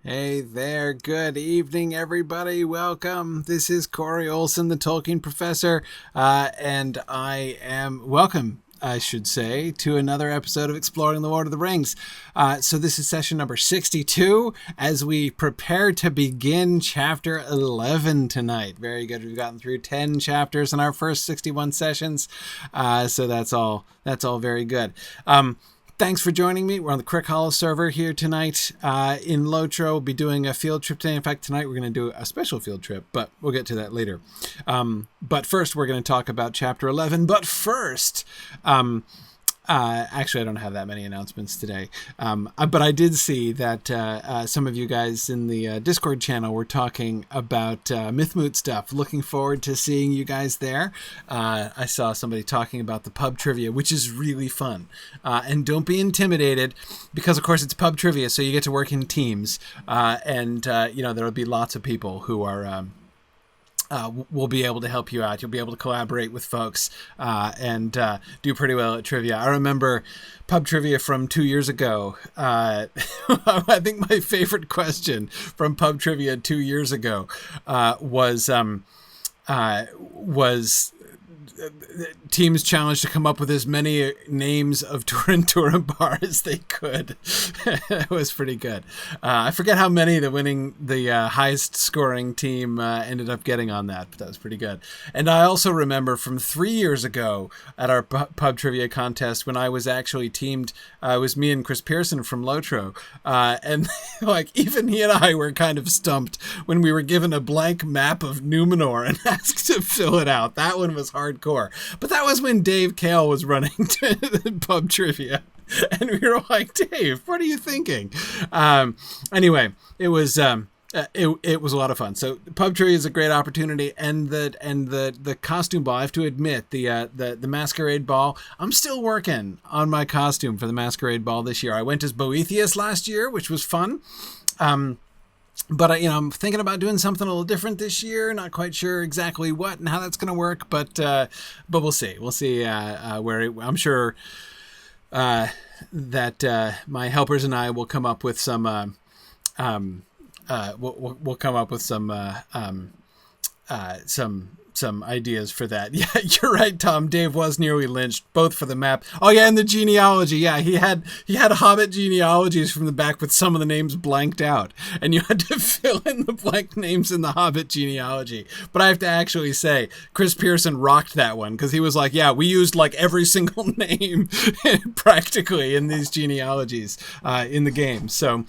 Hey there, good evening everybody, welcome. This is Corey Olson, the Tolkien Professor, and welcome, I should say, to another episode of Exploring the Lord of the Rings. So this is session number 62 as we prepare to begin chapter 11 tonight. Very good, we've gotten through 10 chapters in our first 61 sessions, so that's all very good. Thanks for joining me. We're on the Crickhollow server here tonight in Lotro. We'll be doing a field trip today. In fact, tonight we're going to do a special field trip, but we'll get to that later. But first, we're going to talk about Chapter 11. But first, actually, I don't have that many announcements today. But I did see that some of you guys in the Discord channel were talking about Mythmoot stuff. Looking forward to seeing you guys there. I saw somebody talking about the pub trivia, which is really fun. And don't be intimidated because, of course, it's pub trivia, so you get to work in teams. And there'll be lots of people who are... we'll be able to help you out. You'll be able to collaborate with folks and do pretty well at trivia. I remember pub trivia from 2 years ago. I think my favorite question from pub trivia 2 years ago was teams challenged to come up with as many names of Turin Turambar as they could. It was pretty good. I forget how many the highest scoring team ended up getting on that, but that was pretty good. And I also remember from 3 years ago at our pub trivia contest when I was actually teamed, it was me and Chris Pearson from Lotro, and like even he and I were kind of stumped when we were given a blank map of Numenor and asked to fill it out. That one was hardcore. But that was when Dave Kale was running to pub trivia. And we were like, Dave, what are you thinking? Anyway, it was it was a lot of fun. So pub trivia is a great opportunity, and the costume ball. I have to admit, the masquerade ball. I'm still working on my costume for the masquerade ball this year. I went as Boethius last year, which was fun. But I'm thinking about doing something a little different this year. Not quite sure exactly what and how that's going to work, but we'll see. We'll see I'm sure that my helpers and I will come up with some. We'll come up with some ideas for that. Yeah, you're right, Tom. Dave was nearly lynched, both for the map. Oh yeah, and the genealogy. Yeah, he had Hobbit genealogies from the back with some of the names blanked out, and you had to fill in the blank names in the Hobbit genealogy. But I have to actually say, Chris Pearson rocked that one because he was like, "Yeah, we used like every single name practically in these genealogies in the game." So.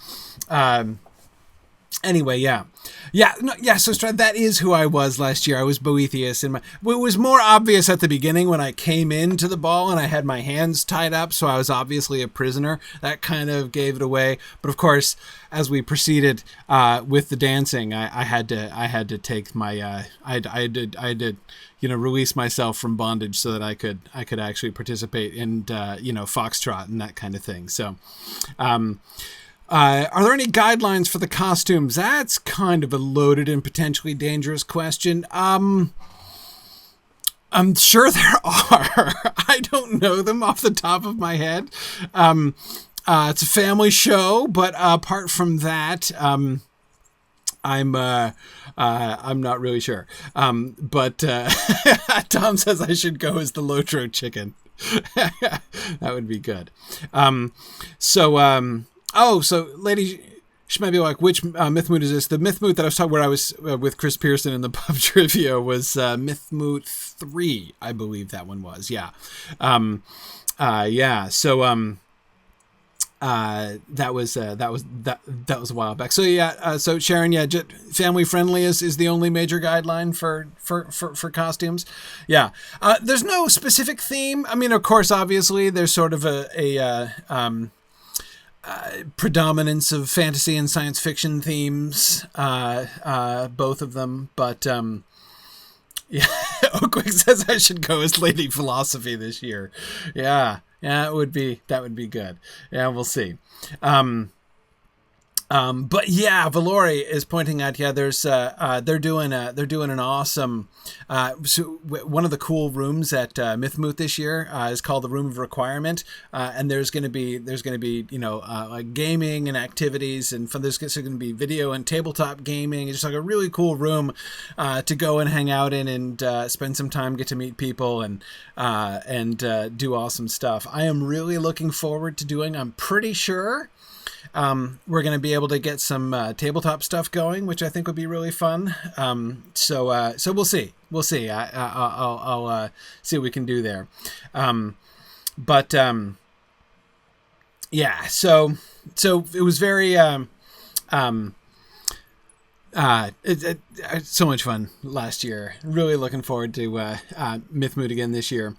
Anyway, so that is who I was last year. I was Boethius. It was more obvious at the beginning when I came into the ball and I had my hands tied up, so I was obviously a prisoner. That kind of gave it away. But of course, as we proceeded with the dancing, I had to take my I had to release myself from bondage so that I could actually participate in foxtrot and that kind of thing. So. Are there any guidelines for the costumes? That's kind of a loaded and potentially dangerous question. I'm sure there are. I don't know them off the top of my head. It's a family show, but apart from that, I'm not really sure. But Tom says I should go as the Lotro chicken. That would be good. So Lady, she might be like, which Mythmoot is this? The Mythmoot that I was talking where I was with Chris Pearson in the pub trivia was Mythmoot 3, I believe that one was. Yeah. So that was a while back. So yeah, so Sharon, family friendly is the only major guideline for costumes. Yeah. There's no specific theme. I mean, of course, obviously there's sort of a predominance of fantasy and science fiction themes, both of them, but yeah. Oakwick says I should go as Lady Philosophy this year. Yeah, that would be good. Yeah, we'll see. But yeah, Valori is pointing out, yeah, there's they're doing an awesome one of the cool rooms at Mythmoot this year is called the Room of Requirement, and there's going to be like gaming and activities, and there's going to be video and tabletop gaming. It's just like a really cool room to go and hang out in and spend some time, get to meet people, and do awesome stuff. I am really looking forward to doing. I'm pretty sure we're going to be able to get some tabletop stuff going, which I think would be really fun. So we'll see. We'll see. I'll see what we can do there. Yeah. So it was very so much fun last year. Really looking forward to Mythmoot again this year.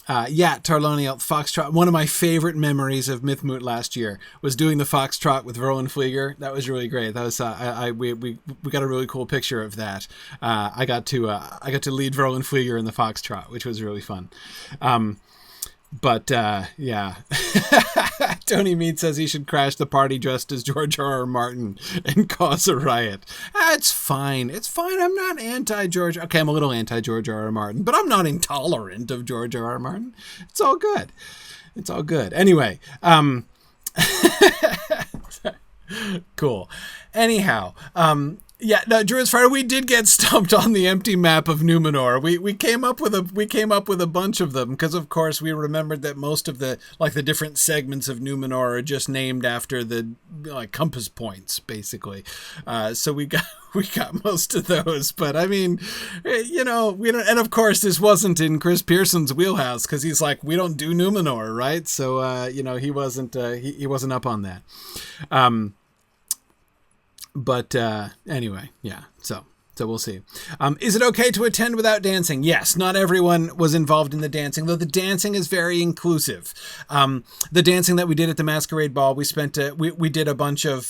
Yeah, Tarlonial Foxtrot. One of my favorite memories of Mythmoot last year was doing the Foxtrot with Roland Flieger. That was really great. That was we got a really cool picture of that. I got to lead Roland Flieger in the Foxtrot, which was really fun. Yeah. Tony Mead says he should crash the party dressed as George R.R. Martin and cause a riot. It's fine. It's fine. I'm not anti-George. Okay, I'm a little anti-George R.R. Martin, but I'm not intolerant of George R.R. Martin. It's all good. It's all good. Anyway, cool. Anyhow, yeah, no, Druid's Fire, we did get stumped on the empty map of Numenor. We came up with a bunch of them because, of course, we remembered that most of the different segments of Numenor are just named after the compass points, basically. So we got most of those. But I mean, we don't. And of course, this wasn't in Chris Pearson's wheelhouse because he's like, we don't do Numenor, right? So he wasn't up on that. But anyway, yeah, so we'll see. Is it okay to attend without dancing? Yes, not everyone was involved in the dancing, though the dancing is very inclusive. The dancing that we did at the Masquerade Ball, we did a bunch of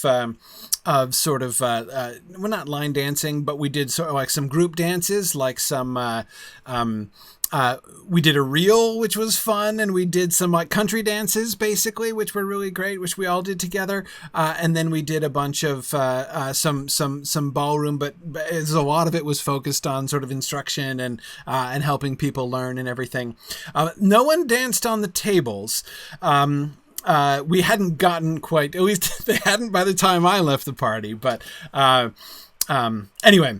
sort of, well, not line dancing, but we did sort of like some group dances, like some, we did a reel, which was fun, and we did some country dances, basically, which were really great, which we all did together. And then we did a bunch of some ballroom, but a lot of it was focused on sort of instruction and helping people learn and everything. No one danced on the tables. We hadn't gotten quite, at least they hadn't by the time I left the party. But anyway.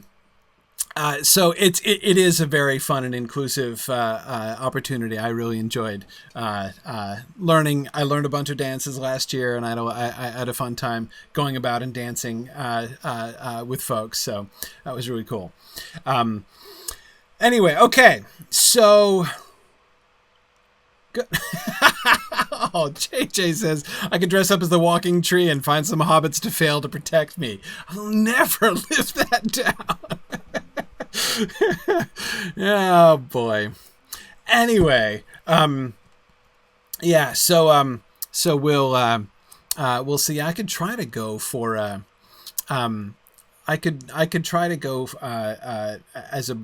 So it is a very fun and inclusive opportunity. I really enjoyed learning. I learned a bunch of dances last year, and I had a fun time going about and dancing with folks. So that was really cool. Anyway, okay, so. Good. Oh, JJ says, I could dress up as the walking tree and find some hobbits to fail to protect me. I'll never live that down. Oh, boy. Anyway, yeah, so we'll see. I could try to go for, I could try to go as a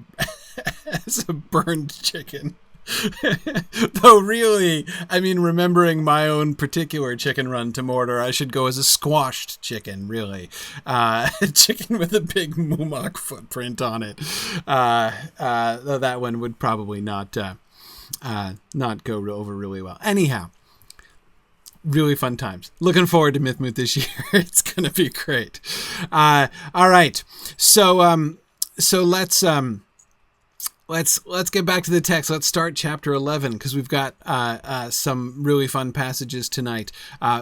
as a burned chicken. Though really, I mean, remembering my own particular chicken run to Mordor, I should go as a squashed chicken, really. A chicken with a big Moomak footprint on it. Though that one would probably not go over really well. Anyhow, really fun times. Looking forward to Mythmoot this year. It's going to be great. All right. So let's get back to the text. Let's start chapter 11 because we've got some really fun passages tonight.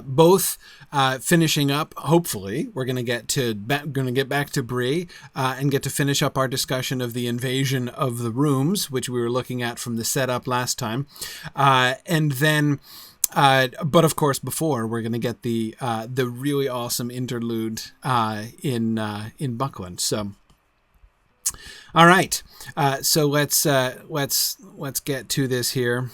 Both finishing up. Hopefully, we're going to get back to Bree and get to finish up our discussion of the invasion of the rooms, which we were looking at from the setup last time, and then. But of course, before we're going to get the really awesome interlude in Buckland. So. All right, so let's get to this here.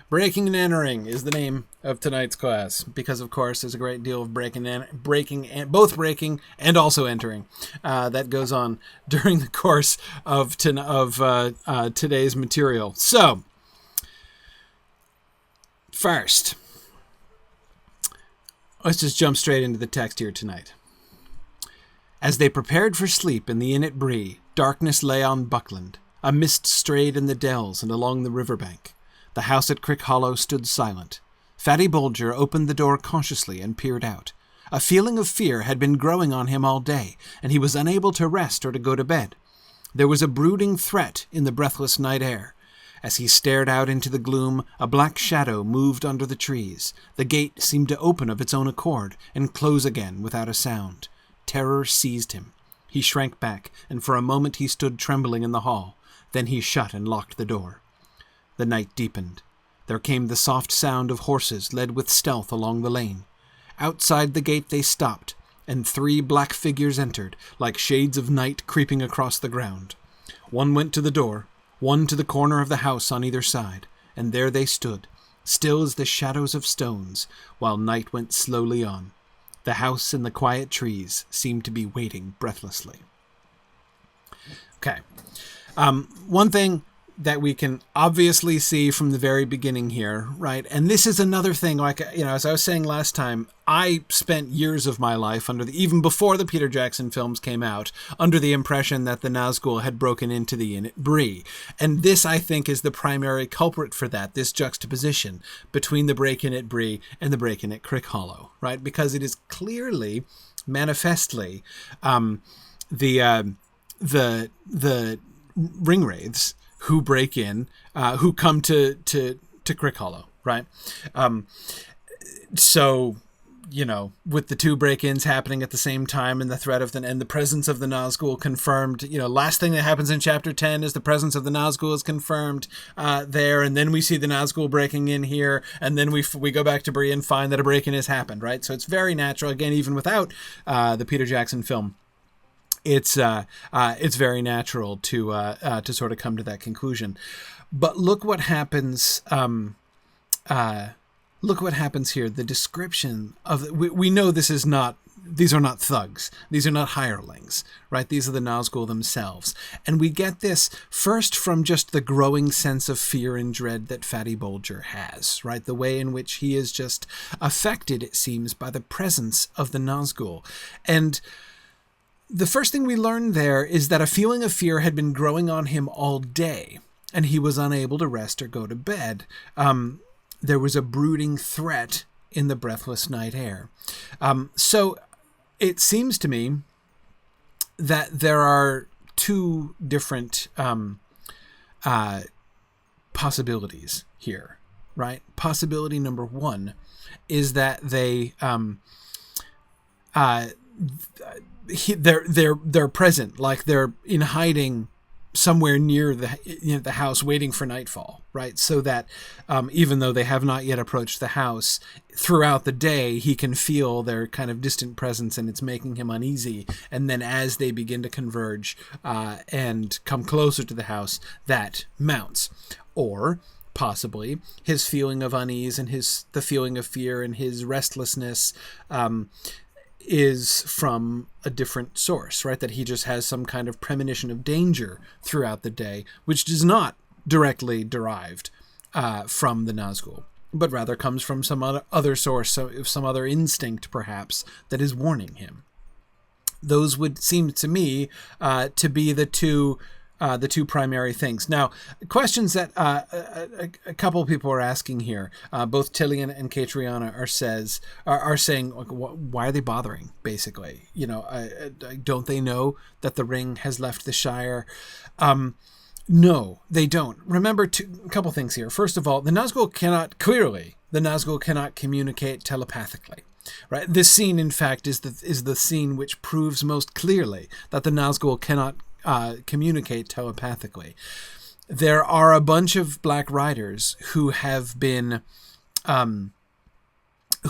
Breaking and Entering is the name of tonight's class because, of course, there's a great deal of both breaking and also entering that goes on during the course of today's material. So, first, Let's just jump straight into the text here tonight. As they prepared for sleep in the inn at Bree, darkness lay on Buckland. A mist strayed in the dells and along the riverbank. The house at Crickhollow stood silent. Fatty Bulger opened the door cautiously and peered out. A feeling of fear had been growing on him all day, and he was unable to rest or to go to bed. There was a brooding threat in the breathless night air. As he stared out into the gloom, a black shadow moved under the trees. The gate seemed to open of its own accord and close again without a sound. Terror seized him. He shrank back, and for a moment he stood trembling in the hall. Then he shut and locked the door. The night deepened. There came the soft sound of horses led with stealth along the lane. Outside the gate they stopped, and 3 black figures entered, like shades of night creeping across the ground. One went to the door, one to the corner of the house on either side, and there they stood, still as the shadows of stones, while night went slowly on. The house and the quiet trees seemed to be waiting breathlessly. Okay. One thing that we can obviously see from the very beginning here, right? And this is another thing, like, as I was saying last time, I spent years of my life even before the Peter Jackson films came out, under the impression that the Nazgul had broken into the inn at Bree. And this, I think, is the primary culprit for that, this juxtaposition between the break-in at Bree and the break-in at Crickhollow, right? Because it is clearly, manifestly, the ringwraiths who break in, who come to Crickhollow, right? So, with the 2 break-ins happening at the same time and the threat of and the presence of the Nazgul confirmed, last thing that happens in chapter 10 is the presence of the Nazgul is confirmed there, and then we see the Nazgul breaking in here, and then we go back to Bree and find that a break-in has happened, right? So it's very natural, again, even without the Peter Jackson film. It's very natural to sort of come to that conclusion, but look what happens. Look what happens here. The description of we know these are not thugs. These are not hirelings, right? These are the Nazgul themselves, and we get this first from just the growing sense of fear and dread that Fatty Bulger has, right? The way in which he is just affected, it seems, by the presence of the Nazgul, and the first thing we learn there is that a feeling of fear had been growing on him all day, and he was unable to rest or go to bed. There was a brooding threat in the breathless night air. So it seems to me that there are 2 different possibilities here, right? Possibility number 1 is that they're present, like they're in hiding somewhere near the house, waiting for nightfall, right? So that even though they have not yet approached the house, throughout the day he can feel their kind of distant presence, and it's making him uneasy. And then as they begin to converge and come closer to the house, that mounts. Or possibly his feeling of unease and the feeling of fear and his restlessness is from a different source, right? That he just has some kind of premonition of danger throughout the day, which is not directly derived from the Nazgul, but rather comes from some other source, so some other instinct perhaps that is warning him. Those would seem to me to be the two primary things. Now, questions that a couple of people are asking here, both Tillian and Catriona are saying, like, why are they bothering? Basically, don't they know that the ring has left the Shire? No, they don't. Remember a couple things here. First of all, the Nazgul cannot communicate telepathically. Right. This scene, in fact, is the scene which proves most clearly that the Nazgul cannot communicate telepathically. There are a bunch of Black Riders who have been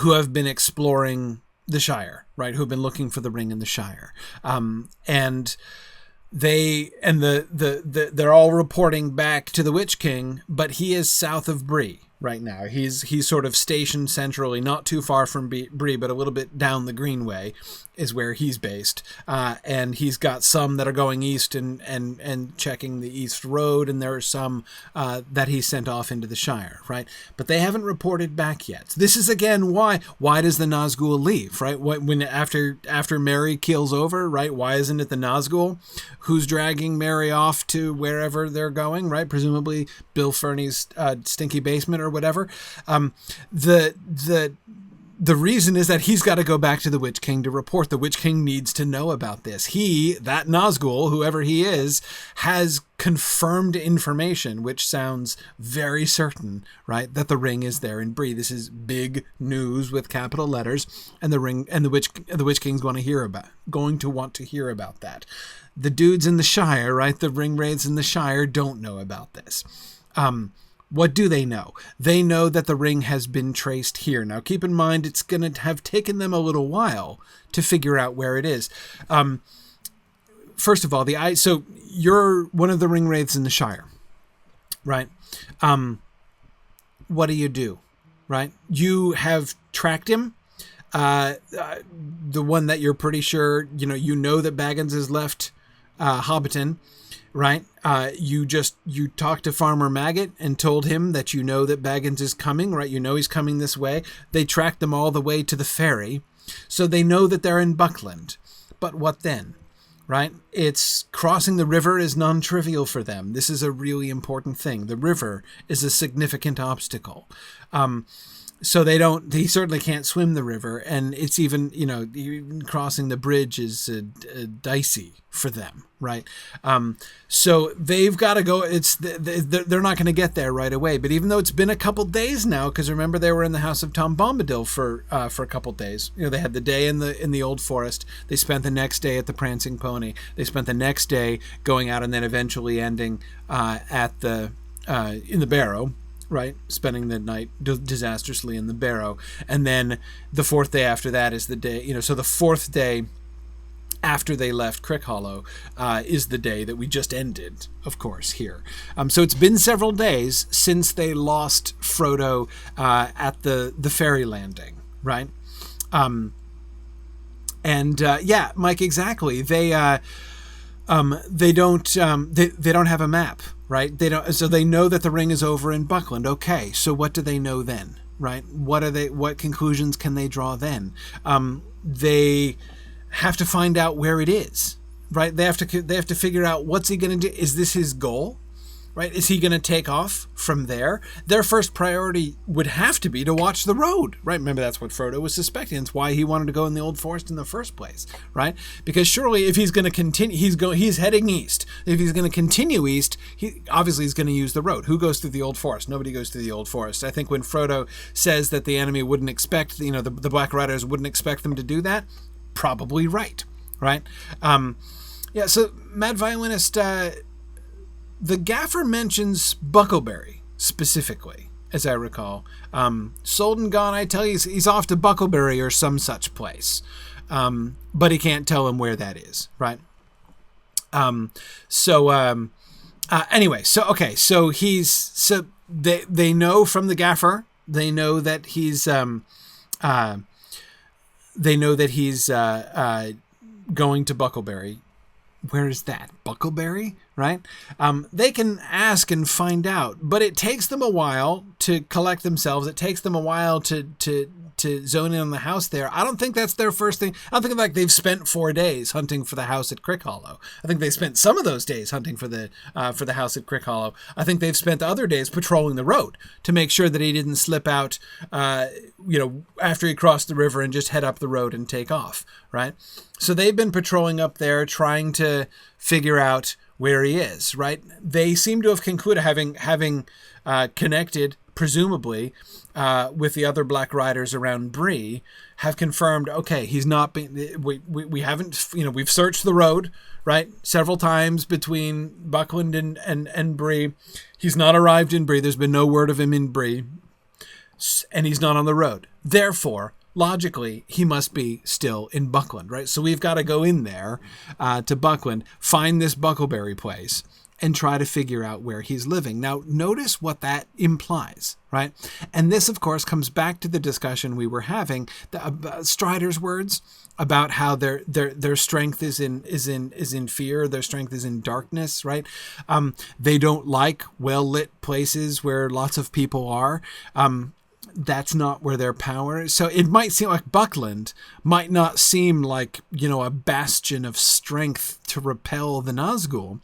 exploring the Shire, right? Who have been looking for the ring in the Shire, and they're all reporting back to the Witch King, but he is south of Bree, right now. He's sort of stationed centrally, not too far from Bree, but a little bit down the Greenway is where he's based. And he's got some that are going east and checking the east road, and there are some that he sent off into the Shire, right? But they haven't reported back yet. This is again why does the Nazgul leave, right? When after Merry keels over, right? Why isn't it the Nazgul who's dragging Merry off to wherever they're going, right? Presumably Bill Ferny's stinky basement or whatever. The reason is that he's got to go back to the Witch King to report. The Witch King needs to know about this. That Nazgul, whoever he is, has confirmed information, which sounds very certain, right? That the ring is there in Bree. This is big news with capital letters, and the Witch King's going to want to hear about that. The dudes in the Shire, right? The ring wraiths in the Shire don't know about this. What do they know? They know that the ring has been traced here. Now, keep in mind, it's going to have taken them a little while to figure out where it is. First of all, so you're one of the ring wraiths in the Shire, right? What do? Right? You have tracked him. The one that you're pretty sure, you know that Baggins has left Hobbiton. Right? You talked to Farmer Maggot and told him that you know that Baggins is coming, right? You know he's coming this way. They tracked them all the way to the ferry. So they know that they're in Buckland. But what then? Right? It's crossing the river is non-trivial for them. This is a really important thing. The river is a significant obstacle. So he certainly can't swim the river. And it's even crossing the bridge is dicey for them, right? So they've got to go. They're not going to get there right away. But even though it's been a couple days now, because remember they were in the house of Tom Bombadil for a couple days. They had the day in the Old Forest. They spent the next day at the Prancing Pony. They spent the next day going out and then eventually ending in the Barrow. Right, spending the night disastrously in the Barrow, and then the fourth day after that is the day. So the fourth day after they left Crickhollow is the day that we just ended, of course, here. So it's been several days since they lost Frodo at the ferry landing, right? Mike, exactly. They don't have a map. Right? So they know that the ring is over in Buckland. Okay. So what do they know then? Right? What conclusions can they draw then? They have to find out where it is, right? They have to figure out what's he going to do. Is this his goal? Right? Is he going to take off from there? Their first priority would have to be to watch the road, right? Remember, that's what Frodo was suspecting. It's why he wanted to go in the Old Forest in the first place, right? Because surely if he's going to continue, he's heading east. If he's going to continue east, he obviously is going to use the road. Who goes through the Old Forest? Nobody goes through the Old Forest. I think when Frodo says that the enemy wouldn't expect, the Black Riders wouldn't expect them to do that, probably right? So Mad Violinist, the gaffer mentions Buckleberry specifically, as I recall. Sold and gone, I tell you, he's off to Buckleberry or some such place. But he can't tell him where that is, right? Anyway, so they know from the gaffer, they know that he's going to Buckleberry. Where is that? Buckleberry, right? They can ask and find out, but it takes them a while to collect themselves. It takes them a while to zone in on the house there. I don't think that's their first thing. I don't think they've spent 4 days hunting for the house at Crickhollow. I think they spent some of those days hunting for the house at Crickhollow. I think they've spent other days patrolling the road to make sure that he didn't slip out, after he crossed the river and just head up the road and take off, right? So they've been patrolling up there, trying to figure out where he is, right? They seem to have concluded, having connected, presumably, with the other Black Riders around Bree, have confirmed, okay, he's not been, we haven't, we've searched the road, right, several times between Buckland and Bree. He's not arrived in Bree. There's been no word of him in Bree, and he's not on the road. Therefore, logically, he must be still in Buckland, right? So we've got to go in there to Buckland, find this Buckleberry place, and try to figure out where he's living. Now, notice what that implies, right? And this, of course, comes back to the discussion we were having, Strider's words about how their strength is in fear, their strength is in darkness, right? They don't like well-lit places where lots of people are. That's not where their power is. So it might seem like Buckland might not seem like, a bastion of strength to repel the Nazgul,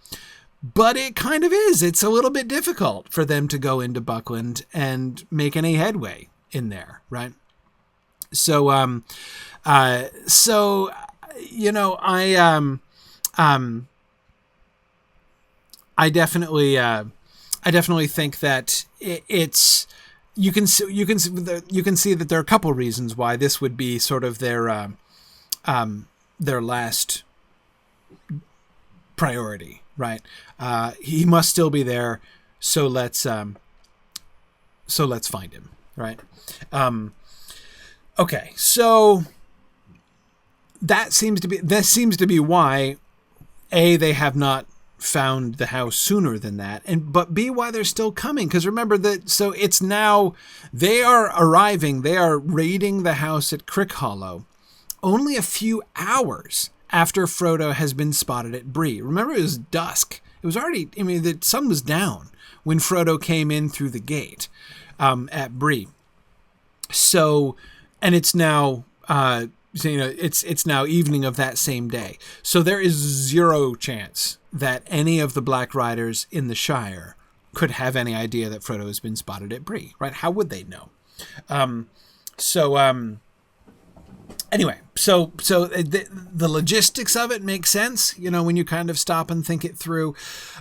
but it kind of is. It's a little bit difficult for them to go into Buckland and make any headway in there, right? So, I definitely think that it's. You can see that there are a couple of reasons why this would be sort of their last priority, right? He must still be there, so let's find him, right? Okay, so this seems to be why they have not found the house sooner than that, but B, why they're still coming, because remember that, so it's now they are arriving, they are raiding the house at Crickhollow only a few hours after Frodo has been spotted at Bree. Remember, it was dusk. It was already, the sun was down when Frodo came in through the gate at Bree. So, and it's now it's now evening of that same day. So there is zero chance that any of the Black Riders in the Shire could have any idea that Frodo has been spotted at Bree, right? How would they know? Anyway, so the logistics of it make sense, when you kind of stop and think it through,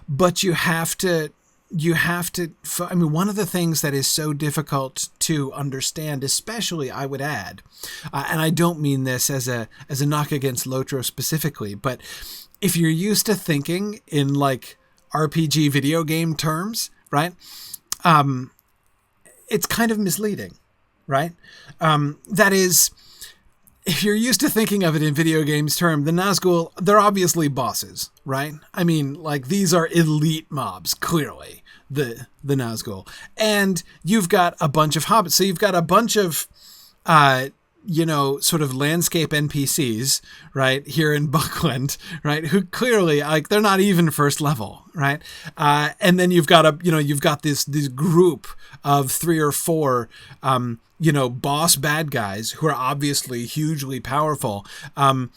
but you have to, one of the things that is so difficult to understand, especially I would add, and I don't mean this as a knock against Lotro specifically, but if you're used to thinking in like RPG video game terms, right? It's kind of misleading, right? That is, if you're used to thinking of it in video games term, the Nazgul, they're obviously bosses, right? These are elite mobs, clearly, the Nazgul. And you've got a bunch of hobbits. So you've got a bunch of, sort of landscape NPCs, right, here in Buckland, right, who clearly, they're not even first level, right? And then you've got this group of 3 or 4, boss bad guys who are obviously hugely powerful. And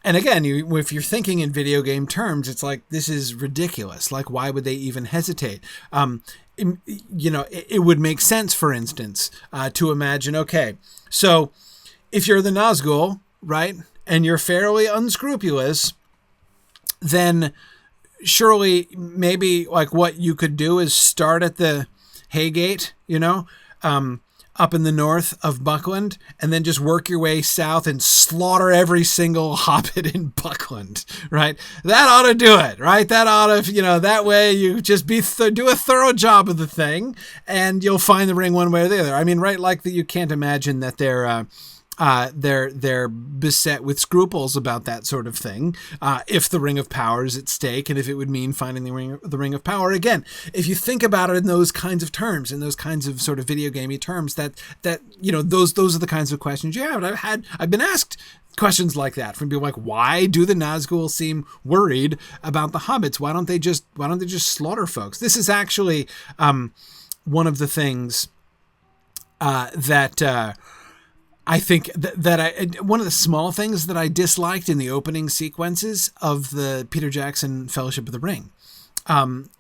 again, if you're thinking in video game terms, it's like, this is ridiculous. Like, why would they even hesitate? It would make sense, for instance, to imagine, okay, so if you're the Nazgul, right, and you're fairly unscrupulous, then surely maybe like what you could do is start at the Haygate, up in the north of Buckland, and then just work your way south and slaughter every single hobbit in Buckland, right? That ought to do it, right? That ought to, that way you just do a thorough job of the thing, and you'll find the ring one way or the other. Right? Like that, you can't imagine that they're beset with scruples about that sort of thing. If the Ring of Power is at stake, and if it would mean finding the ring of Power again, if you think about it in those kinds of terms, in those kinds of sort of video gamey terms, that those are the kinds of questions you have. And I've been asked questions like that from people like, why do the Nazgul seem worried about the hobbits? Why don't they just slaughter folks? This is actually one of the things that I think that one of the small things that I disliked in the opening sequences of the Peter Jackson Fellowship of the Ring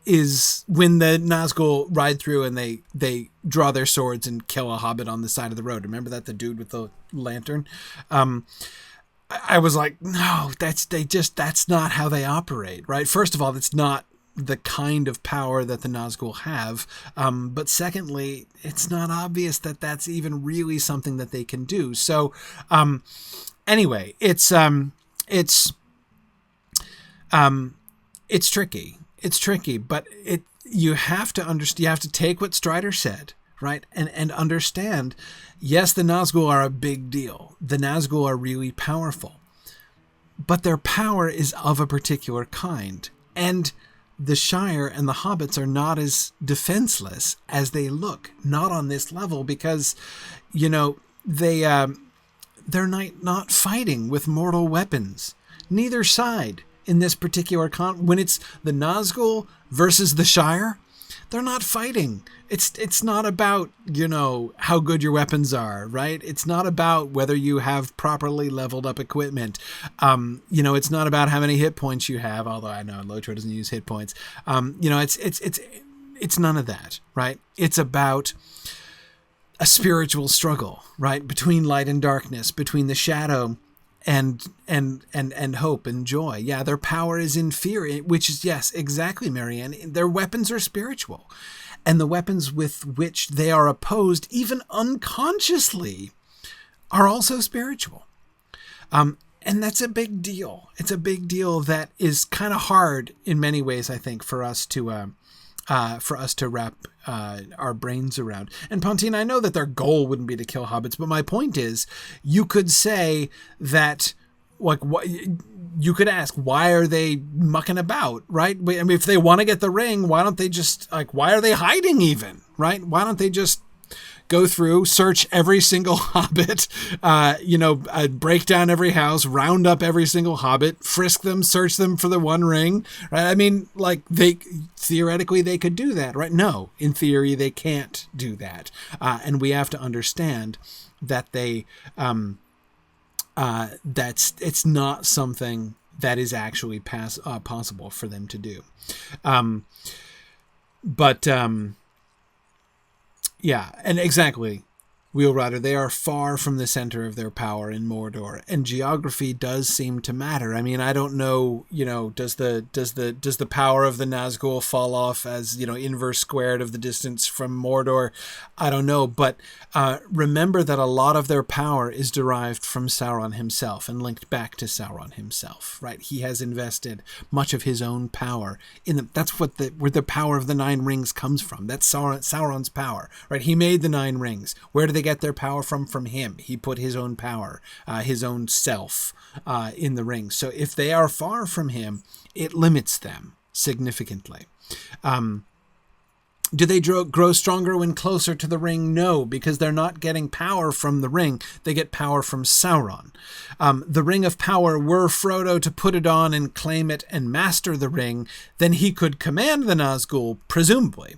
is when the Nazgul ride through and they draw their swords and kill a hobbit on the side of the road. Remember that, the dude with the lantern? I was like, no, that's not how they operate, right? First of all, it's not the kind of power that the Nazgul have. But secondly, it's not obvious that that's even really something that they can do. So, anyway, it's tricky. It's tricky, but you have to understand, you have to take what Strider said, right? And understand, yes, the Nazgul are a big deal. The Nazgul are really powerful, but their power is of a particular kind. And the Shire and the hobbits are not as defenseless as they look, not on this level, because, they're not fighting with mortal weapons. Neither side in this particular when it's the Nazgul versus the Shire, they're not fighting. It's not about, how good your weapons are, right? It's not about whether you have properly leveled up equipment. It's not about how many hit points you have, although I know Lotro doesn't use hit points. It's none of that, right? It's about a spiritual struggle, right? Between light and darkness, between the shadow and hope and joy. Yeah, their power is in fear, which is, yes, exactly, Marianne. Their weapons are spiritual. And the weapons with which they are opposed, even unconsciously, are also spiritual. And that's a big deal. It's a big deal that is kind of hard in many ways, I think, for us to wrap our brains around. And Pontine, I know that their goal wouldn't be to kill hobbits, but my point is, you could say that, like, what you could ask, why are they mucking about, right? I mean, if they want to get the ring, why don't they just, why are they hiding even, right? Why don't they just go through, search every single hobbit, break down every house, round up every single hobbit, frisk them, search them for the one ring, right? I mean, theoretically they could do that, right? No, in theory they can't do that. And we have to understand that it's not something that is actually possible for them to do. Yeah, and exactly, Wheelrider, they are far from the center of their power in Mordor, and geography does seem to matter. I mean, I don't know, does the power of the Nazgul fall off as, inverse squared of the distance from Mordor? I don't know, but remember that a lot of their power is derived from Sauron himself and linked back to Sauron himself, right? He has invested much of his own power in that's where the power of the Nine Rings comes from. That's Sauron's power, right? He made the Nine Rings. Where do they get their power from? From him. He put his own power, his own self, in the rings. So if they are far from him, it limits them significantly. Do they grow stronger when closer to the ring? No, because they're not getting power from the ring. They get power from Sauron. The Ring of Power, were Frodo to put it on and claim it and master the ring, then he could command the Nazgul, presumably.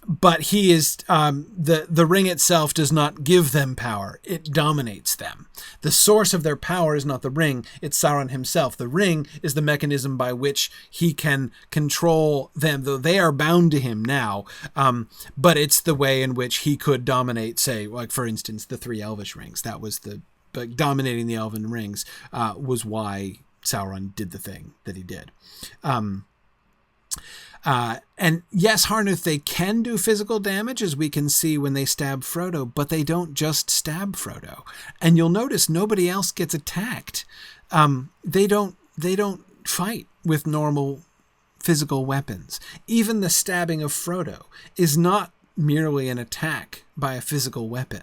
But he is, the ring itself does not give them power. It dominates them. The source of their power is not the ring, it's Sauron himself. The ring is the mechanism by which he can control them, though they are bound to him now. But it's the way in which he could dominate, say, like, for instance, the three Elvish rings. That was dominating the Elven rings, was why Sauron did the thing that he did. And yes, Harnuth, they can do physical damage, as we can see when they stab Frodo, but they don't just stab Frodo. And you'll notice nobody else gets attacked. They don't fight with normal physical weapons. Even the stabbing of Frodo is not merely an attack by a physical weapon.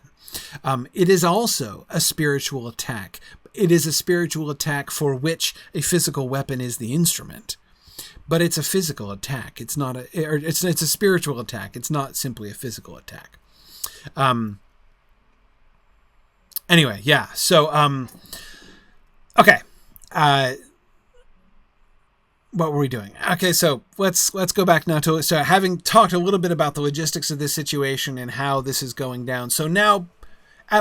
It is also a spiritual attack. It is a spiritual attack for which a physical weapon is the instrument. But it's a physical attack. It's not it's a spiritual attack. It's not simply a physical attack. Anyway, yeah. So, okay. What were we doing? Okay, so let's go back now to, so having talked a little bit about the logistics of this situation and how this is going down. So now,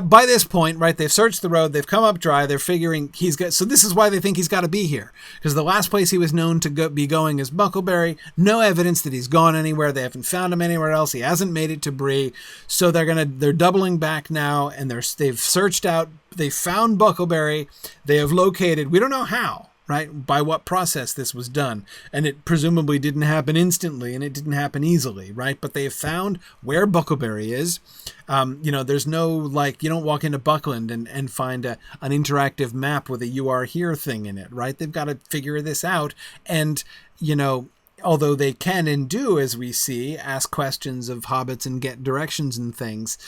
by this point, right, they've searched the road, they've come up dry, they're figuring so this is why they think he's got to be here. Because the last place he was known to be going is Buckleberry. No evidence that he's gone anywhere. They haven't found him anywhere else. He hasn't made it to Bree. So they're doubling back now, and they've searched out, they found Buckleberry, they have located, we don't know how, right, by what process this was done. And it presumably didn't happen instantly, and it didn't happen easily, right? But they have found where Buckleberry is. There's no, you don't walk into Buckland and find an interactive map with a "you are here" thing in it, right? They've got to figure this out. And, although they can and do, as we see, ask questions of hobbits and get directions and things,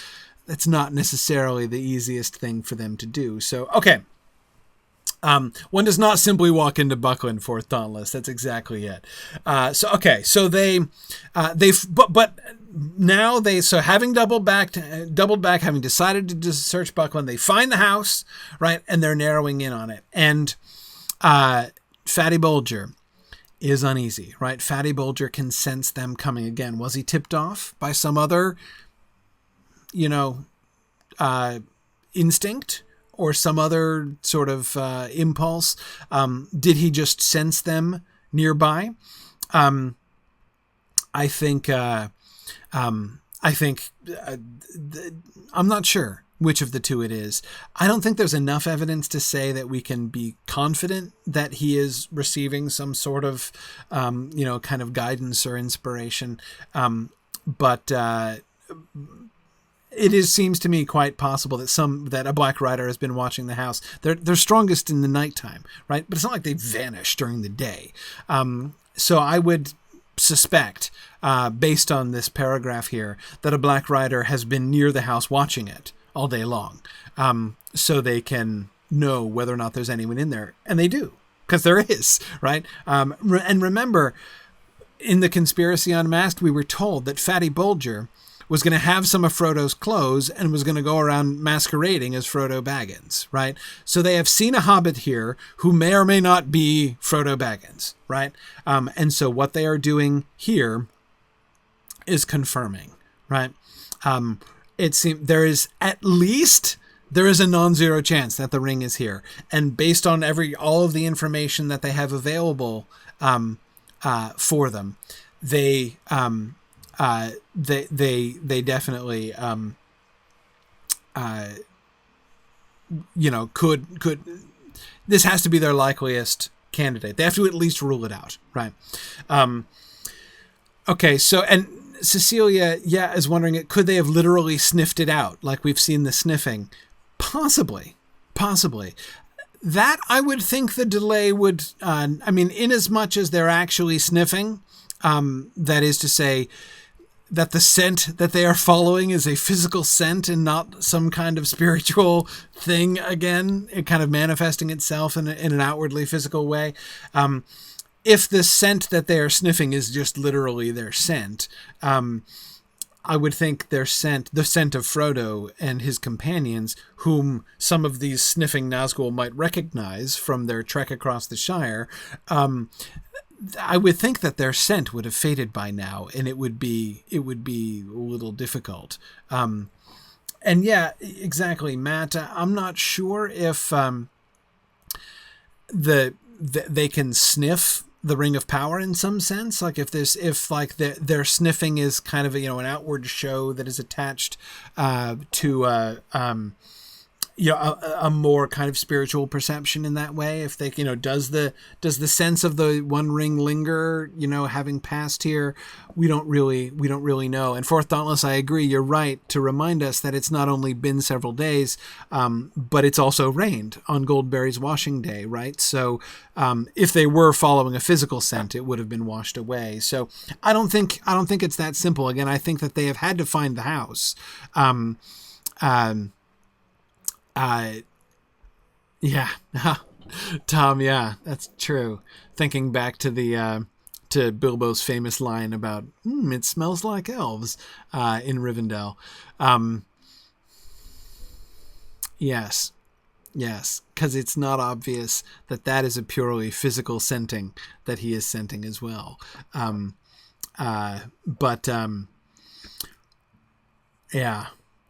that's not necessarily the easiest thing for them to do. So, okay. One does not simply walk into Buckland Fourth Dauntless. That's exactly it. So having doubled back, having decided to search Buckland, they find the house, right, and they're narrowing in on it. And Fatty Bulger is uneasy, right? Fatty Bulger can sense them coming again. Was he tipped off by some other, instinct? Or some other sort of impulse? Did he just sense them nearby? I'm not sure which of the two it is. I don't think there's enough evidence to say that we can be confident that he is receiving some sort of, kind of guidance or inspiration. But it seems to me quite possible that a Black Rider has been watching the house. They're strongest in the nighttime, right? But it's not like they vanish during the day. So I would suspect, based on this paragraph here, that a Black Rider has been near the house watching it all day long, so they can know whether or not there's anyone in there. And they do, because there is, right? And remember, in the Conspiracy Unmasked, we were told that Fatty Bulger was going to have some of Frodo's clothes and was going to go around masquerading as Frodo Baggins, right? So they have seen a Hobbit here who may or may not be Frodo Baggins, right? And so what they are doing here is confirming, right? It seems there is a non-zero chance that the ring is here, and based on all of the information that they have available for them, they definitely could this has to be their likeliest candidate. They have to at least rule it out, right? Okay, so, and Cecilia is wondering, could they have literally sniffed it out like we've seen the sniffing? Possibly. That, I would think the delay would in as much as they're actually sniffing, that is to say that the scent that they are following is a physical scent and not some kind of spiritual thing again, it kind of manifesting itself in an outwardly physical way. If the scent that they are sniffing is just literally their scent, I would think the scent of Frodo and his companions, whom some of these sniffing Nazgul might recognize from their trek across the Shire, I would think that their scent would have faded by now, and it would be a little difficult. And yeah, exactly, Matt. I'm not sure if they can sniff the Ring of Power in some sense, like if their sniffing is kind of an outward show that is attached to a more kind of spiritual perception in that way. If they, does the sense of the One Ring linger, having passed here, we don't really know. And Fourth Dauntless, I agree, you're right to remind us that it's not only been several days, but it's also rained on Goldberry's washing day, right? So if they were following a physical scent, it would have been washed away. So I don't think it's that simple. Again, I think that they have had to find the house. Yeah, Tom, yeah, that's true. Thinking back to to Bilbo's famous line about, it smells like elves, in Rivendell. Yes, because it's not obvious that is a purely physical scenting that he is scenting as well.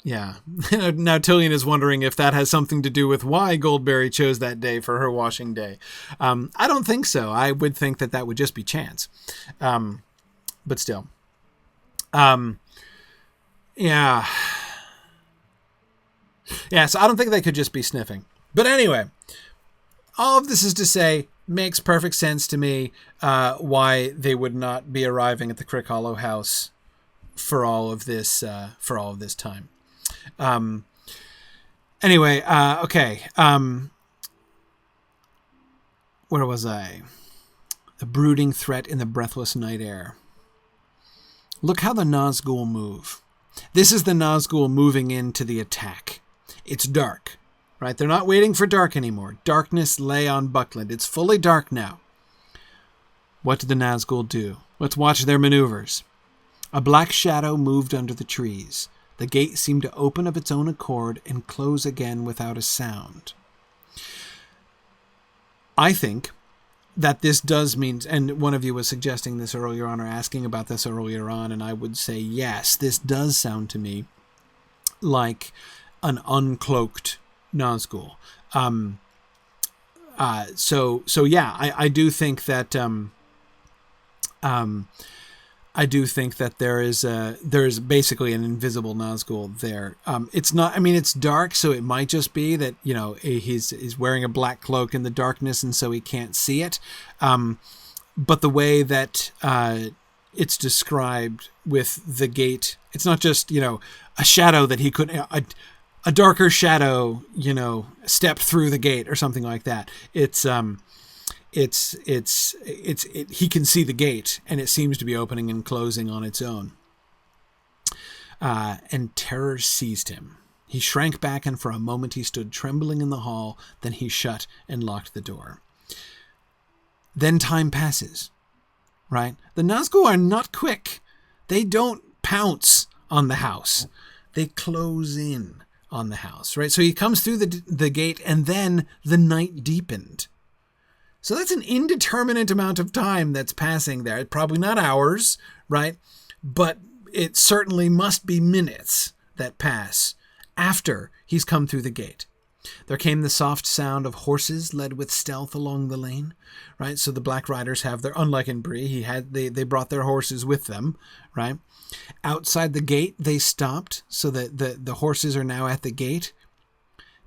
Yeah. Now Tillian is wondering if that has something to do with why Goldberry chose that day for her washing day. I don't think so. I would think that would just be chance. But still. Yeah, so I don't think they could just be sniffing. But anyway, all of this is to say, makes perfect sense to me why they would not be arriving at the Crickhollow house for all of this time. Anyway, okay. Where was I? The brooding threat in the breathless night air. Look how the Nazgul move. This is the Nazgul moving into the attack. It's dark. right? They're not waiting for dark anymore. Darkness lay on Buckland. It's fully dark now. What did the Nazgul do? Let's watch their maneuvers. A black shadow moved under the trees. The gate seemed to open of its own accord and close again without a sound. I think that this does mean, and one of you was suggesting this earlier on or asking about this earlier on, and I would say yes, this does sound to me like an uncloaked Nazgul. So yeah, I do think that I do think that there is basically an invisible Nazgul there. It's not, I mean, it's dark, so it might just be that, you know, he's wearing a black cloak in the darkness and so he can't see it. But the way that it's described with the gate, it's not just, you know, a shadow that he could, a darker shadow, you know, stepped through the gate or something like that. He can see the gate and it seems to be opening and closing on its own. And terror seized him. He shrank back and for a moment he stood trembling in the hall. Then he shut and locked the door. Then time passes, right? The Nazgul are not quick. They don't pounce on the house. They close in on the house, right? So he comes through the gate and then the night deepened. So that's an indeterminate amount of time that's passing there. Probably not hours, right? But it certainly must be minutes that pass after he's come through the gate. There came the soft sound of horses led with stealth along the lane, right? So the Black Riders have their, unlike in Bree, they brought their horses with them, right? Outside the gate, they stopped so that the horses are now at the gate.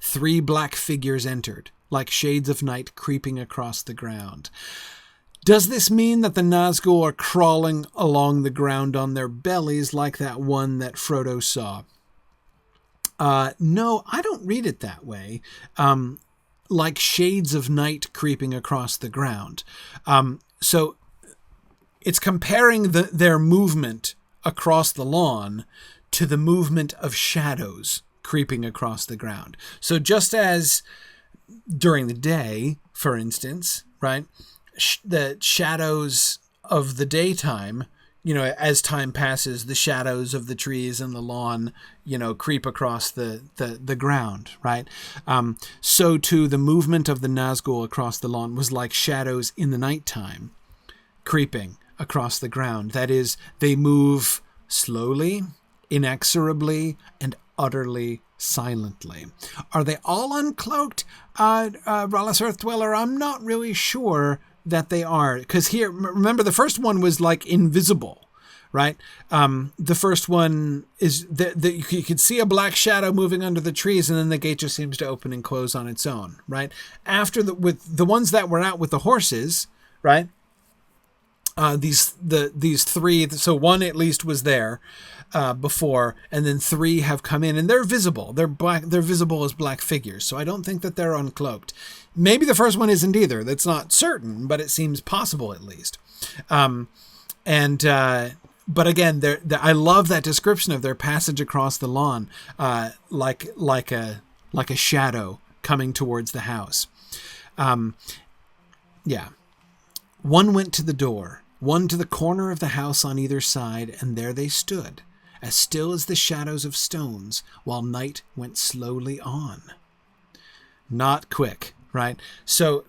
3 black figures entered, like shades of night creeping across the ground. Does this mean that the Nazgul are crawling along the ground on their bellies like that one that Frodo saw? No, I don't read it that way. Like shades of night creeping across the ground. So it's comparing their movement across the lawn to the movement of shadows creeping across the ground. So just as during the day, for instance, right, the shadows of the daytime, you know, as time passes, the shadows of the trees and the lawn, you know, creep across the ground, right? So too, the movement of the Nazgul across the lawn was like shadows in the nighttime creeping across the ground. That is, they move slowly, inexorably, and utterly silently. Are they all uncloaked? Rallis Earth Dweller, I'm not really sure that they are. Because here, remember, the first one was like invisible, right? The first one is that you could see a black shadow moving under the trees, and then the gate just seems to open and close on its own, right? After with the ones that were out with the horses, right? These 3, so one at least was there before, and then 3 have come in, and they're visible. They're black. They're visible as black figures. So I don't think that they're uncloaked. Maybe the first one isn't either. That's not certain, but it seems possible at least. But again, I love that description of their passage across the lawn, like a shadow coming towards the house. Yeah. One went to the door, one to the corner of the house on either side, and there they stood, as still as the shadows of stones, while night went slowly on. Not quick, right? So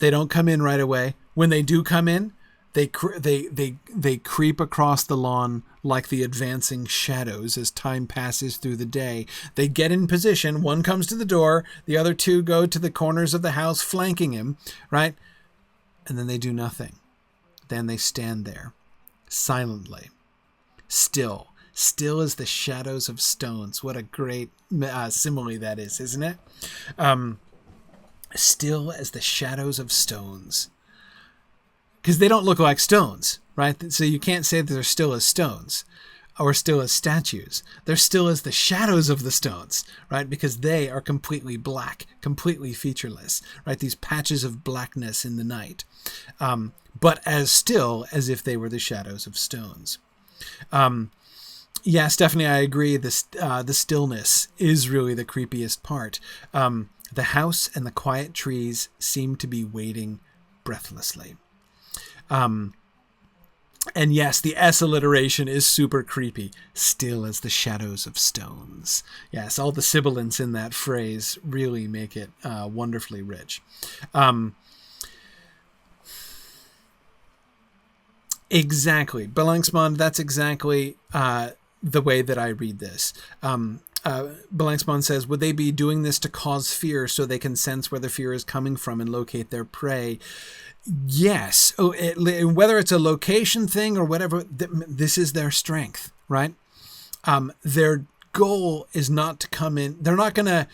they don't come in right away. When they do come in, they creep across the lawn like the advancing shadows as time passes through the day. They get in position. One comes to the door. The other 2 go to the corners of the house, flanking him, right? And then they do nothing. Then they stand there, silently, still as the shadows of stones. What a great simile that is, isn't it? Still as the shadows of stones. Because they don't look like stones, right? So you can't say that they're still as stones or still as statues. They're still as the shadows of the stones, right? Because they are completely black, completely featureless, right? These patches of blackness in the night. But as still as if they were the shadows of stones. Yeah, Stephanie, I agree. The stillness is really the creepiest part. The house and the quiet trees seem to be waiting breathlessly. And yes, the S alliteration is super creepy. Still as the shadows of stones. Yes, all the sibilants in that phrase really make it wonderfully rich. Exactly. Balangsmon, that's exactly the way that I read this. Balangsmon says, would they be doing this to cause fear so they can sense where the fear is coming from and locate their prey? Yes. Whether it's a location thing or whatever, this is their strength, right? Their goal is not to come in. They're not going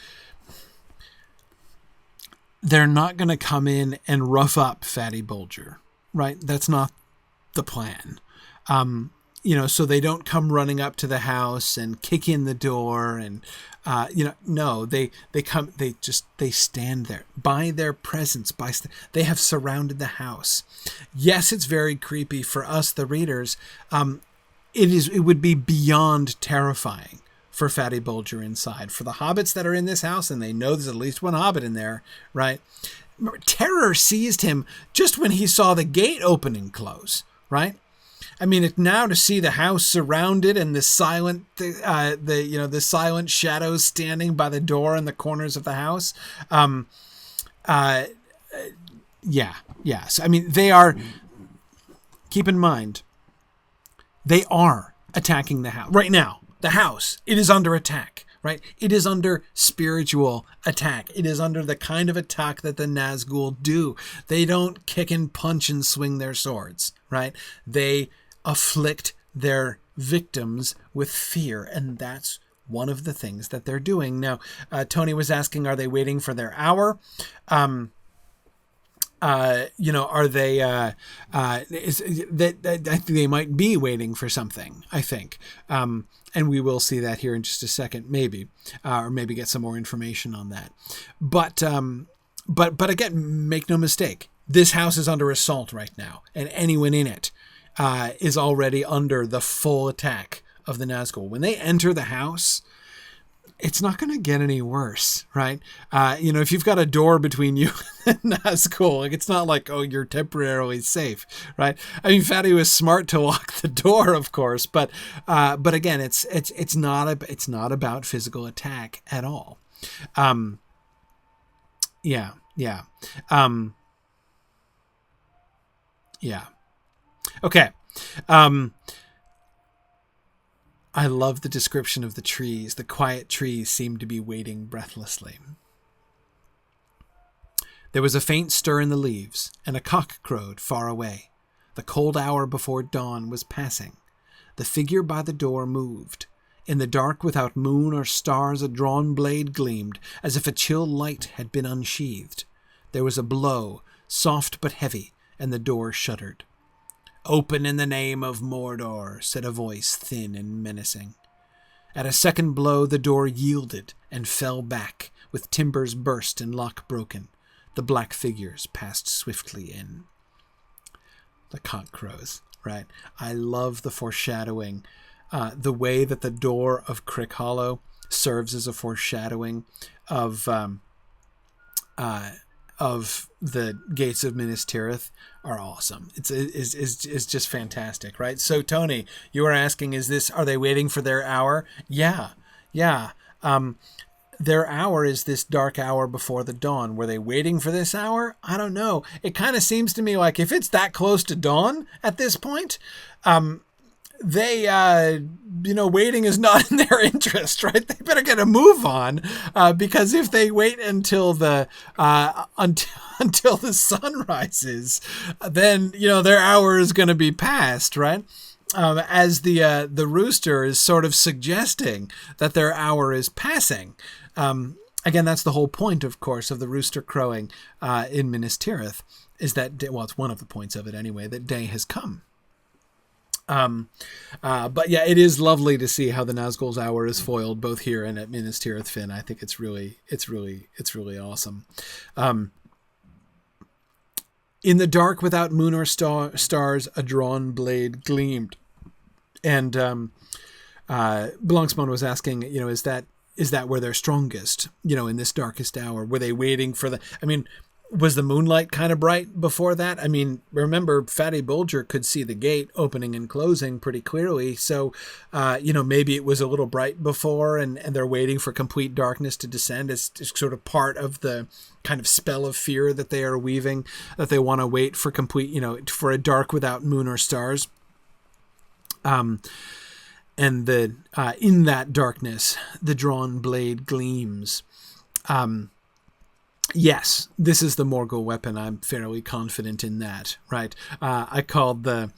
to come in and rough up Fatty Bulger, right? That's not the plan. So they don't come running up to the house and kick in the door and, no, they stand there by their presence. They have surrounded the house. Yes, it's very creepy for us, the readers. It would be beyond terrifying for Fatty Bulger inside. For the hobbits that are in this house, and they know there's at least one hobbit in there, right? Terror seized him just when he saw the gate open and close, right? I mean, now to see the house surrounded and the silent, the silent shadows standing by the door in the corners of the house. Yes. I mean, they are, keep in mind, they are attacking the house right now. The house, it is under attack, right? It is under spiritual attack. It is under the kind of attack that the Nazgul do. They don't kick and punch and swing their swords, right? They afflict their victims with fear, and that's one of the things that they're doing. Now, Tony was asking, are they waiting for their hour? Are they, they might be waiting for something, I think. And we will see that here in just a second, maybe, or maybe get some more information on that. But again, make no mistake, this house is under assault right now, and anyone in it is already under the full attack of the Nazgul. When they enter the house, it's not going to get any worse, right? If you've got a door between you and Nazgul, it's not like, oh, you're temporarily safe, right? I mean, Fatty was smart to lock the door, of course, but again, it's not about physical attack at all. Yeah. Okay. I love the description of the trees. The quiet trees seem to be waiting breathlessly. There was a faint stir in the leaves, and a cock crowed far away. The cold hour before dawn was passing. The figure by the door moved. In the dark, without moon or stars, a drawn blade gleamed, as if a chill light had been unsheathed. There was a blow, soft but heavy, and the door shuddered. "Open in the name of Mordor," said a voice thin and menacing. At a second blow, the door yielded and fell back, with timbers burst and lock broken. The black figures passed swiftly in. The cock crows, right? I love the foreshadowing. The way that the door of Crickhollow serves as a foreshadowing of the gates of Minas Tirith are awesome. It's just fantastic, right? So Tony, you were asking, are they waiting for their hour? Yeah. Their hour is this dark hour before the dawn. Were they waiting for this hour? I don't know. It kind of seems to me like if it's that close to dawn at this point, waiting is not in their interest, right? They better get a move on, because if they wait until the sun rises, then their hour is going to be past, right? As the rooster is sort of suggesting that their hour is passing. Again, that's the whole point, of course, of the rooster crowing in Minas Tirith, is that it's one of the points of it anyway, that day has come. But yeah, it is lovely to see how the Nazgul's hour is foiled both here and at Minas Tirith, Finn. I think it's really awesome. In the dark, without moon or stars, a drawn blade gleamed. And Blancsman was asking, is that where they're strongest, in this darkest hour? Were they waiting for was the moonlight kind of bright before that? Remember, Fatty Bulger could see the gate opening and closing pretty clearly. So, maybe it was a little bright before and they're waiting for complete darkness to descend. It's sort of part of the kind of spell of fear that they are weaving, that they want to wait for complete, for a dark without moon or stars. And in that darkness, the drawn blade gleams. Yes, this is the Morgul weapon. I'm fairly confident in that, right? I called I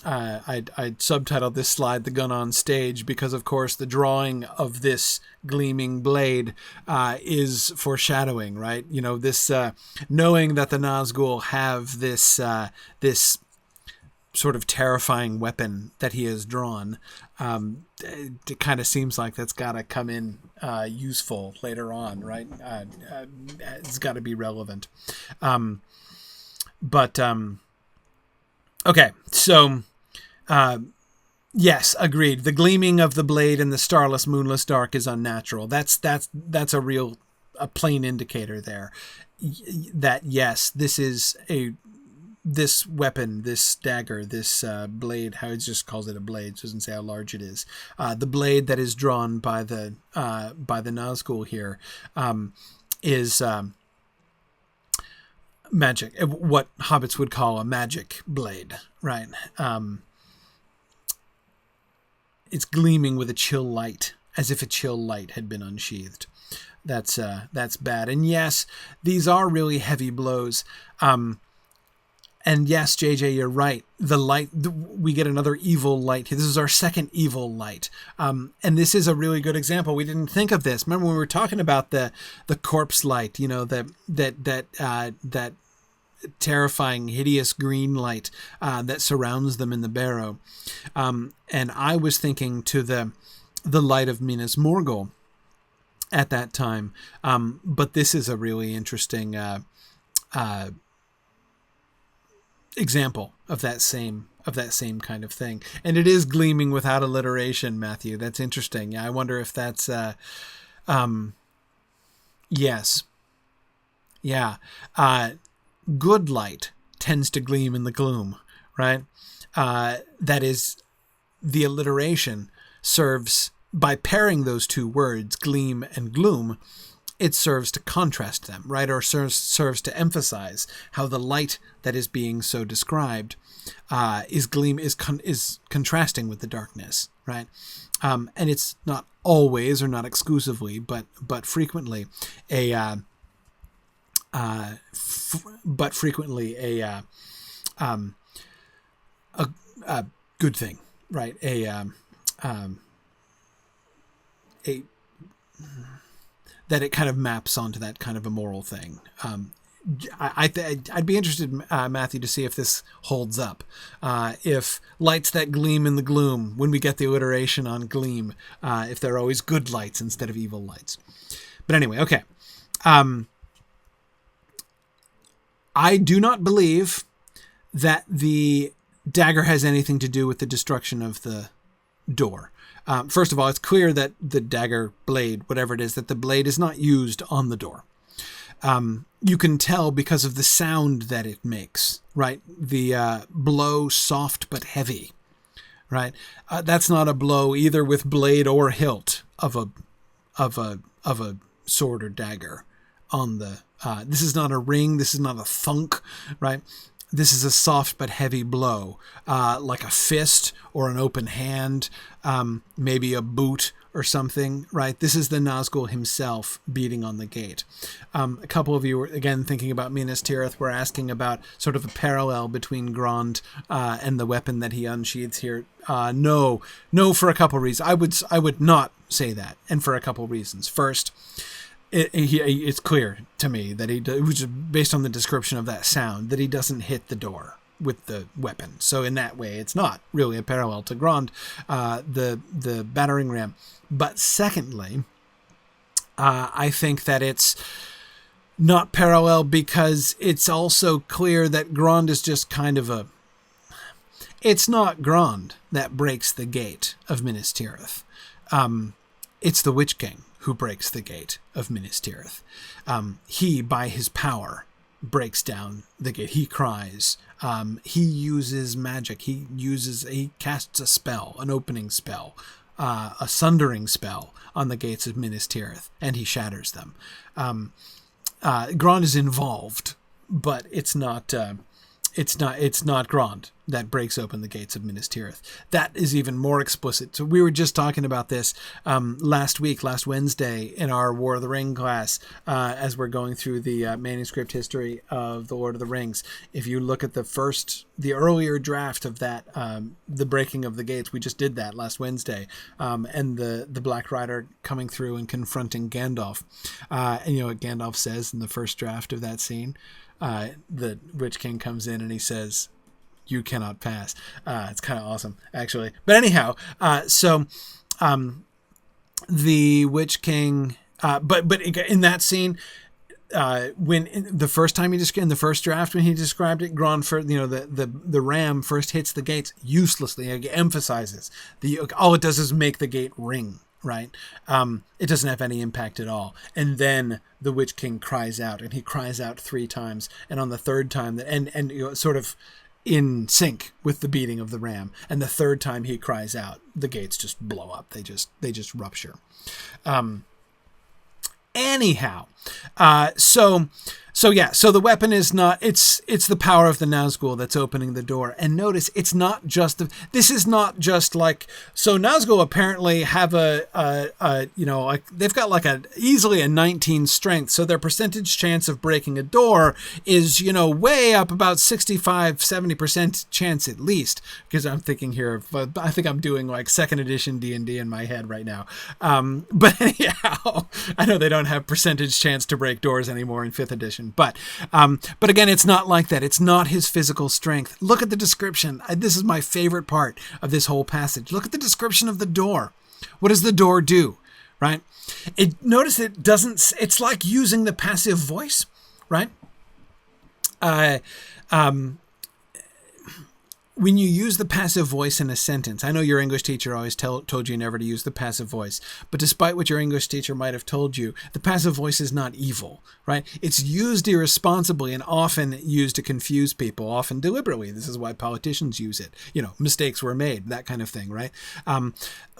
subtitled this slide "The Gun on Stage" because, of course, the drawing of this gleaming blade is foreshadowing, right? This knowing that the Nazgul have this sort of terrifying weapon that he has drawn. It kind of seems like that's got to come in useful later on, right? It's got to be relevant. Okay, so yes, agreed. The gleaming of the blade in the starless, moonless dark is unnatural. That's a plain indicator there that yes, this weapon, this dagger, this blade, how it just calls it a blade, doesn't say how large it is. The blade that is drawn by the Nazgul here is magic, what hobbits would call a magic blade, right? It's gleaming with a chill light, as if a chill light had been unsheathed. That's bad. And yes, these are really heavy blows. And yes, JJ, you're right. The light, we get another evil light here. This is our second evil light. And this is a really good example. We didn't think of this. Remember when we were talking about the corpse light, that terrifying, hideous green light that surrounds them in the barrow. And I was thinking to the light of Minas Morgul at that time. But this is a really interesting example of that same kind of thing, and it is gleaming without alliteration, Matthew. That's interesting. Yeah, I wonder if that's yes, yeah. Good light tends to gleam in the gloom, right? That is, the alliteration serves, by pairing those two words, gleam and gloom, it serves to contrast them, right? Or serves to emphasize how the light that is being so described is contrasting with the darkness, right? And it's not always or not exclusively, but frequently a good thing, right? That it kind of maps onto that kind of a moral thing. I'd be interested, Matthew, to see if this holds up. If lights that gleam in the gloom, when we get the alliteration on gleam, if they're always good lights instead of evil lights. But anyway, okay. I do not believe that the dagger has anything to do with the destruction of the door. First of all, it's clear that the dagger blade, whatever it is, that the blade is not used on the door. You can tell because of the sound that it makes, right? The blow soft but heavy, right? That's not a blow either with blade or hilt of a sword or dagger on the. This is not a ring. This is not a thunk, right? This is a soft but heavy blow, like a fist or an open hand, maybe a boot or something, right? This is the Nazgul himself beating on the gate. A couple of you were, again, thinking about Minas Tirith, were asking about sort of a parallel between Grond and the weapon that he unsheathes here. No, for a couple of reasons. I would not say that, and for a couple of reasons. First, it's clear to me that which is based on the description of that sound, that he doesn't hit the door with the weapon. So in that way, it's not really a parallel to Grond, the battering ram. But secondly, I think that it's not parallel because it's also clear that Grond is just kind of it's not Grond that breaks the gate of Minas Tirith. It's the Witch King who breaks the gate of Minas Tirith. He, by his power, breaks down the gate. He cries. He uses magic. He casts a spell, an opening spell, a sundering spell on the gates of Minas Tirith, and he shatters them. Grond is involved, but it's not Grond that breaks open the gates of Minas Tirith. That is even more explicit. So we were just talking about this last Wednesday, in our War of the Ring class, as we're going through the manuscript history of the Lord of the Rings. If you look at the earlier draft of that, the breaking of the gates, we just did that last Wednesday, and the Black Rider coming through and confronting Gandalf. And you know what Gandalf says in the first draft of that scene? The Witch King comes in and he says, "You cannot pass." It's kind of awesome, actually. But anyhow, the Witch King, but in that scene, the first draft, when he described it, Grond, the ram first hits the gates uselessly. It emphasizes all it does is make the gate ring. Right? It doesn't have any impact at all. And then the Witch King cries out, and he cries out 3 times. And on the third time, and sort of in sync with the beating of the ram. And the third time he cries out, the gates just blow up. They just rupture. Anyhow, so the weapon is not, it's the power of the Nazgul that's opening the door. And notice, it's not just, this is not just like, so Nazgul apparently have they've got easily a 19 strength. So their percentage chance of breaking a door is, way up about 65-70% chance at least. Because I'm thinking here, I think I'm doing like 2nd edition D&D in my head right now. But anyhow, I know they don't have percentage chance to break doors anymore in 5th edition. But again, it's not like that. It's not his physical strength. Look at the description. This is my favorite part of this whole passage. Look at the description of the door. What does the door do? Right? Notice it doesn't. It's like using the passive voice. Right? When you use the passive voice in a sentence, I know your English teacher always told you never to use the passive voice, but despite what your English teacher might have told you, the passive voice is not evil, right? It's used irresponsibly and often used to confuse people, often deliberately. This is why politicians use it. Mistakes were made, that kind of thing, right?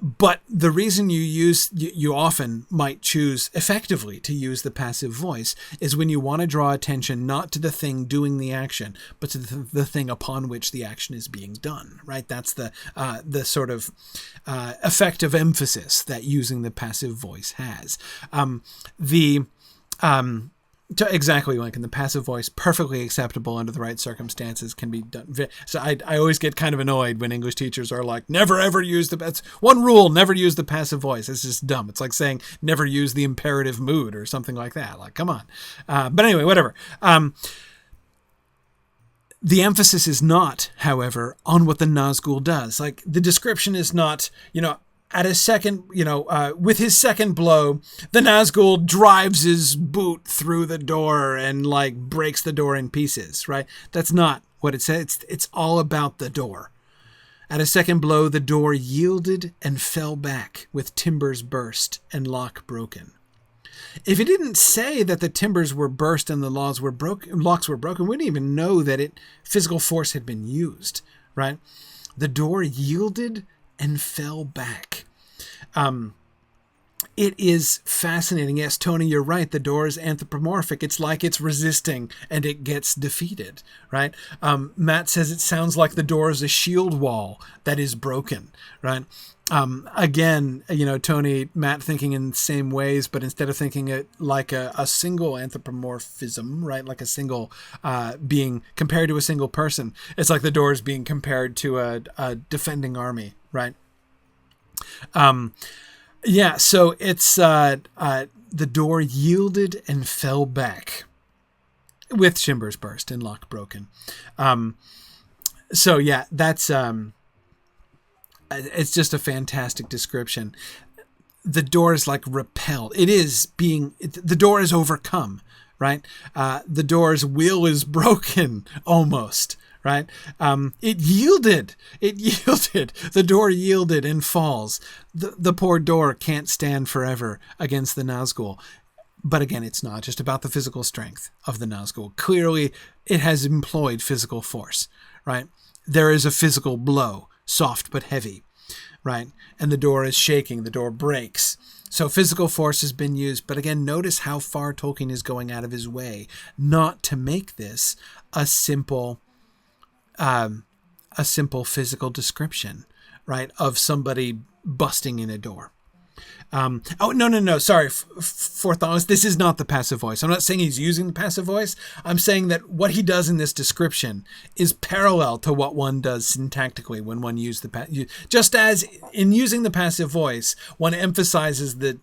But the reason you often might choose effectively to use the passive voice is when you want to draw attention not to the thing doing the action, but to the thing upon which the action is being done, right? That's the sort of effect of emphasis that using the passive voice has. Exactly, Lincoln. The passive voice, perfectly acceptable under the right circumstances, can be done. So I always get kind of annoyed when English teachers are like, never ever use that's one rule, never use the passive voice. It's just dumb. It's like saying never use the imperative mood or something like that. Like, come on. But anyway, whatever. The emphasis is not, however, on what the Nazgul does. Like, the description is not, at his second, with his second blow, the Nazgul drives his boot through the door and breaks the door in pieces, right? That's not what it says. It's all about the door. At a second blow, the door yielded and fell back with timbers burst and lock broken. If it didn't say that the timbers were burst and the locks were broken, we wouldn't even know that physical force had been used, right? The door yielded and fell back. It is fascinating. Yes, Tony, you're right. The door is anthropomorphic. It's like it's resisting and it gets defeated, right? Matt says it sounds like the door is a shield wall that is broken, right? Again, Tony, Matt thinking in the same ways, but instead of thinking it like a single anthropomorphism, right? Like a single being compared to a single person. It's like the door is being compared to a defending army, right? So it's the door yielded and fell back with timbers burst and lock broken. That's it's just a fantastic description. The door is repelled. The door is overcome, right? The door's will is broken almost, right? It yielded. It yielded. The door yielded and falls. The poor door can't stand forever against the Nazgul. But again, it's not just about the physical strength of the Nazgul. Clearly, it has employed physical force, right? There is a physical blow, soft but heavy, right? And the door is shaking. The door breaks. So physical force has been used. But again, notice how far Tolkien is going out of his way not to make this a simple physical description, right, of somebody busting in a door. No. Sorry, Forthallus. This is not the passive voice. I'm not saying he's using the passive voice. I'm saying that what he does in this description is parallel to what one does syntactically when one uses the just as in using the passive voice, one emphasizes the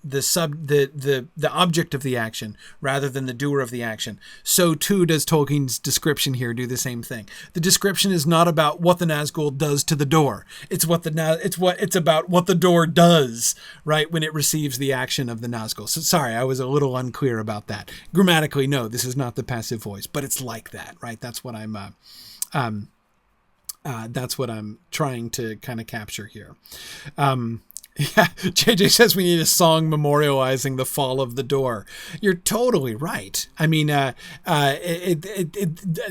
object of the action rather than the doer of the action. So too does Tolkien's description here do the same thing. The description is not about what the Nazgul does to the door. It's about what the door does, right, when it receives the action of the Nazgul. So sorry, I was a little unclear about that. Grammatically, no, this is not the passive voice, but it's like that, right? That's what I'm trying to kind of capture here. Yeah, JJ says we need a song memorializing the fall of the door. You're totally right. I mean,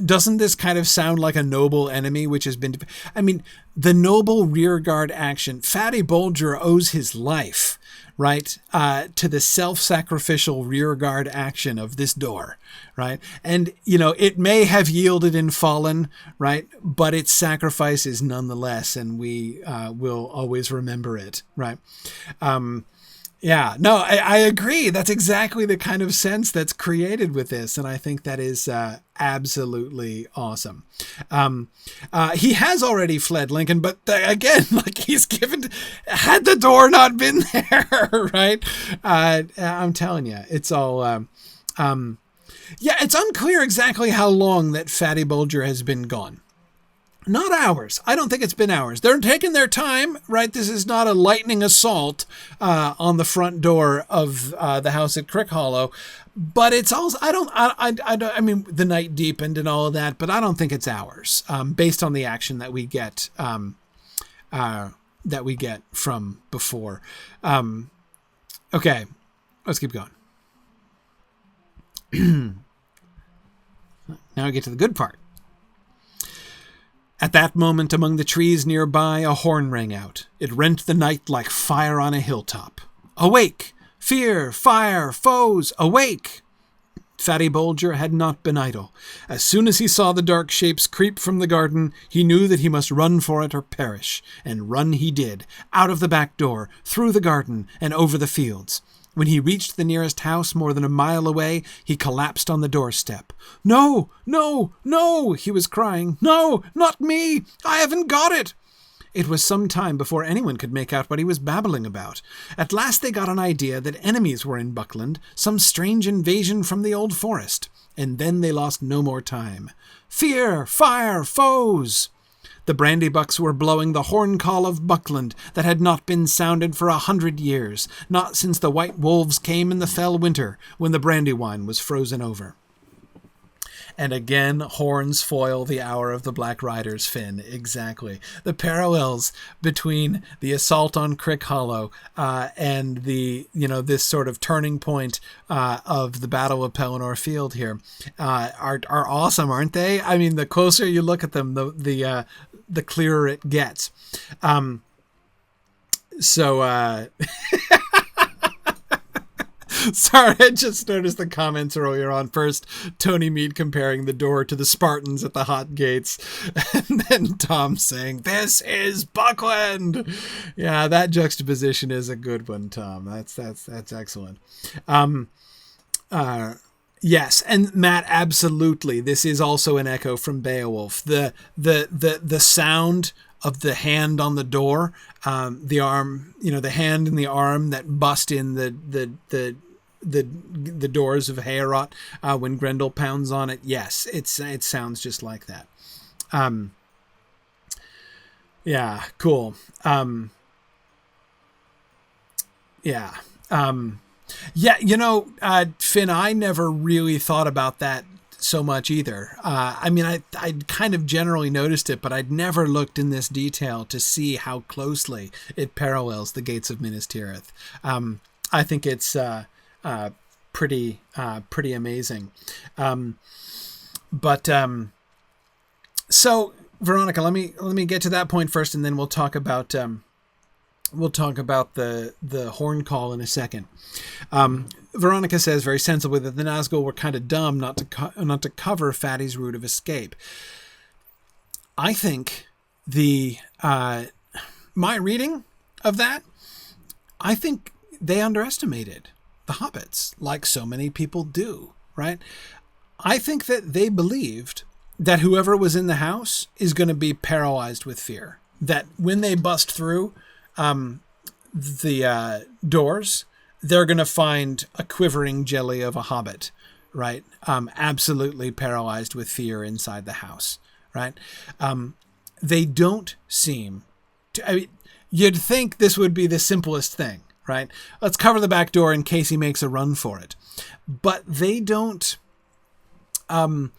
doesn't this kind of sound like a noble enemy, which has been, I mean, the noble rearguard action. Fatty Bolger owes his life, right, to the self-sacrificial rearguard action of this door, right? And, you know, it may have yielded and fallen, right, but its sacrifice is nonetheless, and we will always remember it, right? Yeah, no, I agree. That's exactly the kind of sense that's created with this, and I think that is absolutely awesome. He has already fled Lincoln, but again, like he's had the door not been there, right? I'm telling you, it's all, yeah, it's unclear exactly how long that Fatty Bolger has been gone. Not hours. I don't think it's been hours. They're taking their time, right? This is not a lightning assault on the front door of the house at Crickhollow, but it's also, I mean, the night deepened and all of that, but I don't think it's hours based on the action that we get from before. Okay, let's keep going. Now we get to the good part. At that moment, among the trees nearby, a horn rang out. It rent the night like fire on a hilltop. Awake! Fear! Fire! Foes! Awake! Fatty Bolger had not been idle. As soon as he saw the dark shapes creep from the garden, he knew that he must run for it or perish. And run he did, out of the back door, through the garden, and over the fields. When he reached the nearest house more than a mile away, he collapsed on the doorstep. No, no, no, he was crying. No, not me. I haven't got it. It was some time before anyone could make out what he was babbling about. At last they got an idea that enemies were in Buckland, some strange invasion from the old forest. And then they lost no more time. Fear, fire, foes! The brandybucks were blowing the horn call of Buckland that had not been sounded for 100 years, not since the white wolves came in the fell winter when the brandywine was frozen over. And again, horns foil the hour of the Black Riders, Finn. Exactly. The parallels between the assault on Crickhollow and the, this sort of turning point of the Battle of Pelennor Field here are awesome, aren't they? I mean, the closer you look at them, the clearer it gets. Sorry, I just noticed the comments earlier on. First, Tony Mead comparing the door to the Spartans at the Hot Gates, and then Tom saying, "This is Buckland." Yeah, that juxtaposition is a good one, Tom. That's excellent. Yes, and Matt, absolutely. This is also an echo from Beowulf. The sound of the hand on the door, the arm, the hand and the arm that bust in the doors of Heorot when Grendel pounds on it. Yes, it sounds just like that. Yeah, cool. Yeah, Finn, I never really thought about that so much either. I mean, I'd kind of generally noticed it, but I'd never looked in this detail to see how closely it parallels the Gates of Minas Tirith. I think it's pretty amazing. So Veronica, let me get to that point first, and then we'll talk about the horn call in a second. Veronica says very sensibly that the Nazgul were kind of dumb not to cover Fatty's route of escape. I think my reading of that, I think they underestimated the hobbits, like so many people do, right? I think that they believed that whoever was in the house is going to be paralyzed with fear. That when they bust through the doors, they're going to find a quivering jelly of a hobbit, right? Absolutely paralyzed with fear inside the house, right? They don't seem to... I mean, you'd think this would be the simplest thing, right? Let's cover the back door in case he makes a run for it. But they don't... So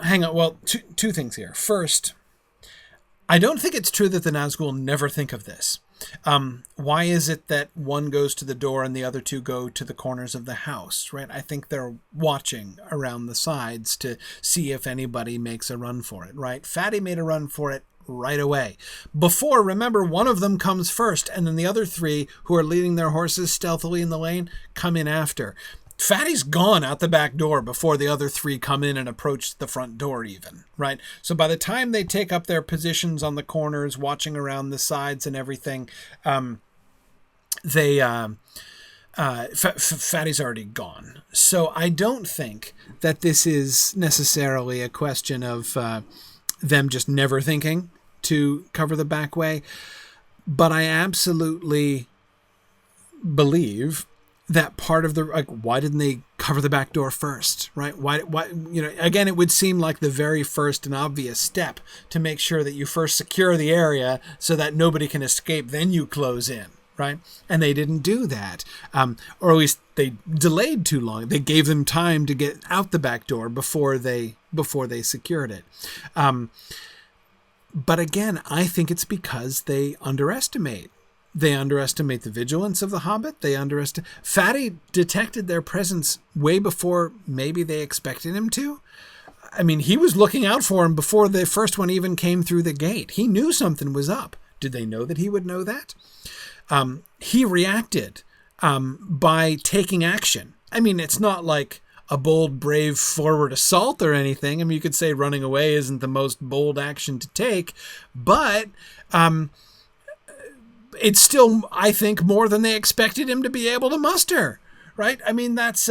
hang on. Well, two things here. First, I don't think it's true that the Nazgul never think of this. Why is it that one goes to the door and the other two go to the corners of the house, right? I think they're watching around the sides to see if anybody makes a run for it, right? Fatty made a run for it right away. Before, remember, one of them comes first, and then the other three, who are leading their horses stealthily in the lane, come in after. Fatty's gone out the back door before the other three come in and approach the front door even, right? So by the time they take up their positions on the corners, watching around the sides and everything, Fatty's already gone. So I don't think that this is necessarily a question of them just never thinking to cover the back way, but I absolutely believe that part of the, like, why didn't they cover the back door first, right? Why, again, it would seem like the very first and obvious step to make sure that you first secure the area so that nobody can escape, then you close in, right? And they didn't do that. Or at least they delayed too long. They gave them time to get out the back door before they secured it. But again, I think it's because they underestimate. They underestimate the vigilance of the Hobbit. Fatty detected their presence way before maybe they expected him to. I mean, he was looking out for him before the first one even came through the gate. He knew something was up. Did they know that he would know that? He reacted by taking action. I mean, it's not like a bold, brave forward assault or anything. I mean, you could say running away isn't the most bold action to take, but it's still, I think, more than they expected him to be able to muster, right? I mean, that's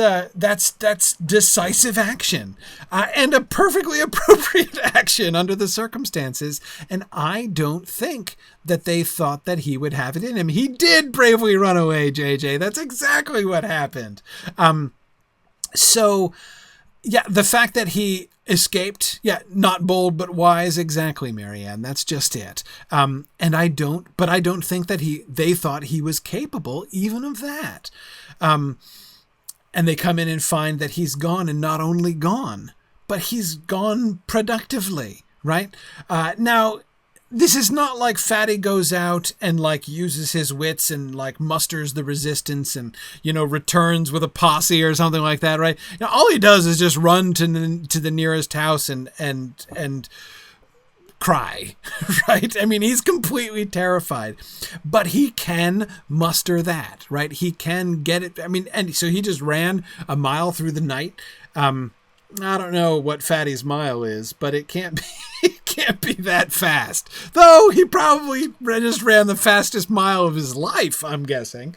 decisive action and a perfectly appropriate action under the circumstances. And I don't think that they thought that he would have it in him. He did bravely run away, JJ. That's exactly what happened. So, yeah, the fact that he escaped, not bold but wise, exactly, Marianne. That's just it. And I don't think that they thought he was capable even of that. And they come in and find that he's gone, and not only gone, but he's gone productively, right? Now, this is not like Fatty goes out and like uses his wits and like musters the resistance and, returns with a posse or something like that, right? All he does is just run to the nearest house and cry, right? I mean, he's completely terrified, but he can muster that, right? He can get it. I mean, and so he just ran a mile through the night. I don't know what Fatty's mile is, but it can't be that fast. Though he probably just ran the fastest mile of his life, I'm guessing.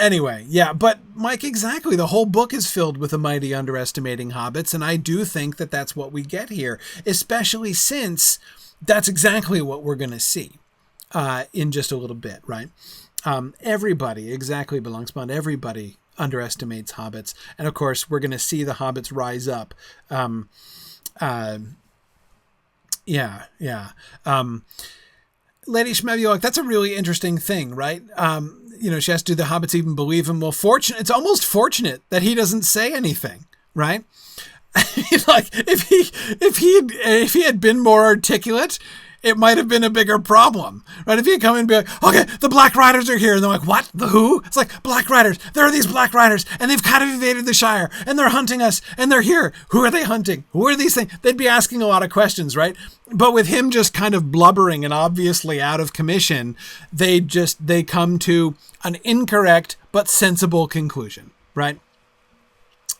Anyway, yeah, but Mike, exactly. The whole book is filled with the mighty underestimating hobbits, and I do think that that's what we get here, especially since that's exactly what we're going to see in just a little bit, right? Everybody, exactly, Belongs Bond, everybody underestimates hobbits, and of course we're going to see the hobbits rise up. Lady Schmeviolk, that's a really interesting thing, right? she has to do the hobbits even believe him. Well, it's almost fortunate that he doesn't say anything, right? Like if he had been more articulate, it might have been a bigger problem, right? If he had come in and be like, okay, the Black Riders are here. And they're like, what? The who? It's like, Black Riders. There are these Black Riders, and they've kind of invaded the Shire, and they're hunting us, and they're here. Who are they hunting? Who are these things? They'd be asking a lot of questions, right? But with him just kind of blubbering and obviously out of commission, they come to an incorrect but sensible conclusion, right?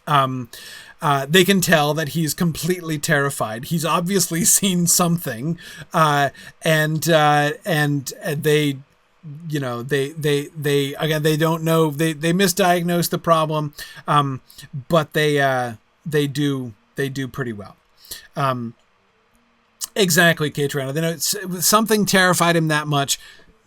They can tell that he's completely terrified. He's obviously seen something, and they, they don't know. They misdiagnose the problem, but they do pretty well. Exactly, Caterina. They know something terrified him that much.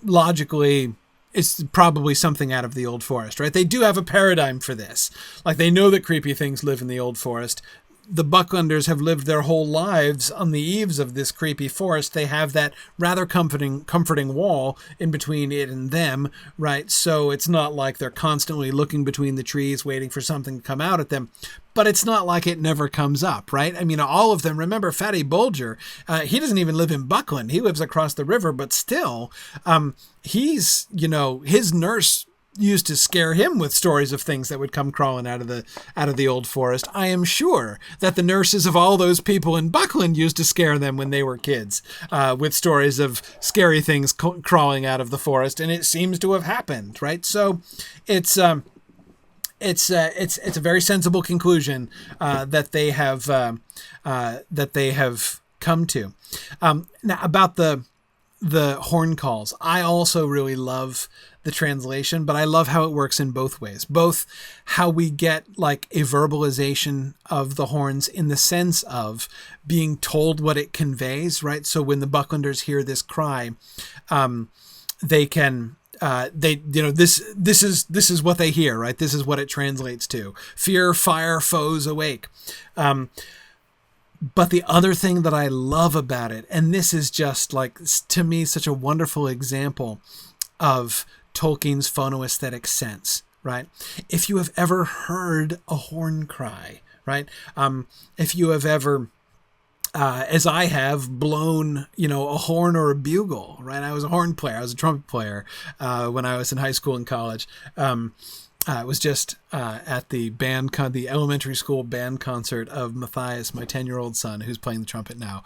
Logically, it's probably something out of the Old Forest, right? They do have a paradigm for this. Like, they know that creepy things live in the Old Forest. The Bucklanders have lived their whole lives on the eaves of this creepy forest. They have that rather comforting wall in between it and them, right? So it's not like they're constantly looking between the trees, waiting for something to come out at them. But it's not like it never comes up, right? I mean, all of them, remember Fatty Bulger, he doesn't even live in Buckland. He lives across the river, but still, he's, his nurse used to scare him with stories of things that would come crawling out of the Old Forest. I am sure that the nurses of all those people in Buckland used to scare them when they were kids, with stories of scary things crawling out of the forest, and it seems to have happened, right? So it's a very sensible conclusion that they have come to. Now about the horn calls, I also really love the translation, but I love how it works in both ways. Both how we get like a verbalization of the horns in the sense of being told what it conveys, right? So when the Bucklanders hear this cry, they can this is what they hear, right? This is what it translates to. Fear, fire, foes awake. But the other thing that I love about it, and this is just like, to me, such a wonderful example of Tolkien's phonoaesthetic sense, right? If you have ever heard a horn cry, right? If you have ever, as I have, blown, a horn or a bugle, right? I was a horn player. I was a trumpet player when I was in high school and college. I was just at the the elementary school band concert of Matthias, my 10-year-old son, who's playing the trumpet now,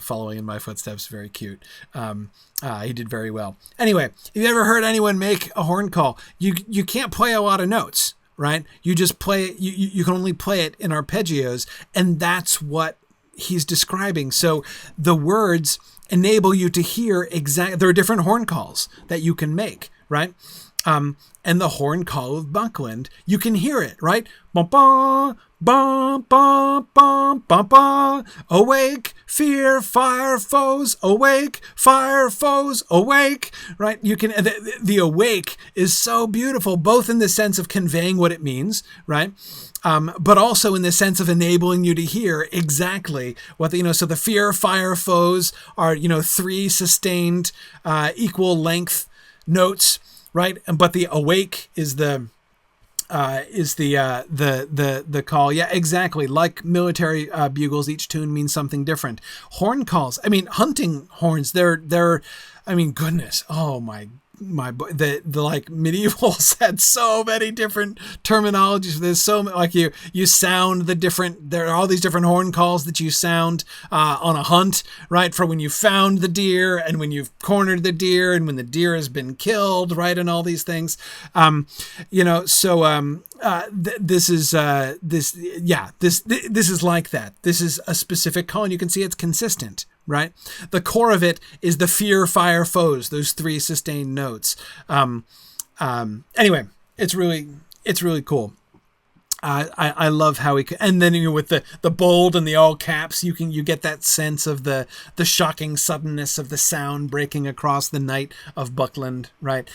following in my footsteps. Very cute. He did very well. Anyway, if you ever heard anyone make a horn call, you can't play a lot of notes, right? You just play it. You can only play it in arpeggios, and that's what he's describing. So the words enable you to hear there are different horn calls that you can make, right? And the horn call of Buckland, you can hear it, right? Bum, bum, bum, bum, bum, bum, bum. Awake, fear, fire, foes, awake, fire, foes, awake, right? You can, the awake is so beautiful, both in the sense of conveying what it means, right? But also in the sense of enabling you to hear exactly what so the fear, fire, foes are, 3 sustained, equal length notes, right? But the awake is the call. Yeah, exactly. Like military bugles, each tune means something different. Horn calls. I mean, hunting horns. They're. I mean, goodness. Oh my. The like medievals had so many different terminologies. There's so many, like you sound the different, there are all these different horn calls that you sound on a hunt, right? For when you found the deer and when you've cornered the deer and when the deer has been killed, right? And all these things, this is like that. This is a specific call, and you can see it's consistent, right? The core of it is the fear, fire, foes, those 3 sustained notes. Anyway, it's really cool. I love how and then with the bold and the all caps, you get that sense of the shocking suddenness of the sound breaking across the night of Buckland, right?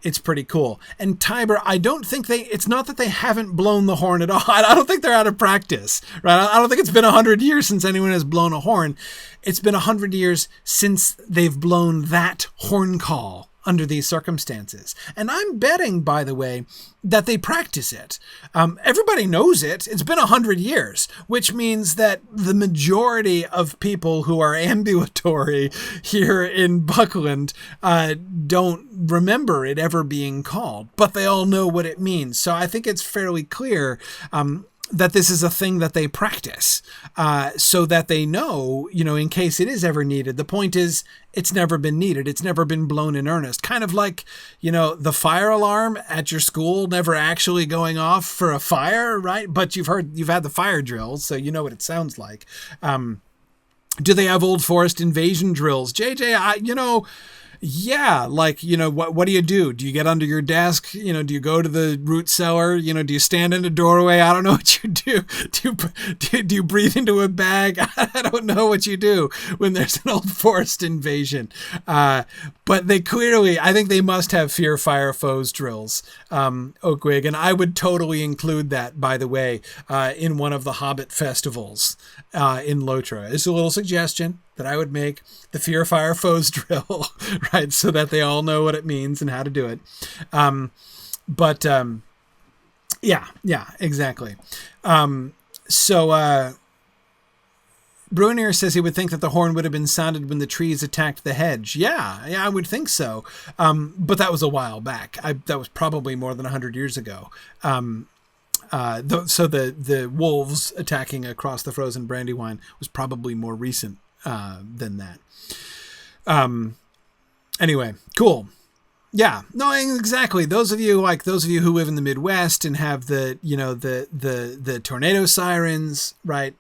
It's pretty cool. And Tiber, I don't think it's not that they haven't blown the horn at all. I don't think they're out of practice, right? I don't think it's been 100 years since anyone has blown a horn. It's been 100 years since they've blown that horn call, under these circumstances. And I'm betting, by the way, that they practice it. Everybody knows it. It's been 100 years, which means that the majority of people who are ambulatory here in Buckland don't remember it ever being called, but they all know what it means. So I think it's fairly clear that this is a thing that they practice, so that they know, in case it is ever needed. The point is, it's never been needed. It's never been blown in earnest. Kind of like, the fire alarm at your school never actually going off for a fire, right? But you've had the fire drills, so you know what it sounds like. Do they have Old Forest invasion drills? JJ, yeah, like, what do you do? Do you get under your desk? Do you go to the root cellar? Do you stand in a doorway? I don't know what you do. Do you breathe into a bag? I don't know what you do when there's an Old Forest invasion. But they clearly, I think they must have Fear Fire Foes drills, Oakwig. And I would totally include that, by the way, in one of the Hobbit festivals in Lotra. It's a little suggestion that I would make, the Fear Fire Foes drill, right? So that they all know what it means and how to do it. Yeah, exactly. Bruinier says he would think that the horn would have been sounded when the trees attacked the hedge. Yeah, I would think so. But that was a while back. That was probably more than 100 years ago. So the wolves attacking across the frozen Brandywine was probably more recent than that. Anyway, cool. Yeah, no, exactly. Those of you who live in the Midwest and have the tornado sirens, right?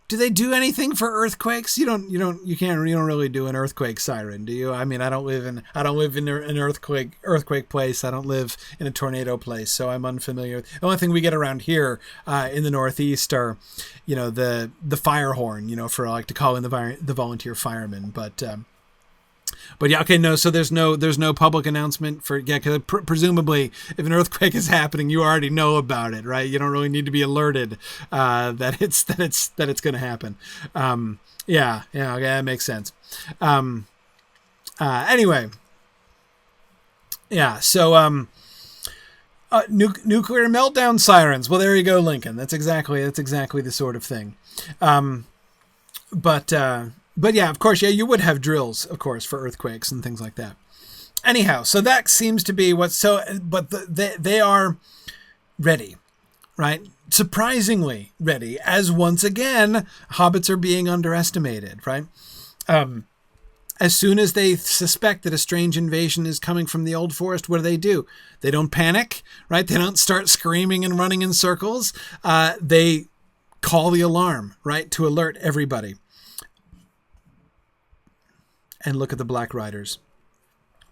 Do they do anything for earthquakes? You don't really do an earthquake siren, do you? I mean, I don't live in an earthquake place. I don't live in a tornado place, so I'm unfamiliar. The only thing we get around here in the Northeast are, the fire horn, for like to call in the volunteer firemen, but yeah, okay, no. So there's no public announcement for, because presumably if an earthquake is happening, you already know about it, right? You don't really need to be alerted that it's going to happen. Yeah, okay, that makes sense. Anyway, yeah. So nuclear meltdown sirens. Well, there you go, Lincoln. That's exactly the sort of thing. But yeah, of course, you would have drills, of course, for earthquakes and things like that. Anyhow, so that seems to be they are ready, right? Surprisingly ready, as once again, hobbits are being underestimated, right? As soon as they suspect that a strange invasion is coming from the Old Forest, what do? They don't panic, right? They don't start screaming and running in circles. They call the alarm, right, to alert everybody. And look at the Black Riders.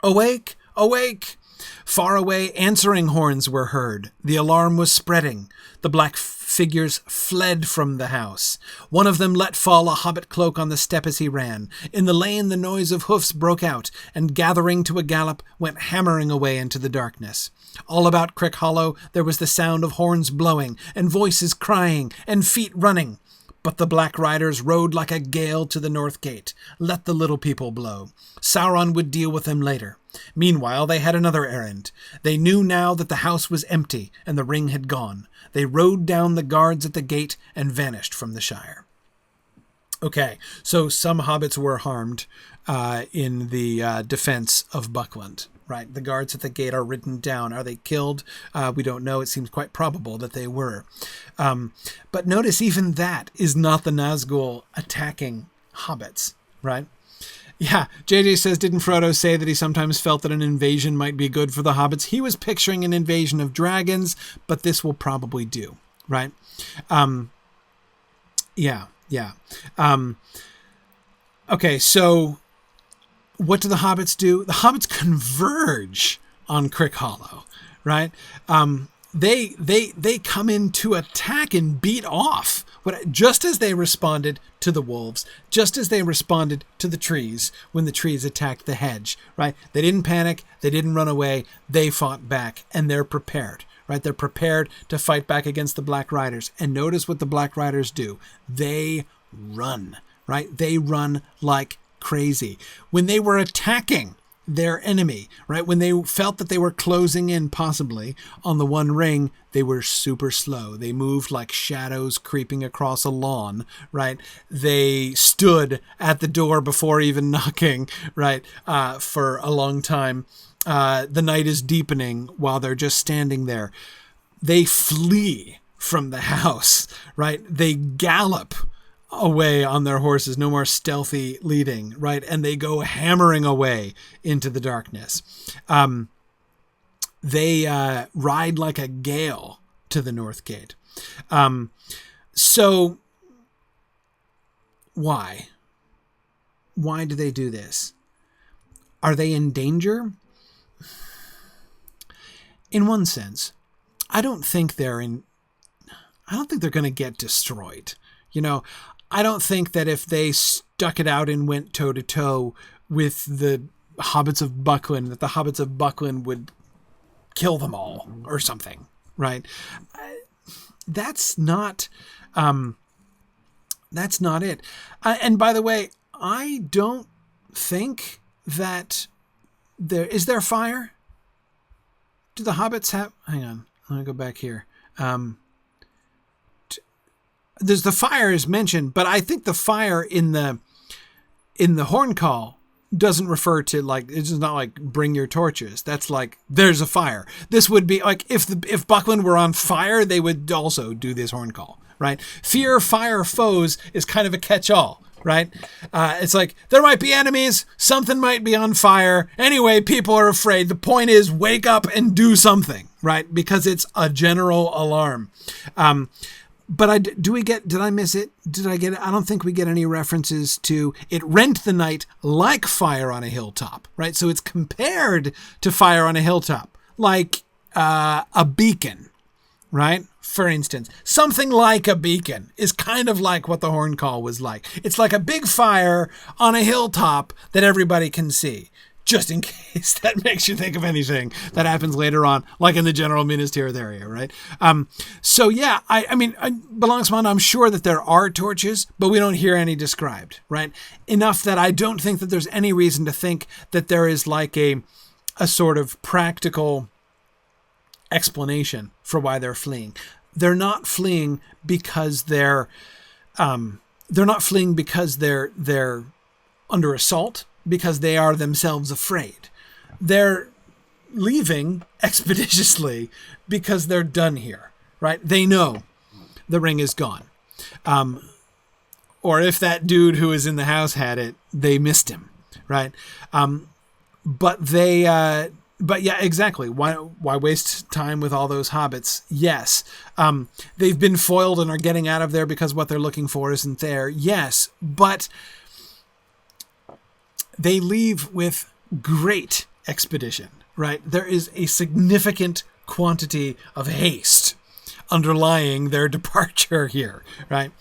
Awake! Awake! Far away, answering horns were heard. The alarm was spreading. The black figures fled from the house. One of them let fall a hobbit cloak on the step as he ran. In the lane the noise of hoofs broke out, and gathering to a gallop, went hammering away into the darkness. All about Crickhollow there was the sound of horns blowing, and voices crying, and feet running. But the Black Riders rode like a gale to the north gate. Let the little people blow. Sauron would deal with them later. Meanwhile, they had another errand. They knew now that the house was empty and the ring had gone. They rode down the guards at the gate and vanished from the Shire. Okay, so some hobbits were harmed in the defense of Buckland. Right, the guards at the gate are written down. Are they killed? We don't know. It seems quite probable that they were. But notice even that is not the Nazgul attacking hobbits, right? Yeah, JJ says, didn't Frodo say that he sometimes felt that an invasion might be good for the hobbits? He was picturing an invasion of dragons, but this will probably do, right? Yeah. Okay, so what do the hobbits do? The hobbits converge on Crickhollow, right? They come in to attack and beat off, just as they responded to the wolves, just as they responded to the trees when the trees attacked the hedge, right? They didn't panic, they didn't run away, they fought back, and they're prepared, right? They're prepared to fight back against the Black Riders. And notice what the Black Riders do. They run, right? They run like crazy. When they were attacking their enemy, right? When they felt that they were closing in possibly on the One Ring, they were super slow. They moved like shadows creeping across a lawn, right? They stood at the door before even knocking, right? For a long time. The night is deepening while they're just standing there. They flee from the house, right? They gallop away on their horses, no more stealthy leading, right? And they go hammering away into the darkness. They ride like a gale to the north gate. So why? Why do they do this? Are they in danger? In one sense, I don't think they're going to get destroyed. I don't think that if they stuck it out and went toe to toe with the hobbits of Buckland, that the hobbits of Buckland would kill them all or something, right? That's not it. And by the way, I don't think that is there fire? Do the hobbits have, hang on, let me go back here. There's the fire is mentioned, but I think the fire in the horn call doesn't refer to it's not like bring your torches. That's like there's a fire. This would be like if Buckland were on fire, they would also do this horn call, right? Fear fire foes is kind of a catch-all, right? It's like there might be enemies, something might be on fire. Anyway, people are afraid. The point is wake up and do something, right? Because it's a general alarm. But did I miss it? Did I get it? I don't think we get any references to it rent the night like fire on a hilltop, right? So it's compared to fire on a hilltop, like a beacon, right? For instance, something like a beacon is kind of like what the horn call was like. It's like a big fire on a hilltop that everybody can see. Just in case that makes you think of anything that happens later on, like in the general Minas Tirith area, right? So yeah, I mean, Balangsman, I'm sure that there are torches, but we don't hear any described, right? Enough that I don't think that there's any reason to think that there is like a sort of practical explanation for why they're fleeing. They're not fleeing because they're under assault, because they are themselves afraid. They're leaving expeditiously because they're done here, right? They know the ring is gone. Or if that dude who was in the house had it, they missed him, right? But yeah, exactly. Why waste time with all those hobbits? Yes. They've been foiled and are getting out of there because what they're looking for isn't there. Yes, but they leave with great expedition, right? There is a significant quantity of haste underlying their departure here, right?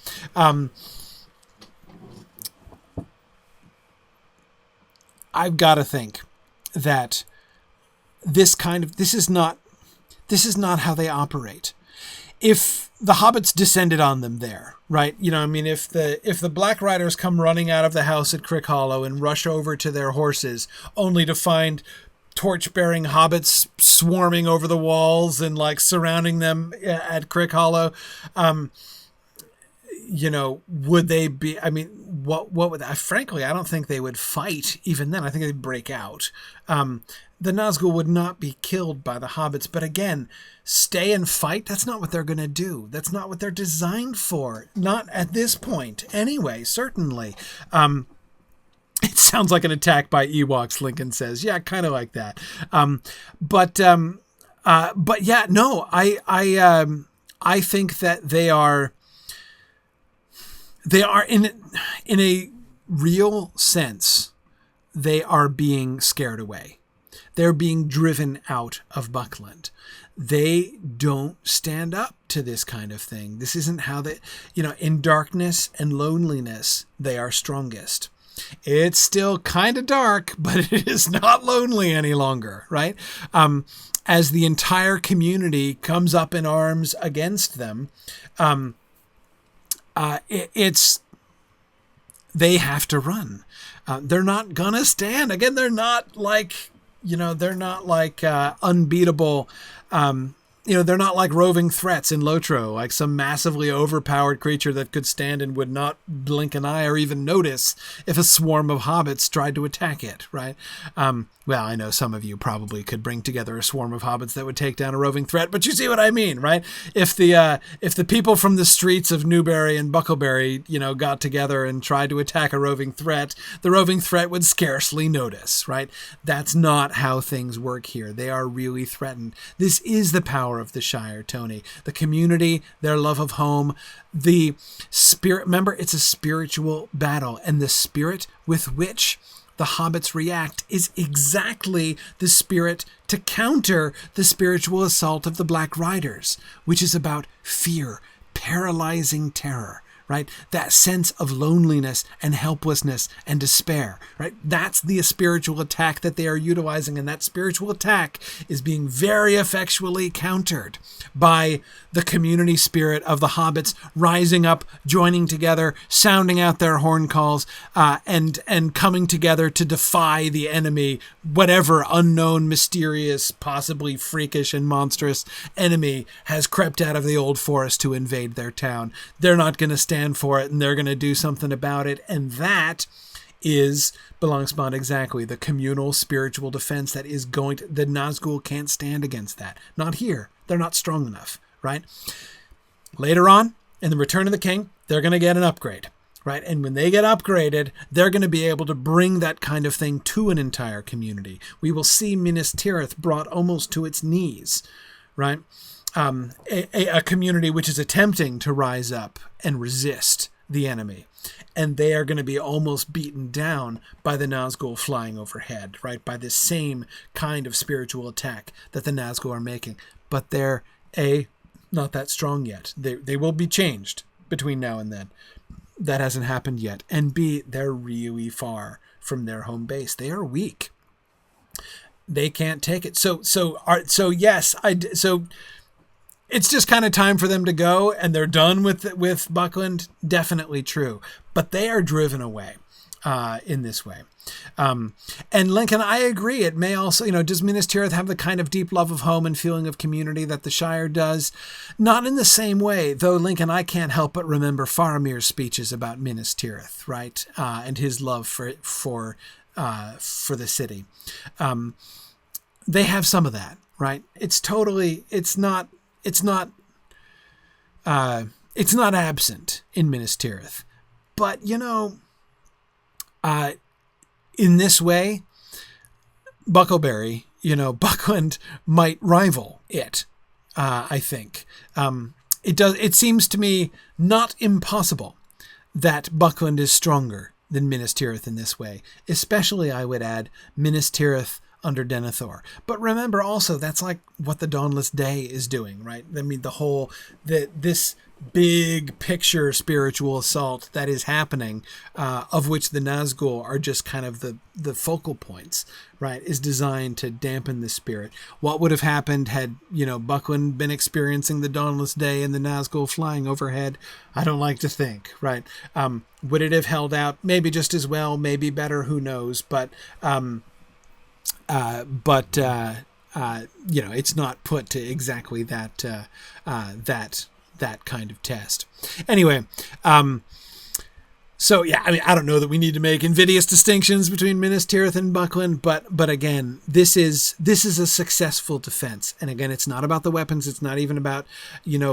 I've got to think that this is not how they operate. If the hobbits descended on them there, right? If the Black Riders come running out of the house at Crickhollow and rush over to their horses, only to find torch-bearing hobbits swarming over the walls and surrounding them at Crickhollow, would they be? What would? Frankly, I don't think they would fight even then. I think they'd break out. The Nazgul would not be killed by the hobbits, but again, stay and fight, that's not what they're going to do. That's not what they're designed for. Not at this point. Anyway, certainly. It sounds like an attack by Ewoks, Lincoln says. Yeah, kind of like that. But yeah, no, I think that they are in a real sense, they are being scared away. They're being driven out of Buckland. They don't stand up to this kind of thing. This isn't how they, in darkness and loneliness, they are strongest. It's still kind of dark, but it is not lonely any longer, right? As the entire community comes up in arms against them, it's they have to run. They're not gonna stand. Again, they're not like, unbeatable. They're not like roving threats in Lotro, like some massively overpowered creature that could stand and would not blink an eye or even notice if a swarm of hobbits tried to attack it, right? Well, I know some of you probably could bring together a swarm of hobbits that would take down a roving threat, but you see what I mean, right? If the people from the streets of Newbury and Bucklebury, got together and tried to attack a roving threat, the roving threat would scarcely notice, right? That's not how things work here. They are really threatened. This is the power of the Shire, Tony. The community, their love of home, the spirit. Remember, it's a spiritual battle, and the spirit with which the hobbits react is exactly the spirit to counter the spiritual assault of the Black Riders, which is about fear, paralyzing terror, right? That sense of loneliness and helplessness and despair, right? That's the spiritual attack that they are utilizing, and that spiritual attack is being very effectually countered by the community spirit of the hobbits rising up, joining together, sounding out their horn calls, and coming together to defy the enemy, whatever unknown, mysterious, possibly freakish and monstrous enemy has crept out of the old forest to invade their town. They're not going to stand for it, and they're going to do something about it, and that belongs upon exactly the communal spiritual defense that is going to. The Nazgul can't stand against that. Not here. They're not strong enough, right? Later on, in the Return of the King, they're going to get an upgrade, right? And when they get upgraded, they're going to be able to bring that kind of thing to an entire community. We will see Minas Tirith brought almost to its knees, right? A community which is attempting to rise up and resist the enemy. And they are going to be almost beaten down by the Nazgul flying overhead, right? By this same kind of spiritual attack that the Nazgul are making. But they're, not that strong yet. They will be changed between now and then. That hasn't happened yet. And B, they're really far from their home base. They are weak. They can't take it. So it's just kind of time for them to go, and they're done with Buckland. Definitely true. But they are driven away in this way. And Lincoln, I agree. It may also, does Minas Tirith have the kind of deep love of home and feeling of community that the Shire does? Not in the same way, though, Lincoln, I can't help but remember Faramir's speeches about Minas Tirith, right? And his love for the city. They have some of that, right? It's not absent in Minas Tirith, but in this way, Bucklebury, Buckland might rival it. I think it seems to me not impossible that Buckland is stronger than Minas Tirith in this way, especially, I would add, Minas Tirith under Denethor. But remember also, that's like what the Dawnless Day is doing, right? I mean, this big picture spiritual assault that is happening, of which the Nazgul are just kind of the focal points, right, is designed to dampen the spirit. What would have happened had, Buckland been experiencing the Dawnless Day and the Nazgul flying overhead? I don't like to think, right? Would it have held out? Maybe just as well, maybe better, who knows? But it's not put to exactly that kind of test. Anyway, so yeah, I mean, I don't know that we need to make invidious distinctions between Minas Tirith and Buckland, but again, this is a successful defense. And again, it's not about the weapons. It's not even about,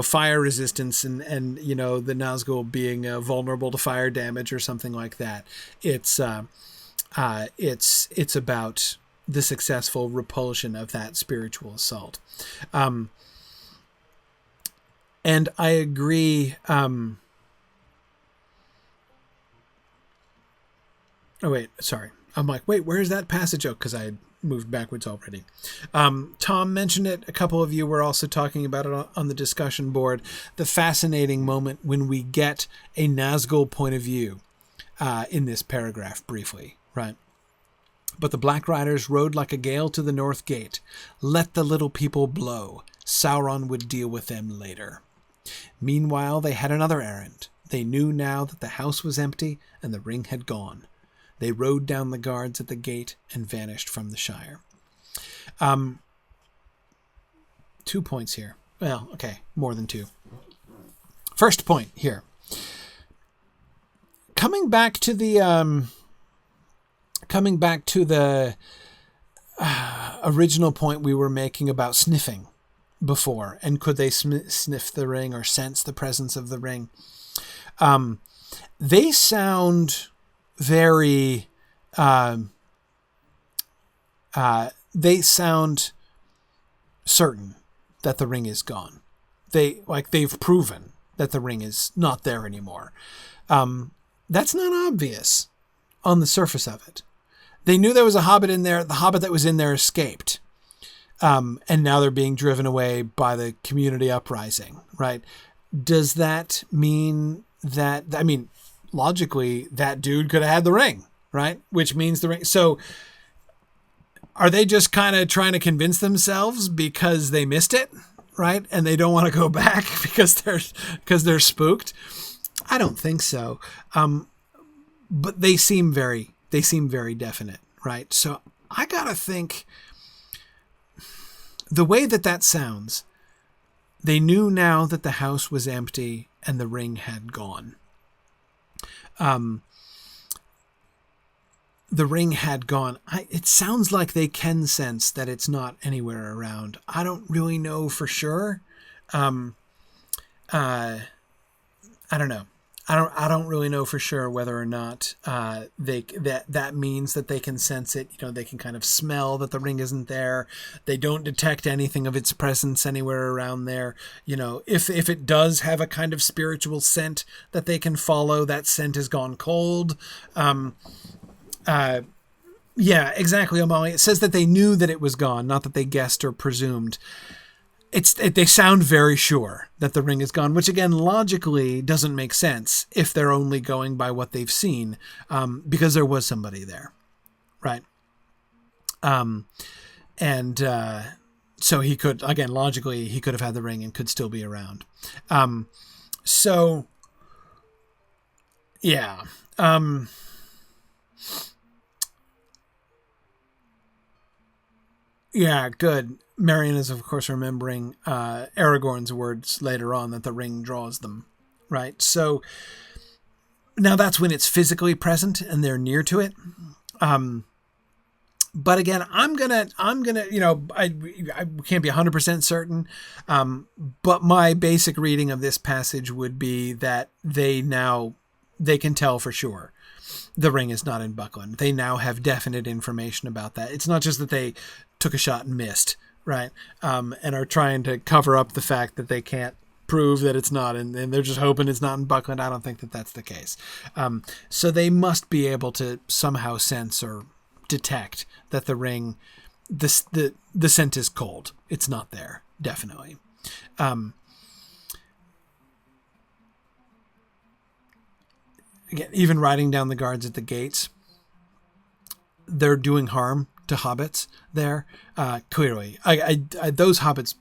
fire resistance and the Nazgul being vulnerable to fire damage or something like that. It's about the successful repulsion of that spiritual assault. And I agree. Oh, wait, sorry. I'm like, wait, where's that passage? Oh, because I had moved backwards already. Tom mentioned it. A couple of you were also talking about it on the discussion board. The fascinating moment when we get a Nazgul point of view in this paragraph briefly, right? But the Black Riders rode like a gale to the north gate. Let the little people blow. Sauron would deal with them later. Meanwhile, they had another errand. They knew now that the house was empty and the ring had gone. They rode down the guards at the gate and vanished from the Shire. 2 points here. Well, okay, more than 2. First point here. Coming back to the original point we were making about sniffing before, and could they sniff the ring or sense the presence of the ring? They sound very, they sound certain that the ring is gone. They've proven that the ring is not there anymore. That's not obvious on the surface of it. They knew there was a hobbit in there. The hobbit that was in there escaped. And now they're being driven away by the community uprising, right? Does that mean that, I mean, logically, that dude could have had the ring, right? Which means the ring. So are they just kind of trying to convince themselves because they missed it, right? And they don't want to go back because they're spooked? I don't think so. But they seem very definite, right? So I gotta think the way that sounds, they knew now that the house was empty and the ring had gone. The ring had gone. It sounds like they can sense that it's not anywhere around. I don't really know for sure. I don't know. I don't really know for sure whether or not that means that they can sense it. You know, they can kind of smell that the ring isn't there. They don't detect anything of its presence anywhere around there. You know, if it does have a kind of spiritual scent that they can follow, that scent has gone cold. Yeah, exactly, Omali. It says that they knew that it was gone, not that they guessed or presumed. They sound very sure that the ring is gone, which again, logically doesn't make sense if they're only going by what they've seen, because there was somebody there, right? So he could, again, logically, he could have had the ring and could still be around. So, yeah. Yeah, good. Marion is, of course, remembering Aragorn's words later on that the ring draws them, right? So now that's when it's physically present and they're near to it. But again, I'm gonna, you know, I can't be 100% certain. But my basic reading of this passage would be that they can tell for sure the ring is not in Buckland. They now have definite information about that. It's not just that they took a shot and missed, right? And are trying to cover up the fact that they can't prove that it's not, and they're just hoping it's not in Buckland. I don't think that that's the case. So they must be able to somehow sense or detect that the ring, the scent is cold. It's not there, definitely. Again, even riding down the guards at the gates, they're doing harm to hobbits there. Clearly, those hobbits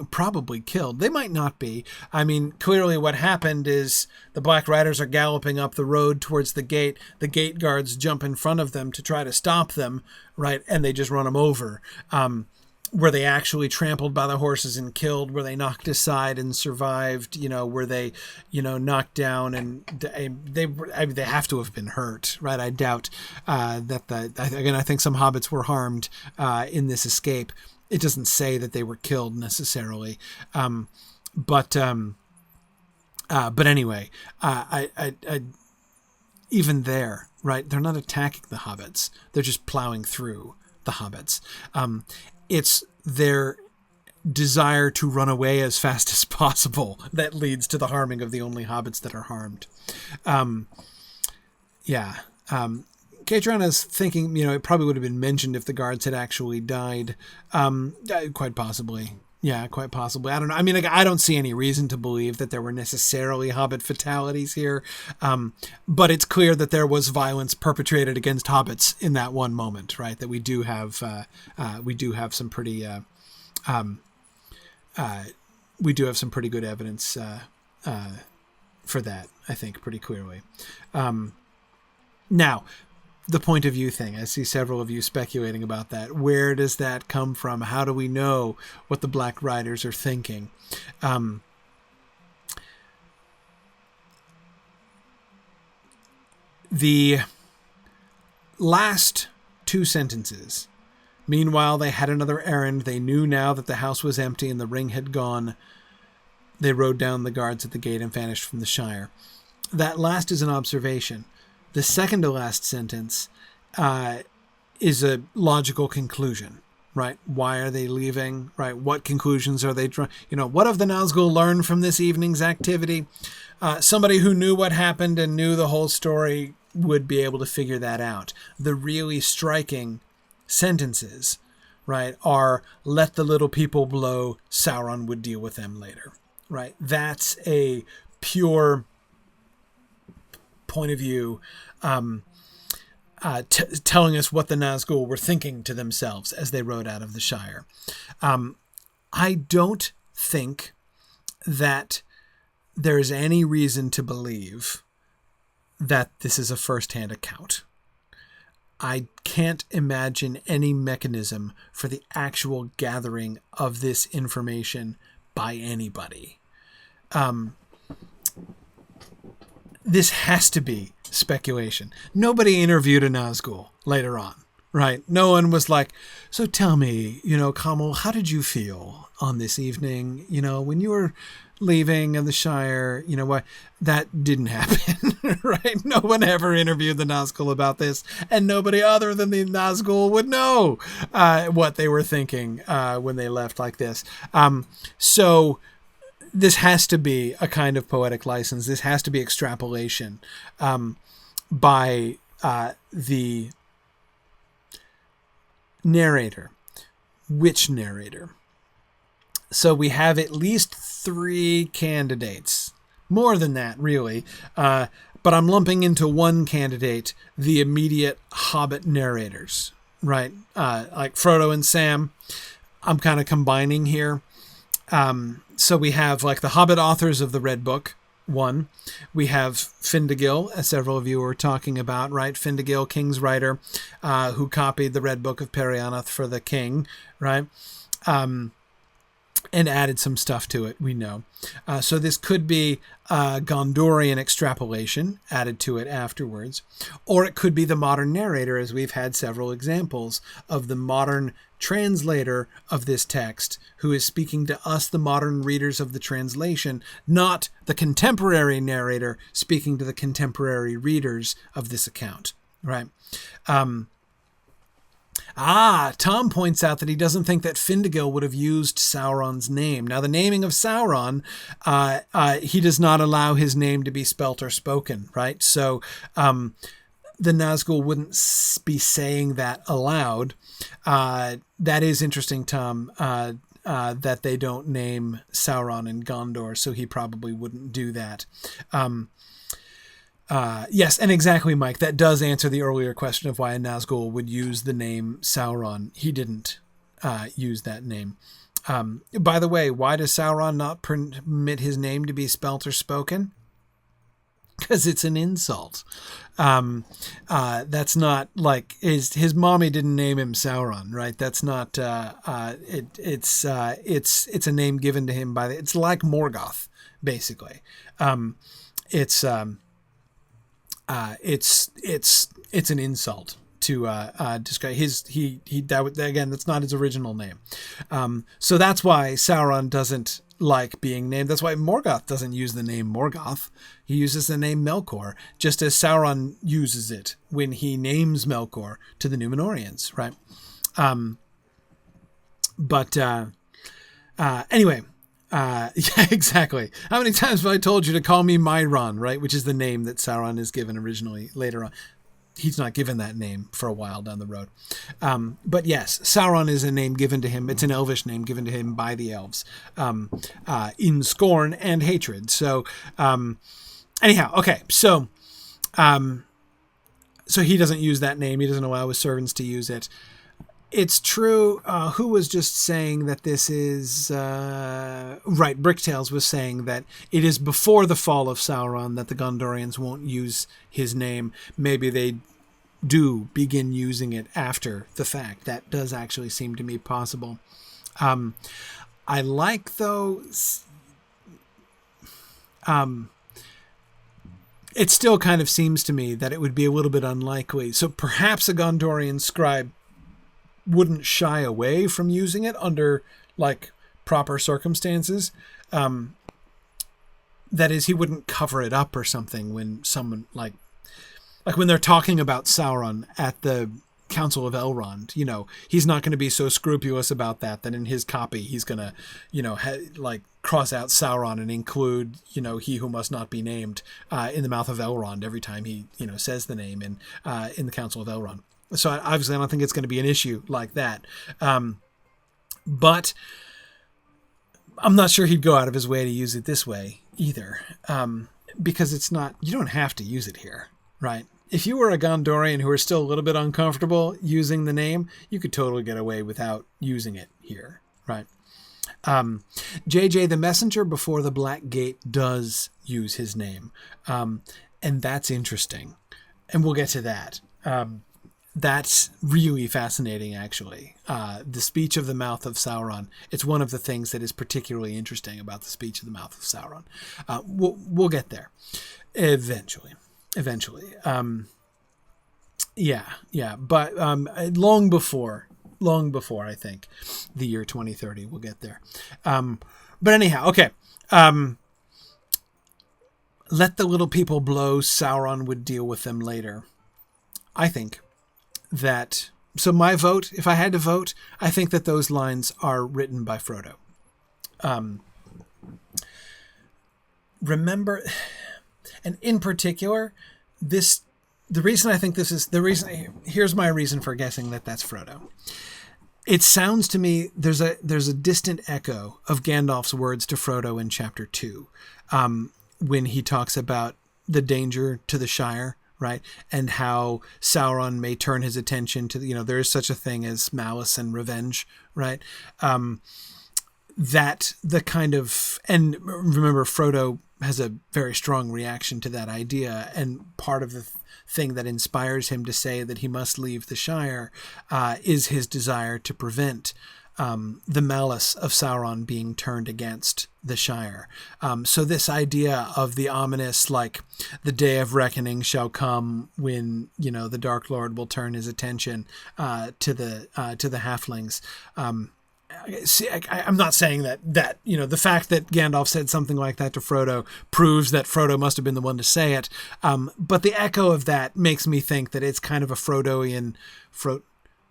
probably killed. They might not be. I mean, clearly what happened is the Black Riders are galloping up the road towards the gate. The gate guards jump in front of them to try to stop them, right? And they just run them over. Were they actually trampled by the horses and killed? Were they knocked aside and survived? You know, were they, knocked down and they have to have been hurt, right? I doubt that I think some hobbits were harmed in this escape. It doesn't say that they were killed necessarily. But anyway, I even there, right? They're not attacking the hobbits. They're just plowing through the hobbits. It's their desire to run away as fast as possible that leads to the harming of the only hobbits that are harmed. Katron is thinking, it probably would have been mentioned if the guards had actually died. Quite possibly. Yeah, quite possibly. I don't know. I mean, I don't see any reason to believe that there were necessarily hobbit fatalities here. But it's clear that there was violence perpetrated against hobbits in that one moment, right? That we do have some pretty good evidence for that, I think, pretty clearly. Now, the point of view thing. I see several of you speculating about that. Where does that come from? How do we know what the Black Riders are thinking? The last two sentences. Meanwhile, they had another errand. They knew now that the house was empty and the ring had gone. They rode down the guards at the gate and vanished from the Shire. That last is an observation. The second to last sentence is a logical conclusion, right? Why are they leaving, right? What conclusions are they drawing? What have the Nazgul learned from this evening's activity? Somebody who knew what happened and knew the whole story would be able to figure that out. The really striking sentences, right, are let the little people blow, Sauron would deal with them later, right? That's a pure point of view telling us what the Nazgul were thinking to themselves as they rode out of the Shire. I don't think that there's any reason to believe that this is a first-hand account. I can't imagine any mechanism for the actual gathering of this information by anybody. This has to be speculation. Nobody interviewed a Nazgul later on, right? No one was like, so tell me, Kamal, how did you feel on this evening? When you were leaving the Shire, what? That didn't happen, right? No one ever interviewed the Nazgul about this, and nobody other than the Nazgul would know what they were thinking when they left like this. So this has to be a kind of poetic license. This has to be extrapolation by the narrator. Which narrator? So we have at least 3 candidates. More than that, really. But I'm lumping into one candidate, the immediate Hobbit narrators, right? Like Frodo and Sam. I'm kind of combining here. So we have like the Hobbit authors of the Red Book, one. We have Findegil, as several of you were talking about, right? Findegil, King's writer, who copied the Red Book of Perianath for the king, right? And added some stuff to it, we know. So this could be Gondorian extrapolation added to it afterwards. Or it could be the modern narrator, as we've had several examples of the modern translator of this text, who is speaking to us, the modern readers of the translation, not the contemporary narrator speaking to the contemporary readers of this account, right? Tom points out that he doesn't think that Findegil would have used Sauron's name. Now, the naming of Sauron, he does not allow his name to be spelt or spoken, right? So the Nazgul wouldn't be saying that aloud. That is interesting, Tom, that they don't name Sauron in Gondor, so he probably wouldn't do that. Yes, and exactly, Mike. That does answer the earlier question of why a Nazgul would use the name Sauron. He didn't use that name. By the way, why does Sauron not permit his name to be spelt or spoken? Because it's an insult. That's not like his mommy didn't name him Sauron, right? That's not. It's a name given to him by it's like Morgoth, basically. It's an insult to describe again, that's not his original name. So that's why Sauron doesn't like being named. That's why Morgoth doesn't use the name Morgoth. He uses the name Melkor, just as Sauron uses it when he names Melkor to the Númenóreans, right? Anyway, yeah, exactly. How many times have I told you to call me Myron, right? Which is the name that Sauron is given originally later on. He's not given that name for a while down the road. But yes, Sauron is a name given to him. It's an elvish name given to him by the elves in scorn and hatred. So anyhow, okay. So he doesn't use that name. He doesn't allow his servants to use it. It's true. Who was just saying that this is... right, Bricktails was saying that it is before the fall of Sauron that the Gondorians won't use his name. Maybe they do begin using it after the fact. That does actually seem to me possible. I like, though... it still kind of seems to me that it would be a little bit unlikely. So perhaps a Gondorian scribe wouldn't shy away from using it under like proper circumstances. That is, he wouldn't cover it up or something when someone like when they're talking about Sauron at the Council of Elrond, you know, he's not going to be so scrupulous about that in his copy he's going to, you know, cross out Sauron and include, you know, he who must not be named in the mouth of Elrond every time he, you know, says the name in the Council of Elrond. So obviously I don't think it's going to be an issue like that. But I'm not sure he'd go out of his way to use it this way either. Because it's not, you don't have to use it here, right? If you were a Gondorian who were still a little bit uncomfortable using the name, you could totally get away without using it here, right? JJ, the messenger before the Black Gate, does use his name. And that's interesting. And we'll get to that. That's really fascinating, actually. The speech of the mouth of Sauron. It's one of the things that is particularly interesting about the speech of the mouth of Sauron. We'll get there eventually. Yeah. But long before, I think, the year 2030, we'll get there. But anyhow, okay. Let the little people blow. Sauron would deal with them later. I think that... So my vote, if I had to vote, I think that those lines are written by Frodo. Remember... And in particular, here's my reason for guessing that that's Frodo. It sounds to me, there's a distant echo of Gandalf's words to Frodo in chapter 2, when he talks about the danger to the Shire, right? And how Sauron may turn his attention to, you know, there is such a thing as malice and revenge, right? That the kind of, and remember, Frodo has a very strong reaction to that idea. And part of the thing that inspires him to say that he must leave the Shire is his desire to prevent the malice of Sauron being turned against the Shire. So this idea of the ominous, like, the day of reckoning shall come when, you know, the Dark Lord will turn his attention to the halflings. See, I'm not saying that, you know, the fact that Gandalf said something like that to Frodo proves that Frodo must have been the one to say it. But the echo of that makes me think that it's kind of a Frodoian, what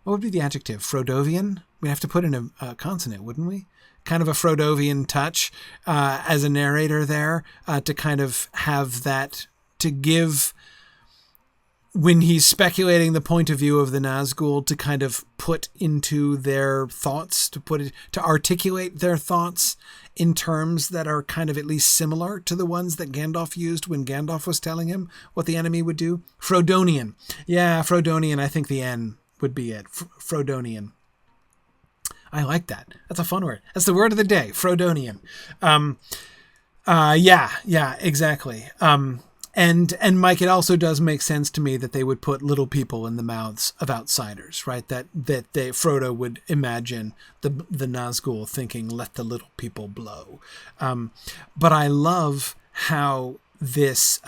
would be the adjective? Frodovian? We'd have to put in a consonant, wouldn't we? Kind of a Frodovian touch as a narrator there, to kind of have that, to give, when he's speculating the point of view of the Nazgul, to kind of put into their thoughts, to articulate their thoughts in terms that are kind of at least similar to the ones that Gandalf used when Gandalf was telling him what the enemy would do. Frodonian. Yeah, Frodonian. I think the N would be it. Frodonian. I like that. That's a fun word. That's the word of the day. Frodonian. Yeah, exactly. And Mike, it also does make sense to me that they would put little people in the mouths of outsiders, right? That Frodo would imagine the Nazgul thinking, "Let the little people blow." But I love how this.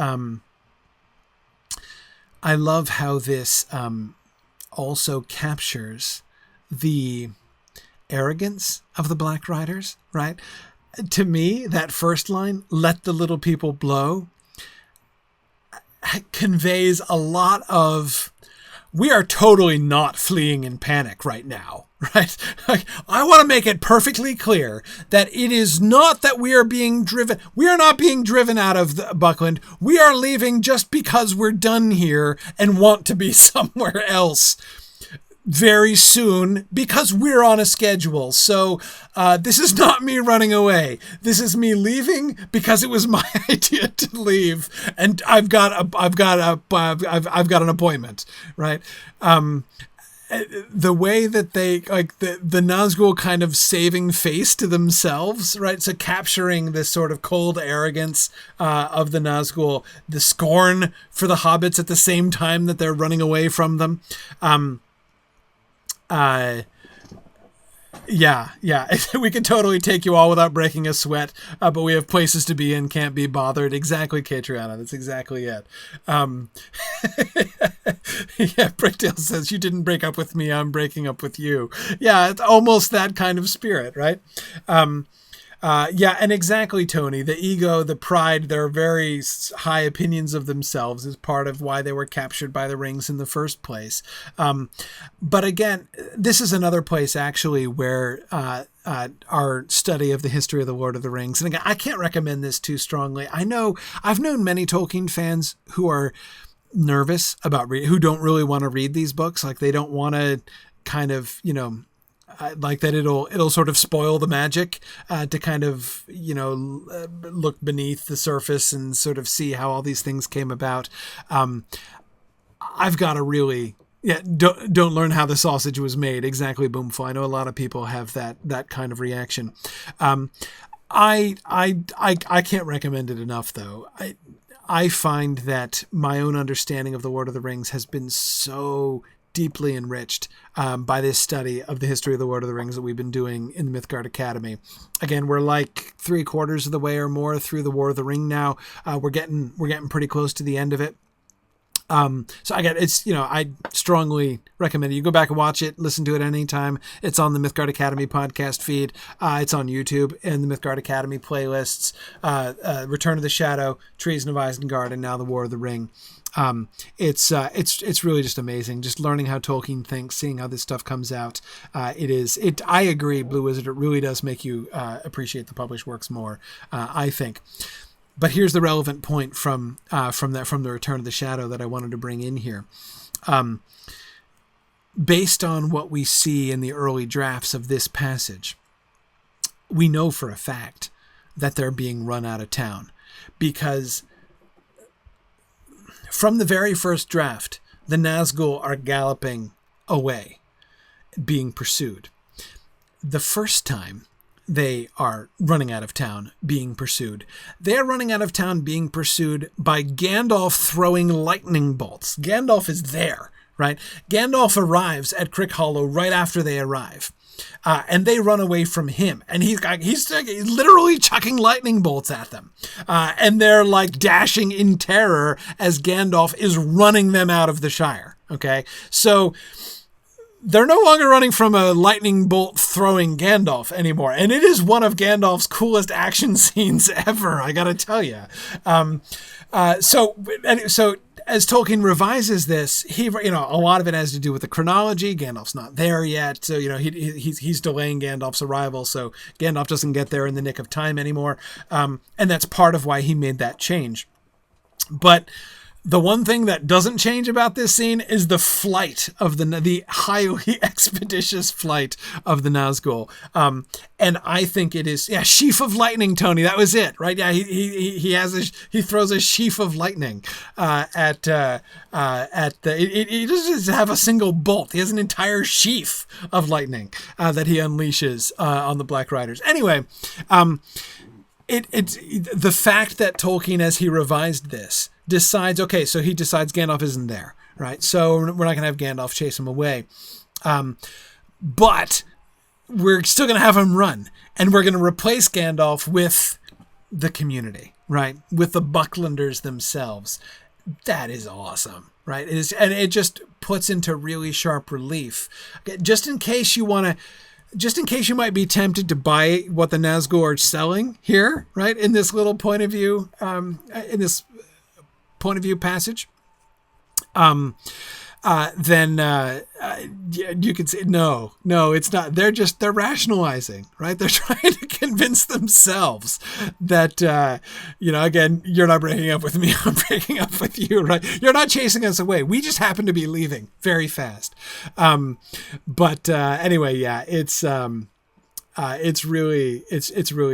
Also captures the arrogance of the Black Riders, right? To me, that first line, "Let the little people blow," conveys a lot of, we are totally not fleeing in panic right now, right? I want to make it perfectly clear that it is not that we are not being driven out of Buckland. We are leaving just because we're done here and want to be somewhere else very soon because we're on a schedule. So this is not me running away. This is me leaving because it was my idea to leave, and I've got an appointment, right? the way that they like the Nazgul kind of saving face to themselves, right? So capturing this sort of cold arrogance of the Nazgul, the scorn for the hobbits at the same time that they're running away from them. Yeah. We could totally take you all without breaking a sweat, but we have places to be and can't be bothered. Exactly, Catriona. That's exactly it. Yeah, Brickdale says, you didn't break up with me, I'm breaking up with you. Yeah, it's almost that kind of spirit, right? Yeah, and exactly, Tony. The ego, the pride, their very high opinions of themselves is part of why they were captured by the rings in the first place. But again, this is another place actually where our study of the history of the Lord of the Rings, and again, I can't recommend this too strongly. I've known many Tolkien fans who are nervous about who don't really want to read these books. Like they don't want to kind of, like that it'll sort of spoil the magic to kind of, look beneath the surface and sort of see how all these things came about. I've got to really, don't learn how the sausage was made. Exactly, Boomful. I know a lot of people have that kind of reaction. I can't recommend it enough, though. I find that my own understanding of the Lord of the Rings has been so deeply enriched by this study of the history of the Lord of the Rings that we've been doing in the Mythgard Academy. Again, we're like 3/4 of the way or more through the War of the Ring now. We're getting pretty close to the end of it. So again, I strongly recommend it. You go back and watch it, listen to it anytime. It's on the Mythgard Academy podcast feed. It's on YouTube and the Mythgard Academy playlists. Return of the Shadow, Treason of Isengard, and now the War of the Ring. It's really just amazing. Just learning how Tolkien thinks, seeing how this stuff comes out. I agree, Blue Wizard. It really does make you appreciate the published works more. I think. But here's the relevant point from the Return of the Shadow that I wanted to bring in here. Based on what we see in the early drafts of this passage, we know for a fact that they're being run out of town, because from the very first draft, the Nazgul are galloping away, being pursued. The first time they are running out of town, being pursued, they're running out of town being pursued by Gandalf throwing lightning bolts. Gandalf is there, right? Gandalf arrives at Crickhollow right after they arrive. And they run away from him, and he's literally chucking lightning bolts at them. And they're like dashing in terror as Gandalf is running them out of the Shire. Okay. So they're no longer running from a lightning bolt throwing Gandalf anymore. And it is one of Gandalf's coolest action scenes ever, I gotta tell you. So as Tolkien revises this, a lot of it has to do with the chronology. Gandalf's not there yet. So, he's delaying Gandalf's arrival. So Gandalf doesn't get there in the nick of time anymore. And that's part of why he made that change. But the one thing that doesn't change about this scene is the flight of the highly expeditious flight of the Nazgul. And I think it is, sheaf of lightning, Tony. That was it, right? Yeah, he throws a sheaf of lightning he doesn't have a single bolt. He has an entire sheaf of lightning that he unleashes on the Black Riders. Anyway, it's the fact that Tolkien, as he revised this, decides Gandalf isn't there, right? So we're not going to have Gandalf chase him away. But we're still going to have him run, and we're going to replace Gandalf with the community, right? With the Bucklanders themselves. That is awesome, right? It just puts into really sharp relief. Just in case you might be tempted to buy what the Nazgul are selling here, right? In this little point of view passage, then you could say, no, it's not. They're rationalizing, right? They're trying to convince themselves that, again, you're not breaking up with me, I'm breaking up with you, right? You're not chasing us away. We just happen to be leaving very fast. But anyway, it's, It's really,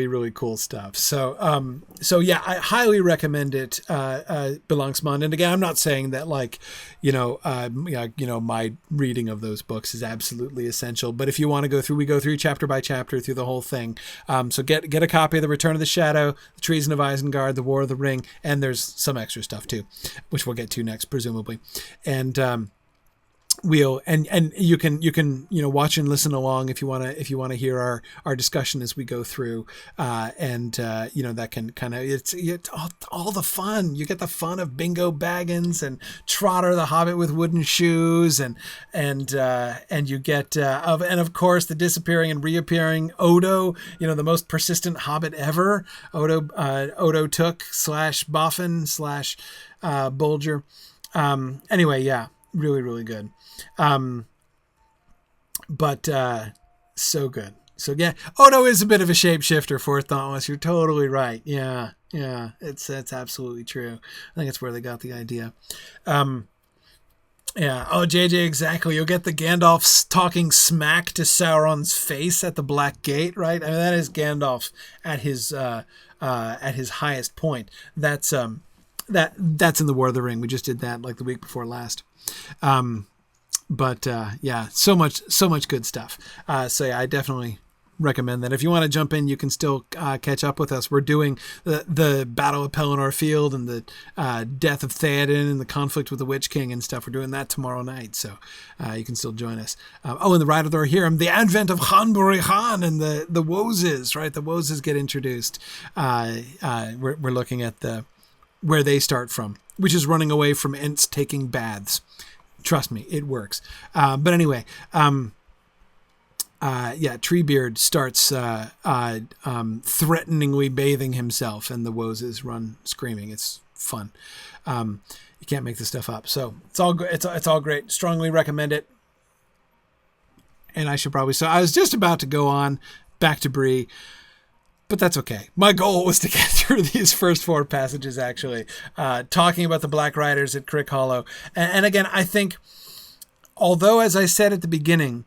really cool stuff. So yeah, I highly recommend it. Belangsmond. And again, I'm not saying that like, my reading of those books is absolutely essential, but if you want to we go through chapter by chapter through the whole thing. So get a copy of The Return of the Shadow, The Treason of Isengard, The War of the Ring, and there's some extra stuff too, which we'll get to next, presumably. And, you can watch and listen along if you want to hear our discussion as we go through, that can kind of it's all the fun. You get the fun of Bingo Baggins and Trotter the Hobbit with wooden shoes, and you get of course the disappearing and reappearing Odo, the most persistent Hobbit ever, Odo Took / Boffin / Bolger. Anyway, yeah, really, really good. But so good. So yeah, Odo is a bit of a shapeshifter, Fourth Dauntless. You're totally right. Yeah, it's absolutely true. I think it's where they got the idea. Yeah. Oh, JJ, exactly. You'll get the Gandalf talking smack to Sauron's face at the Black Gate, right? I mean, that is Gandalf at his highest point. That's in the War of the Ring. We just did that like the week before last. But yeah, so much good stuff. So yeah, I definitely recommend that. If you want to jump in, you can still catch up with us. We're doing the Battle of Pelennor Field and the death of Theoden and the conflict with the Witch King and stuff. We're doing that tomorrow night, so you can still join us. And the Ride of the Rohirrim, the advent of Hanbury Khan and the Wozes, right? The Wozes get introduced. We're looking at where they start from, which is running away from Ents taking baths. Trust me, it works. But anyway, Treebeard starts threateningly bathing himself, and the Wozes run screaming. It's fun. You can't make this stuff up. So it's all good. It's all great. Strongly recommend it. And I should probably. So I was just about to go on back to Bree, but that's okay. My goal was to get through these first 4 passages, actually, talking about the Black Riders at Crickhollow. And again, I think, although, as I said at the beginning,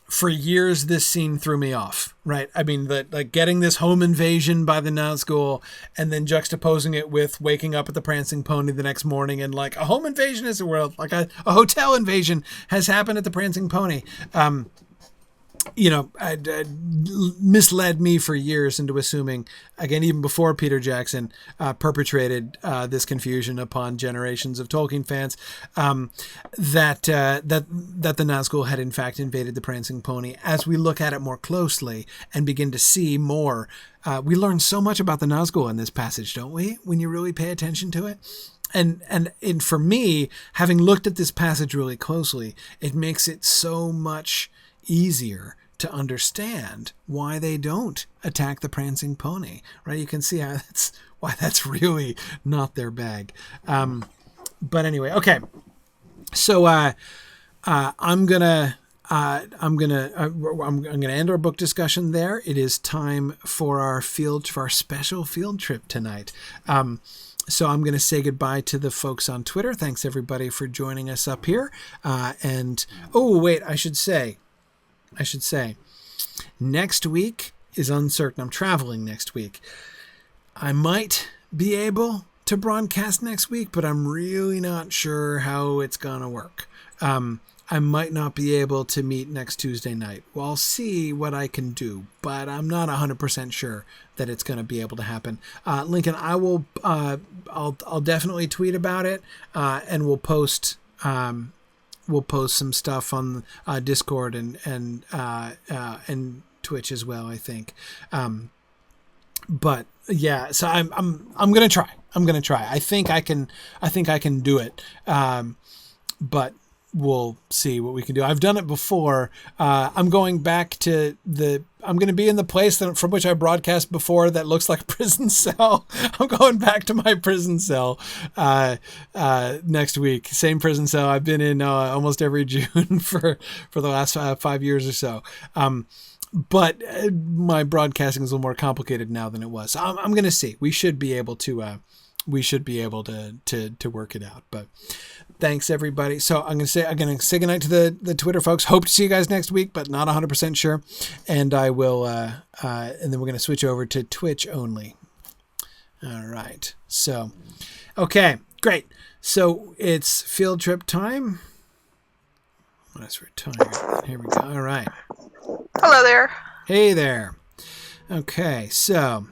for years this scene threw me off, right? I mean, getting this home invasion by the Nazgul and then juxtaposing it with waking up at the Prancing Pony the next morning and like a home invasion is a world, like a hotel invasion has happened at the Prancing Pony. Misled me for years into assuming, again, even before Peter Jackson perpetrated this confusion upon generations of Tolkien fans, that the Nazgul had in fact invaded the Prancing Pony. As we look at it more closely and begin to see more, we learn so much about the Nazgul in this passage, don't we? When you really pay attention to it. And for me, having looked at this passage really closely, it makes it so much easier to understand why they don't attack the Prancing Pony, right? You can see why that's really not their bag. But anyway, okay. So I'm gonna end our book discussion there. It is time for our special field trip tonight. So I'm going to say goodbye to the folks on Twitter. Thanks everybody for joining us up here. I should say, next week is uncertain. I'm traveling next week. I might be able to broadcast next week, but I'm really not sure how it's going to work. I might not be able to meet next Tuesday night. Well, I'll see what I can do, but I'm not 100% sure that it's going to be able to happen. Lincoln, I will. I'll definitely tweet about it, and we'll post some stuff on Discord and Twitch as well, I think. But yeah, so I'm gonna try. I think I can do it. But we'll see what we can do. I've done it before. I'm going back to I'm going to be in the place from which I broadcast before that looks like a prison cell. I'm going back to my prison cell next week. Same prison cell I've been in almost every June for the last 5 years or so. But my broadcasting is a little more complicated now than it was. So I'm going to see. We should be able to we should be able to work it out. But thanks everybody. So I'm going to say goodnight to the Twitter folks. Hope to see you guys next week, but not 100% sure. And I will, and then we're going to switch over to Twitch only. All right. So, okay, great. So it's field trip time. What is retired? Here we go. All right. Hello there. Hey there. Okay, so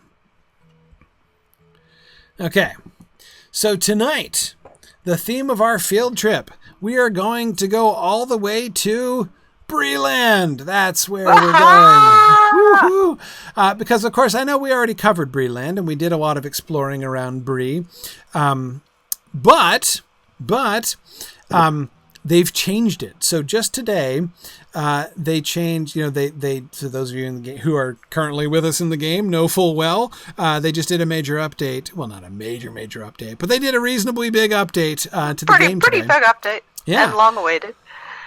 tonight, the theme of our field trip, we are going to go all the way to Breeland. That's where we're going. Woohoo! Because, of course, I know we already covered Breeland, and we did a lot of exploring around Bree. But they've changed it. So just today, they changed, they so those of you in the game who are currently with us in the game know full well, they just did a major update. Well, not a major update, but they did a reasonably big update to the game today. Pretty big update. Yeah. And long awaited.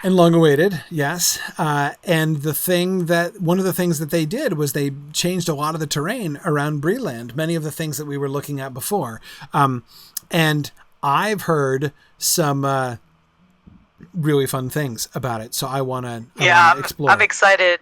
And long awaited, yes. And one of the things that they did was they changed a lot of the terrain around Breeland, many of the things that we were looking at before. And I've heard some really fun things about it, so I want to explore. I'm excited.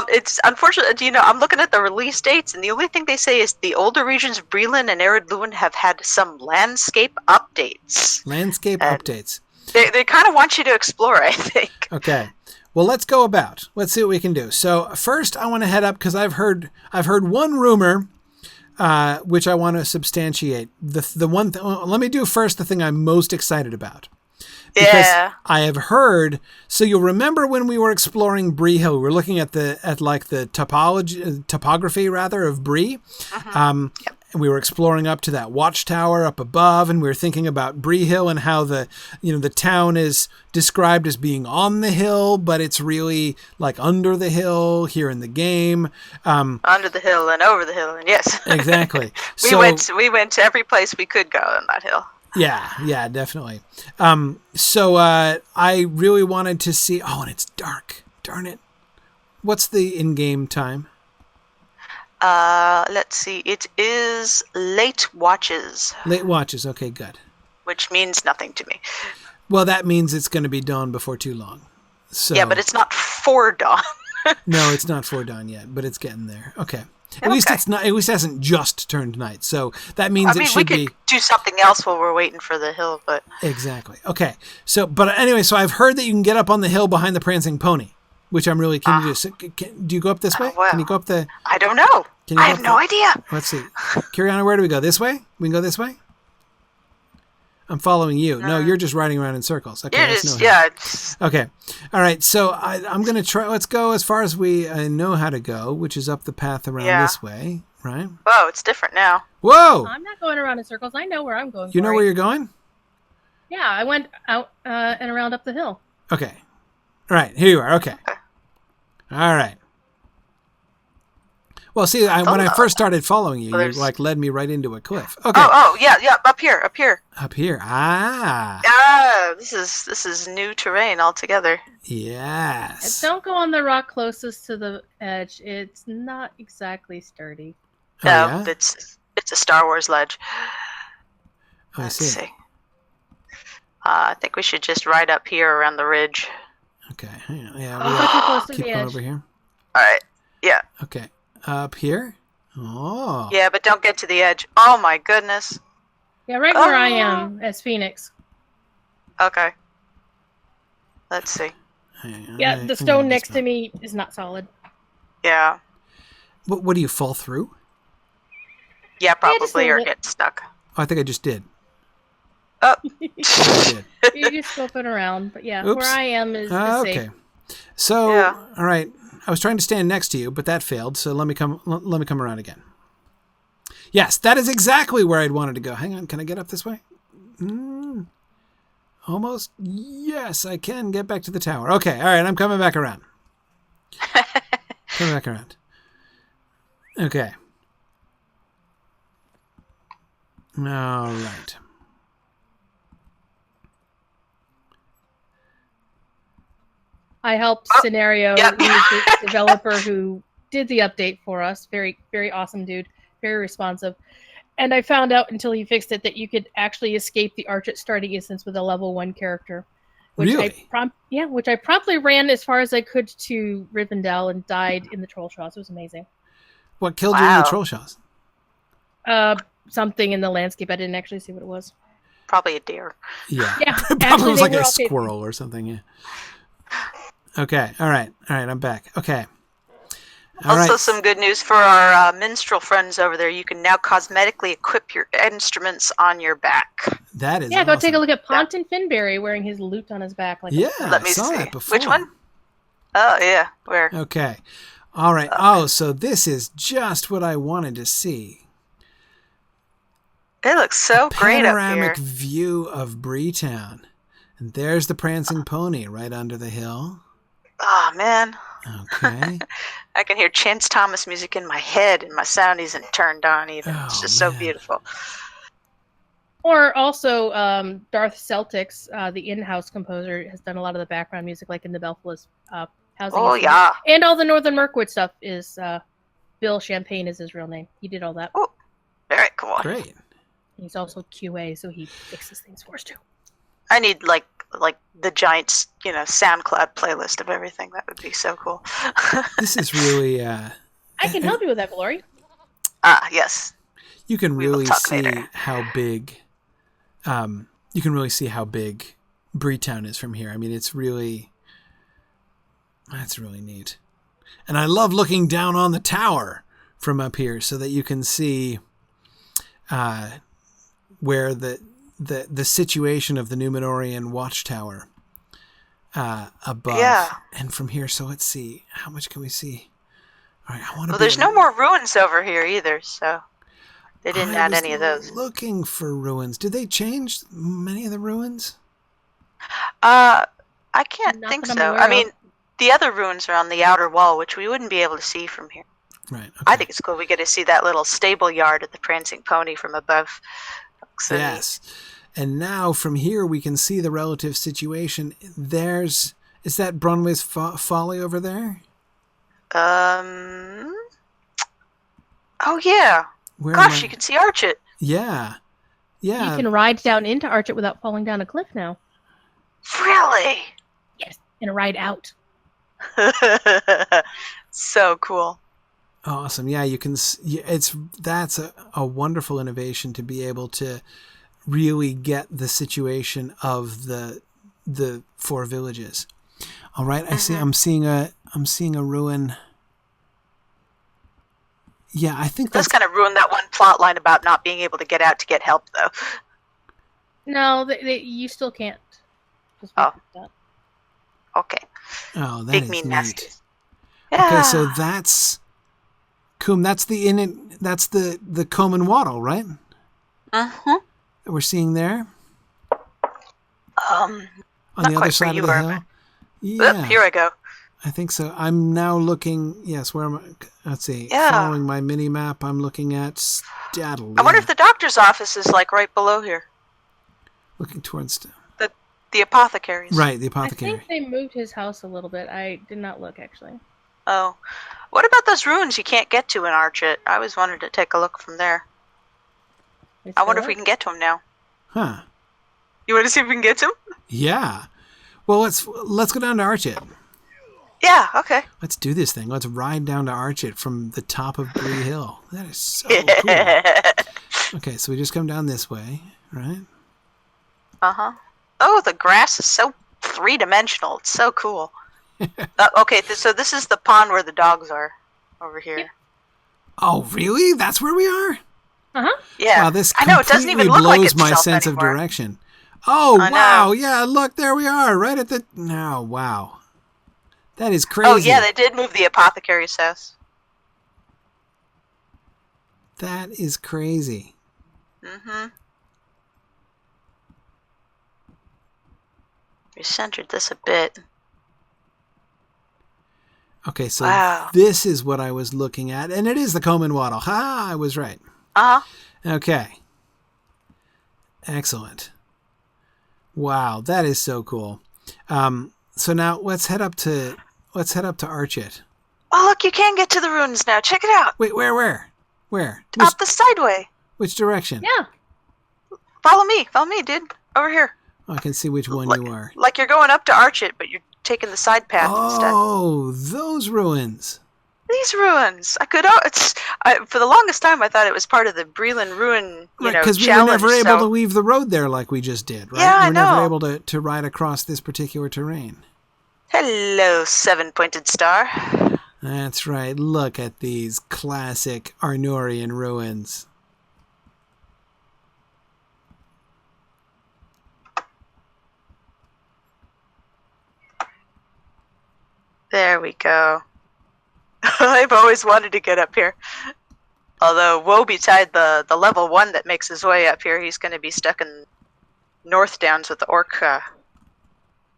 It's unfortunate, I'm looking at the release dates, and the only thing they say is the older regions of Breeland and Ered Luin have had some landscape updates. Updates. They kind of want you to explore, I think. Okay. Well, let's go about. Let's see what we can do. So first, I want to head up because I've heard one rumor, which I want to substantiate. The one. Let me do first the thing I'm most excited about. Because I have heard. So you'll remember when we were exploring Bree Hill, we were looking at the topography rather of Bree. Yep. And we were exploring up to that watchtower up above, and we were thinking about Bree Hill and how the town is described as being on the hill, but it's really like under the hill here in the game. Under the hill and over the hill, and yes, exactly. We went to every place we could go on that hill. Yeah, definitely. So I really wanted to see. Oh, and it's dark. Darn it! What's the in-game time? Let's see. It is late watches. Late watches. Okay, good. Which means nothing to me. Well, that means it's going to be dawn before too long. So yeah, but it's not for dawn. No, it's not for dawn yet, but it's getting there. Okay. At least it's not. At least it hasn't just turned night, so that means it should be. We could do something else while we're waiting for the hill, but exactly. Okay. So, but anyway, so I've heard that you can get up on the hill behind the Prancing Pony, which I'm really keen to do. So, do you go up this way? Well, can you go up the? I don't know. I have no idea. Let's see. Kiriana, where do we go? This way? We can go this way? I'm following you. No, you're just riding around in circles. Okay. Okay. All right. So I'm going to try. Let's go as far as we know how to go, which is up the path around this way, right? Whoa, it's different now. Whoa! I'm not going around in circles. I know where I'm going. You know where you're going? Yeah, I went out and around up the hill. Okay. All right. Here you are. Okay. All right. Well, see, when I first started following you, you led me right into a cliff. Okay. Oh, yeah, up here. Up here. Ah. This is new terrain altogether. Yes. And don't go on the rock closest to the edge. It's not exactly sturdy. No, it's a Star Wars ledge. Let's see. I think we should just ride up here around the ridge. Okay. Yeah. Keep going over here. All right. Yeah. Okay. Up here? Oh. Yeah, but don't get to the edge. Oh, my goodness. Yeah, right where I am as Phoenix. Okay. Let's see. Yeah, the stone next to me is not solid. Yeah. What do you fall through? Yeah, probably, or get stuck. Oh, I think I just did. Oh. You're just flipping around, but yeah, where I am is safe. Okay. So, all right. I was trying to stand next to you, but that failed. So let me come around again. Yes, that is exactly where I'd wanted to go. Hang on, can I get up this way? Almost. Yes, I can get back to the tower. Okay, all right, I'm coming back around. Coming back around. Okay. All right. I helped Scenario, who's the developer who did the update for us. Very, very awesome dude. Very responsive. And I found out until he fixed it that you could actually escape the Archit starting instance with a level 1 character. Really? Which I promptly ran as far as I could to Rivendell and died in the troll shows. It was amazing. What killed you in the troll shows? Something in the landscape. I didn't actually see what it was. Probably a deer. Yeah. Yeah. Probably was like a squirrel or something. Yeah. Okay. All right. I'm back. Okay. Also, some good news for our minstrel friends over there. You can now cosmetically equip your instruments on your back. That is go awesome. take a look at Ponton Finberry wearing his lute on his back. Let me I saw see. that before. Which one? Oh, yeah. Where? Okay. All right. Oh, so this is just what I wanted to see. It looks so great up here. Panoramic view of Breetown. And there's the Prancing Pony right under the hill. Oh, man. Okay. I can hear Chance Thomas music in my head, and my sound isn't turned on even. It's just so beautiful. Or also, Darth Celtics, the in-house composer, has done a lot of the background music, like in the Belfast housing. Oh, yeah. And all the Northern Mirkwood stuff is Bill Champagne is his real name. He did all that. Oh, very cool. Great. He's also QA, so he fixes things for us too. I need like the giant, SoundCloud playlist of everything. That would be so cool. This is really. I can help you with that, Glory. Yes. You can really see later. how big. You can really see how big Breetown is from here. I mean, it's really. That's really neat, and I love looking down on the tower from up here so that you can see. Where the situation of the Númenórean watchtower above. Yeah. And from here, so let's see. How much can we see? All right, I want to. Well, there's no more ruins over here either, so they didn't add any of those. Looking for ruins. Did they change many of the ruins? I can't Not think that I'm so. aware I of. mean, the other ruins are on the outer wall, which we wouldn't be able to see from here. Right. Okay. I think it's cool. We get to see that little stable yard at the Prancing Pony from above. So Yes. And now from here we can see the relative situation. Is that Brunway's Folly over there? Oh yeah. Gosh, you can see Archit. Yeah. Yeah. You can ride down into Archit without falling down a cliff now. Really? Yes, and ride out. So cool. Awesome. Yeah, you can. That's a wonderful innovation to be able to really get the situation of the 4 villages. All right, I see. I'm seeing a ruin. Yeah, I think that's kind of ruined that one plot line about not being able to get out to get help, though. No, you still can't. Just Okay. Oh, that Big is mean neat. nasties. Yeah. Okay, so that's Coom. That's the comb and wattle, right? Uh-huh. That we're seeing there. On On the other side of the hill. Yeah. Oop, here I go. I think so. I'm now looking. Yes, where am I? Let's see. Yeah. Following my mini map, I'm looking at Staddle. I wonder if the doctor's office is like right below here. Looking towards The apothecaries. right, the I apothecary. think they moved his house a little bit. I did not look, actually. Oh. What about those ruins you can't get to in Archit? I always wanted to take a look from there. I wonder if we can get to them now. Huh. You want to see if we can get to them? Yeah. Well, let's go down to Archit. Yeah, okay. Let's do this thing. Let's ride down to Archit from the top of Bree Hill. That is so cool. Okay, so we just come down this way, right? Uh-huh. Oh, the grass is so three-dimensional. It's so cool. Okay, so this is the pond where the dogs are over here. Yep. Oh, really? That's where we are? Uh-huh. Yeah. Wow, this I know, it doesn't even look blows like itself my sense anymore. of direction. Oh, I wow. know. Yeah, look, there we are, right at the... Oh, wow. That is crazy. Oh, yeah, they did move the apothecary's house. That is crazy. Mm-hmm. We centered this a bit. Okay, so Wow. this is what I was looking at, and it is the comb and wattle. Ha, I was right. Uh-huh. Okay. Excellent. Wow, that is so cool. So now let's head up to Archit. Oh, look, you can get to the ruins now. Check it out. Wait, where? Up the sideway. Which direction? Yeah. Follow me, dude. Over here. Oh, I can see which one you are. Like you're going up to Arch It, but you're taking the side path instead. Oh, those ruins. These ruins. For the longest time, I thought it was part of the Breland ruin, because we were challenge. never able to weave the road there like we just did, right? Yeah, we I were know. never able to ride across this particular terrain. Hello, seven-pointed star. That's right. Look at these classic Arnorian ruins. There we go. I've always wanted to get up here. Although woe betide the level 1 that makes his way up here, he's going to be stuck in North Downs with the orc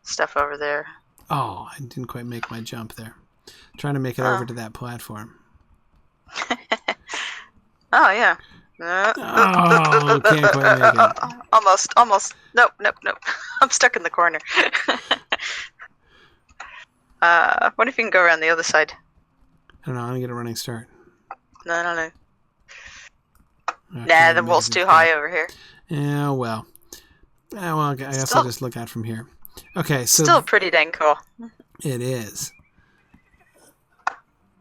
stuff over there. Oh, I didn't quite make my jump there. Trying to make it over to that platform. Oh, yeah. Oh, can't quite make it. Almost. Nope. I'm stuck in the corner. What if you can go around the other side? I don't know. I'm going to get a running start. No. Okay, Nah, the wall's too high over here. Yeah, well. I guess I'll just look out from here. Okay, so... Still pretty dang cool. It is.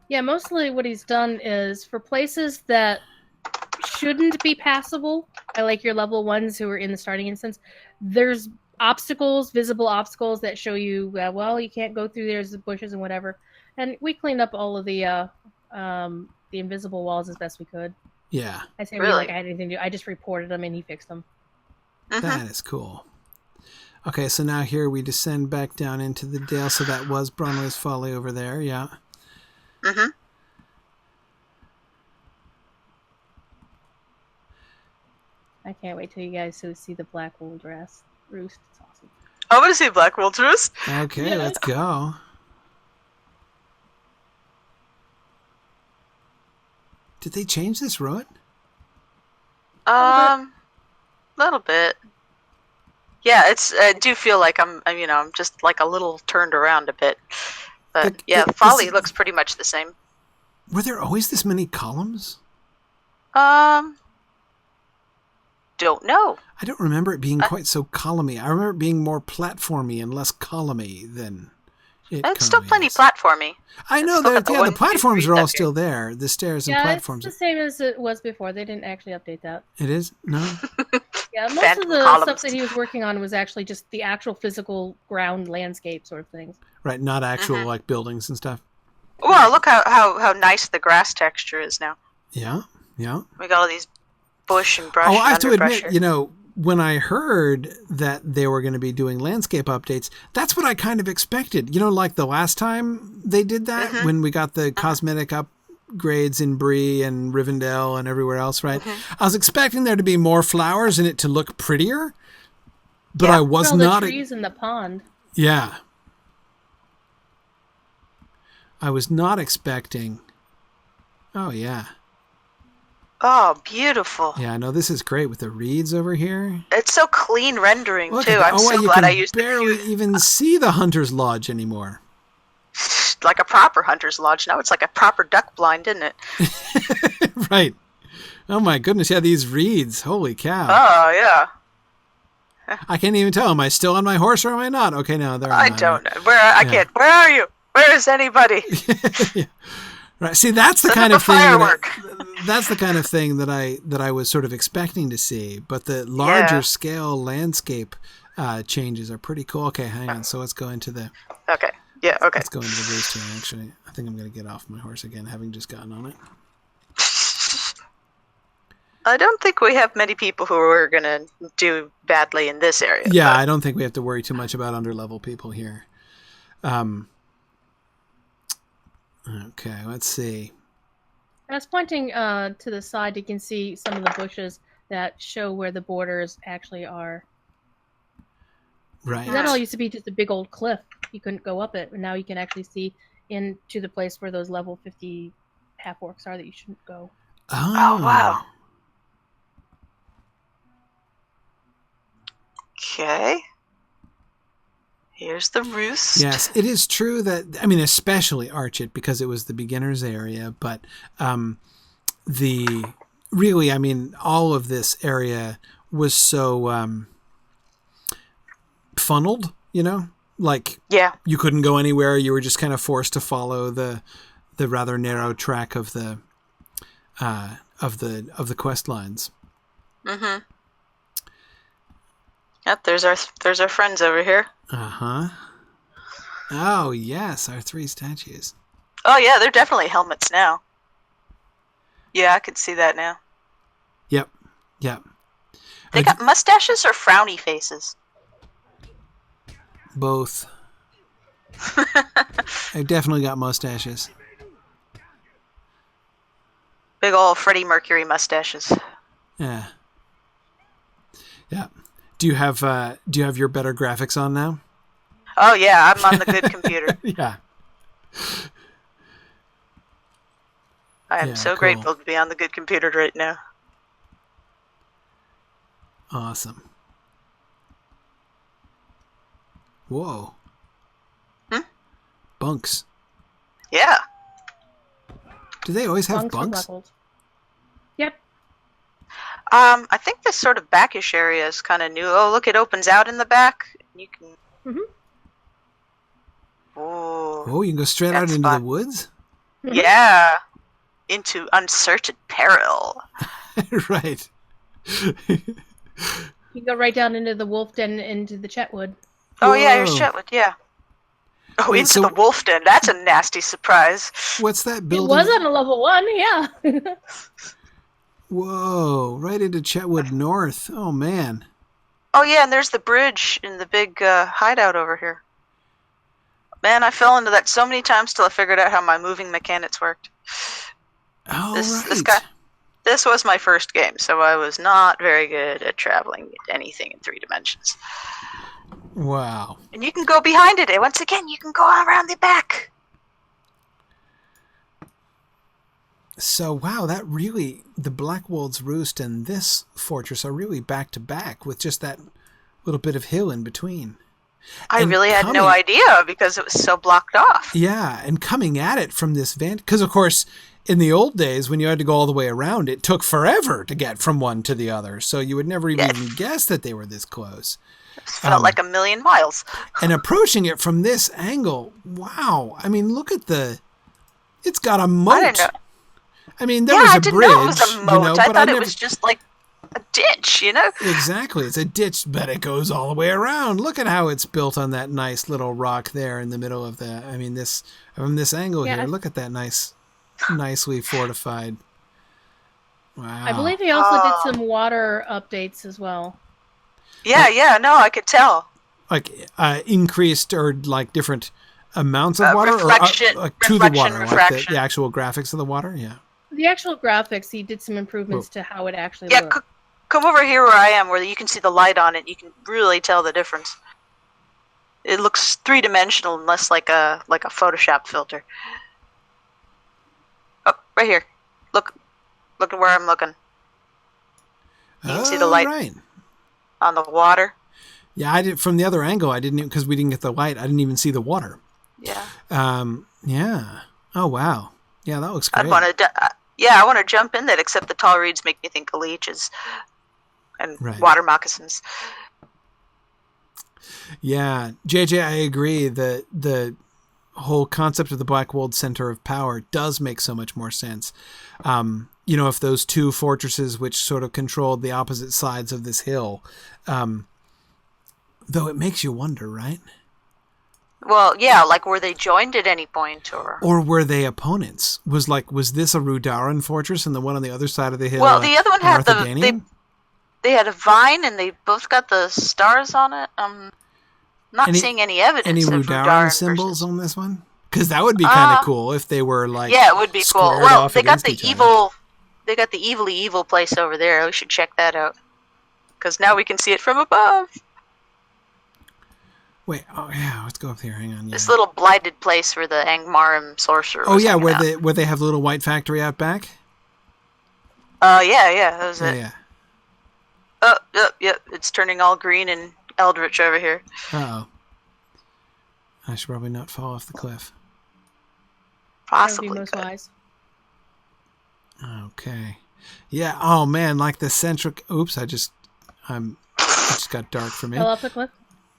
Yeah, mostly what he's done is for places that shouldn't be passable, I like your level 1s who are in the starting instance, there's obstacles, visible obstacles that show you, you can't go through there's the bushes and whatever. And we cleaned up all of the invisible walls as best we could. Yeah. I say really? I had anything to do. I just reported them and he fixed them. That is cool. Okay, so now here we descend back down into the dale. So that was Bronway's Folly over there, yeah. Mm-hmm. I can't wait till you guys see the black wool dress. Roost. It's awesome. I want to see Black Wolf Roost. Okay, Yeah. let's go. Did they change this road? Little bit. Yeah, I do feel like I'm just like a little turned around a bit. But Folly looks pretty much the same. Were there always this many columns? Don't know. I don't remember it being quite so columny. I remember it being more platformy and less columny than it It's still plenty is. platformy. I know that the platforms are all still there. The stairs and Yeah, platforms. it's the same as it was before. They didn't actually update that. It is? No? Yeah, most Phantom of the columns. stuff that he was working on was actually just the actual physical ground landscape sort of things. Right, not actual like buildings and stuff. Well, look how nice the grass texture is now. Yeah. We got all these bush and brush. Oh, I have to underbrush admit, here. when I heard that they were going to be doing landscape updates, that's what I kind of expected. Like the last time they did that, when we got the cosmetic upgrades in Bree and Rivendell and everywhere else, right? I was expecting there to be more flowers and it to look prettier, but I was not. The trees in the pond. Yeah. I was not expecting. Oh, yeah. Oh, beautiful. Yeah, no, this is great with the reeds over here. It's so clean rendering, Look too. at that. I'm so glad I used You can barely even see the Hunter's Lodge anymore. like a proper hunter's lodge. Now it's like a proper duck blind, isn't it? Right. Oh, my goodness. Yeah, these reeds. Holy cow. Oh, yeah. I can't even tell. Am I still on my horse or am I not? Okay, no, there I don't know. I can't. Where are you? Where is anybody? Yeah. Right. See, that's the kind of thing. That's the kind of thing that I was sort of expecting to see. But the larger scale landscape changes are pretty cool. Okay, hang on. So let's go into the. Okay. Yeah. Okay. Let's go into the roost here. Actually, I think I'm going to get off my horse again, having just gotten on it. I don't think we have many people who are going to do badly in this area. Yeah, but... I don't think we have to worry too much about underlevel people here. Okay, let's see. I was pointing to the side. You can see some of the bushes that show where the borders actually are. Right. That all used to be just a big old cliff. You couldn't go up it, and now you can actually see into the place where those level 50 half-orcs are that you shouldn't go. Oh, wow. Okay. Here's the roost. Yes, it is true that, especially Arch It, because it was the beginner's area, but the really, I mean, all of this area was so funneled, you know, like you couldn't go anywhere. You were just kind of forced to follow the rather narrow track of the quest lines. Mm-hmm. Yep, there's our friends over here. Uh-huh. Oh, yes, our 3 statues. Oh, yeah, they're definitely helmets now. Yeah, I could see that now. Yep. They got mustaches or frowny faces? Both. I've definitely got mustaches. Big ol' Freddie Mercury mustaches. Yeah. Do you have your better graphics on now? Oh yeah, I'm on the good computer. Yeah. I am so grateful to be on the good computer right now. Awesome. Whoa. Bunks. Yeah. Do they always have bunks? Yep. I think this sort of backish area is kind of new. Oh, look, it opens out in the back. You can. Mm-hmm. Oh, you can go straight out into the woods? Mm-hmm. Yeah. Into uncertain peril. Right. You go right down into the wolf den, into the Chetwood. Oh, yeah, here's Chetwood, yeah. Oh, wait, into the wolf den. That's a nasty surprise. What's that building? It was on a level 1, yeah. Whoa, right into Chetwood North. Oh, man. Oh, yeah, and there's the bridge in the big hideout over here. Man, I fell into that so many times till I figured out how my moving mechanics worked. Oh, This was my first game, so I was not very good at traveling anything in 3 dimensions. Wow. And you can go behind it. Once again, you can go around the back. So, wow, that really, the Blackwold's Roost and this fortress are really back to back with just that little bit of hill in between. I really had no idea because it was so blocked off. Yeah, and coming at it from this because of course, in the old days, when you had to go all the way around, it took forever to get from one to the other. So you would never even guess that they were this close. It felt like a million miles. And approaching it from this angle, wow. I mean, look at it's got a moat. I didn't know. I mean, there was a bridge. Know it was a moat. You know, I but thought it was just like a ditch, you know? Exactly. It's a ditch, but it goes all the way around. Look at how it's built on that nice little rock there in the middle of from this angle here. Look at that nicely fortified. Wow. I believe he also did some water updates as well. Yeah, no, I could tell. Like increased or like different amounts of water reflection, or to the water, refraction. like the actual graphics of the water? Yeah. The actual graphics, he did some improvements to how it actually looks. Come over here where I am, where you can see the light on it. You can really tell the difference. It looks 3-dimensional and less like a Photoshop filter. Oh, right here. Look at where I'm looking. You can see the light on the water. Yeah, I did from the other angle. I didn't because we didn't get the light. I didn't even see the water. Yeah. Yeah. Oh wow. Yeah, that looks great. I want to jump in that, except the tall reeds make me think of leeches and water moccasins. Yeah, JJ, I agree that the whole concept of the Blackwold Center of Power does make so much more sense. If those 2 fortresses which sort of controlled the opposite sides of this hill, though it makes you wonder, right? Well, yeah, like were they joined at any point, or were they opponents? Was this a Rudaran fortress and the one on the other side of the hill? Well, the other one had they had a vine and they both got the stars on it. Not seeing any evidence. Any of Rudaran symbols on this one? Because that would be kind of cool if they were like it would be cool. Well, they got the evil. They got the evil place over there. We should check that out because now we can see it from above. Wait, oh yeah, let's go up here. Hang on. Yeah. This little blighted place where the Angmarim sorcerer. Oh yeah, where they have the little white factory out back. Yeah, that was it. Yeah. Oh, yep, it's turning all green and eldritch over here. Uh-oh. I should probably not fall off the cliff. Possibly. That would be most wise. Okay. Yeah. Oh man, like the central. Oops, it just got dark for me. Fell off the cliff?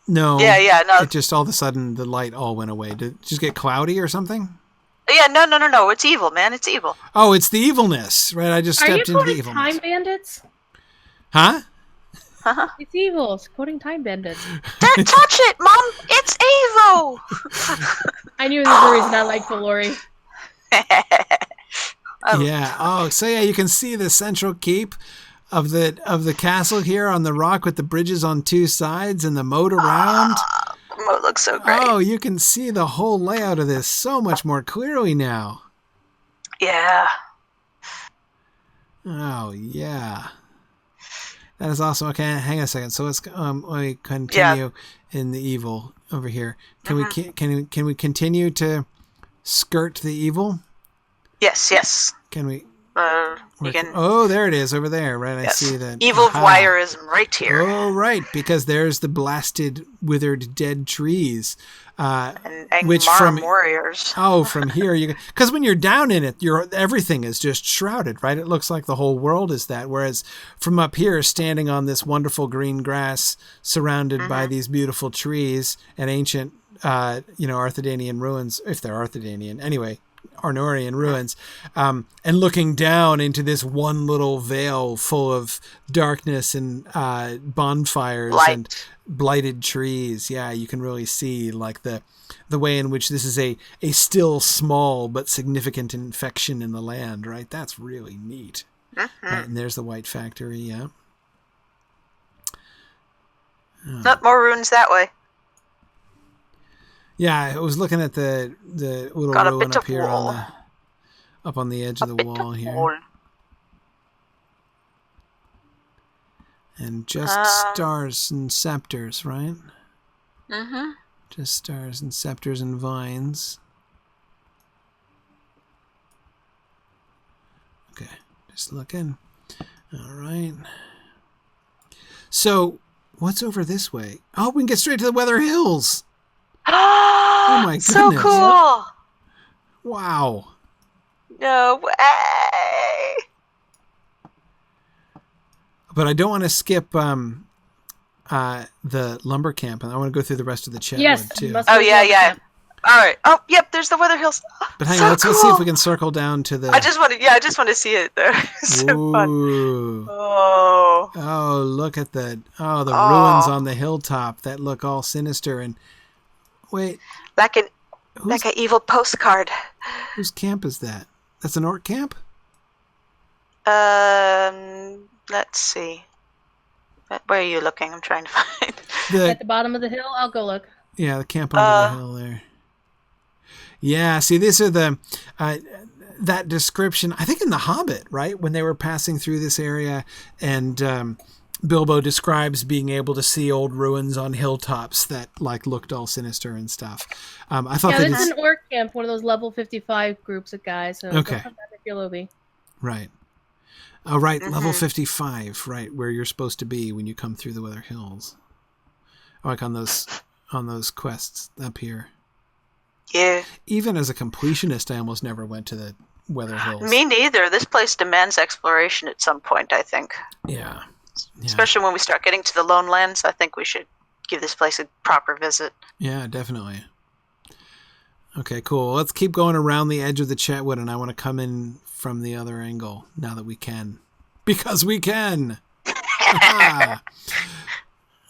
No. Yeah, no. It just all of a sudden the light all went away. Did it just get cloudy or something? Yeah, no. It's evil, man. It's evil. Oh, it's the evilness, right? I just stepped into the evilness. Are you quoting Time Bandits? Huh? It's evil. It's quoting Time Bandits. Don't touch it, Mom. It's evil. I knew there was a reason I liked Valori. Yeah. Oh, so yeah, you can see the central keep of the castle here on the rock with the bridges on two sides and the moat around. The moat looks so great. Oh, you can see the whole layout of this so much more clearly now. Yeah. Oh yeah. That is awesome. Okay, hang on a second. So let's we continue in the evil over here. Can we continue to skirt the evil? Yes. Can we? You can. Oh, there it is over there. Right, Yes. I see that. Evil voyeurism right here. Oh, right, because there's the blasted, withered, dead trees. And which Mara from warriors. from here you because when you're down in it, everything is just shrouded, right? It looks like the whole world is that. Whereas from up here, standing on this wonderful green grass, surrounded by these beautiful trees and ancient, Arthedanian ruins, if they're Arthedanian, anyway, Arnorian ruins, and looking down into this one little vale full of darkness and bonfires and blighted trees. Yeah, you can really see like the way in which this is a still small but significant infection in the land, right? That's really neat. Right, and there's the White Factory, yeah. Not more ruins that way. Yeah, I was looking at the little Got a ruin bit up of here wall. up on the edge of the wall here. Wall. And just stars and scepters, right? Mm-hmm. Just stars and scepters and vines. Okay, just looking. All right. So, what's over this way? Oh, we can get straight to the Weather Hills. Oh my So goodness. cool. Wow. No way. But I don't want to skip the lumber camp, and I want to go through the rest of the Chetwood Yes. too. Oh yeah. All right. Oh, yep. There's the Weather Hills. But hang so on, let's cool. see if we can circle down to the. I just want to see it though. It's so fun. Ooh. Oh. Oh, look at the ruins on the hilltop that look all sinister and wait. Like an evil postcard. Whose camp is that? That's an orc camp? Let's see. Where are you looking? I'm trying to find. At the bottom of the hill? I'll go look. Yeah, the camp under the hill there. Yeah, see, these are the that description. I think in the Hobbit, right, when they were passing through this area, and Bilbo describes being able to see old ruins on hilltops that like looked all sinister and stuff. I thought this is an orc camp, one of those level 55 groups of guys. So okay, if you're lobby. right. Oh, right, level 55, right, where you're supposed to be when you come through the Weather Hills, like on those quests up here. Yeah. Even as a completionist, I almost never went to the Weather Hills. Me neither. This place demands exploration at some point, I think. Yeah. Especially when we start getting to the Lone Lands, I think we should give this place a proper visit. Yeah, definitely. Okay, cool. Let's keep going around the edge of the Chetwood, and I want to come in from the other angle now that we can. Because we can!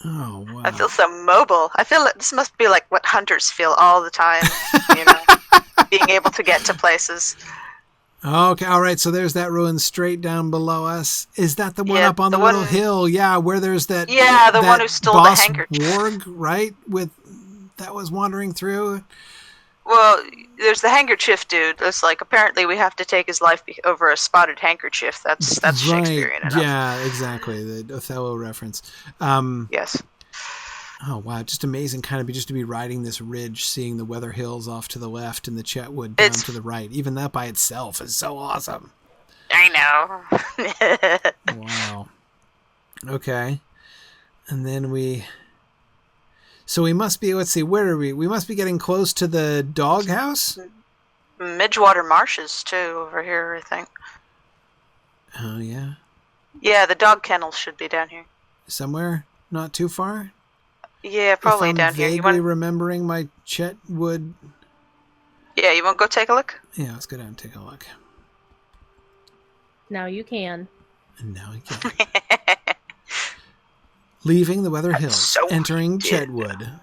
Oh, wow. I feel so mobile. I feel like this must be like what hunters feel all the time, being able to get to places. Okay, all right, so there's that ruin straight down below us. Is that the one up on the little hill? Yeah, where there's that the one who stole the handkerchief. Warg, right? That was wandering through? Well, there's the handkerchief dude. It's like apparently we have to take his life over a spotted handkerchief. That's right. Shakespearean enough. Yeah, exactly. The Othello reference. Yes. Oh wow, just amazing just to be riding this ridge, seeing the Weather Hills off to the left and the Chetwood down to the right. Even that by itself is so awesome. I know. Wow. Okay. And then so we must be, let's see, where are we? We must be getting close to the doghouse? Midgewater Marshes, too, over here, I think. Oh, yeah? Yeah, the dog kennel should be down here. Somewhere not too far? Yeah, probably if I'm down here. vaguely remembering my Chetwood... Yeah, you want to go take a look? Yeah, let's go down and take a look. Now you can. And now I can. Leaving the Weather Hills, so entering Chetwood.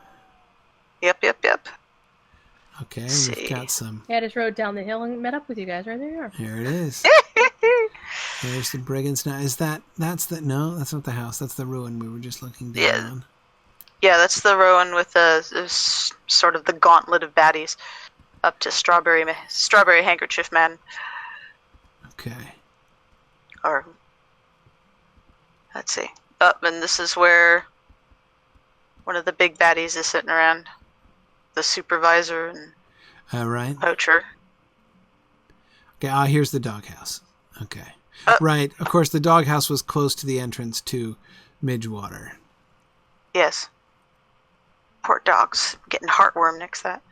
Yep. Okay, See. we've got some... Yeah, I just rode down the hill and met up with you guys. Right there you are. Here it is. There's the brigands now. That's the... No, that's not the house. That's the ruin we were just looking down on. Yeah, that's the Rowan with the sort of the gauntlet of baddies up to Strawberry Handkerchief Man. Okay. Or, let's see. Oh, and this is where one of the big baddies is sitting around. The supervisor and Right. poacher. Okay, here's the doghouse. Okay. Right, of course the doghouse was close to the entrance to Midgewater. Yes. Poor dogs. Getting heartworm next to that.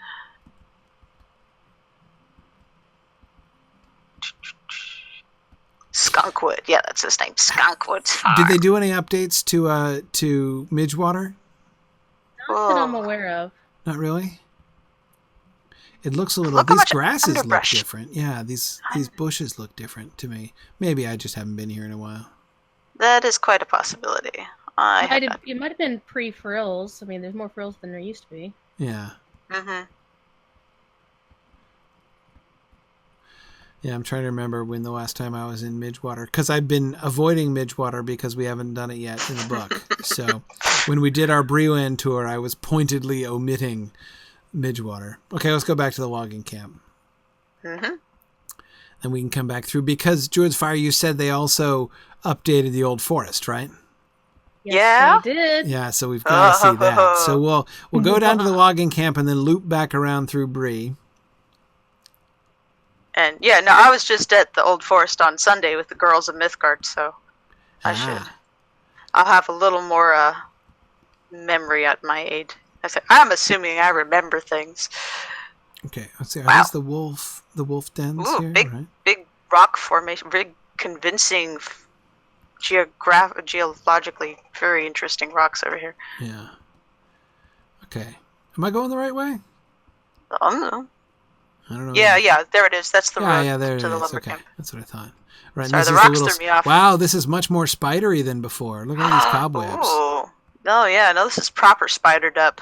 Skunkwood. Yeah, that's his name. Skunkwood's farm. Did they do any updates to Midgewater? Not that I'm aware of. Not really. It looks a little. Look how These much grasses look underbrush. different. Yeah, these bushes look different to me. Maybe I just haven't been here in a while. That is quite a possibility. It might have been pre-frills. I mean, there's more frills than there used to be. Yeah. Mm-hmm. Yeah, I'm trying to remember when the last time I was in Midgewater, because I've been avoiding Midgewater because we haven't done it yet in the book. So when we did our Brewin tour, I was pointedly omitting Midgewater. Okay, let's go back to the logging camp. Mm-hmm. And we can come back through, because Druid's Fire, you said they also updated the old forest, right? Yes, Yeah? they did. Yeah, so we've got to see that. So we'll go down to the logging camp and then loop back around through Bree. And yeah, no, I was just at the Old Forest on Sunday with the girls of Mythgard, so I'll have a little more memory at my aid. I'm assuming I remember things. Okay, let's see. Are these the wolf dens here? Right? Big rock formation, big convincing, geologically very interesting rocks over here. Yeah. Okay. Am I going the right way? I don't know. I don't know. Yeah, there it is. That's the road yeah, there it to the is. lumber Okay, camp. that's what I thought. Right, Sorry, and the this is rocks a threw me off. Wow, this is much more spidery than before. Look at all these cobwebs. Oh, no, this is proper spidered up.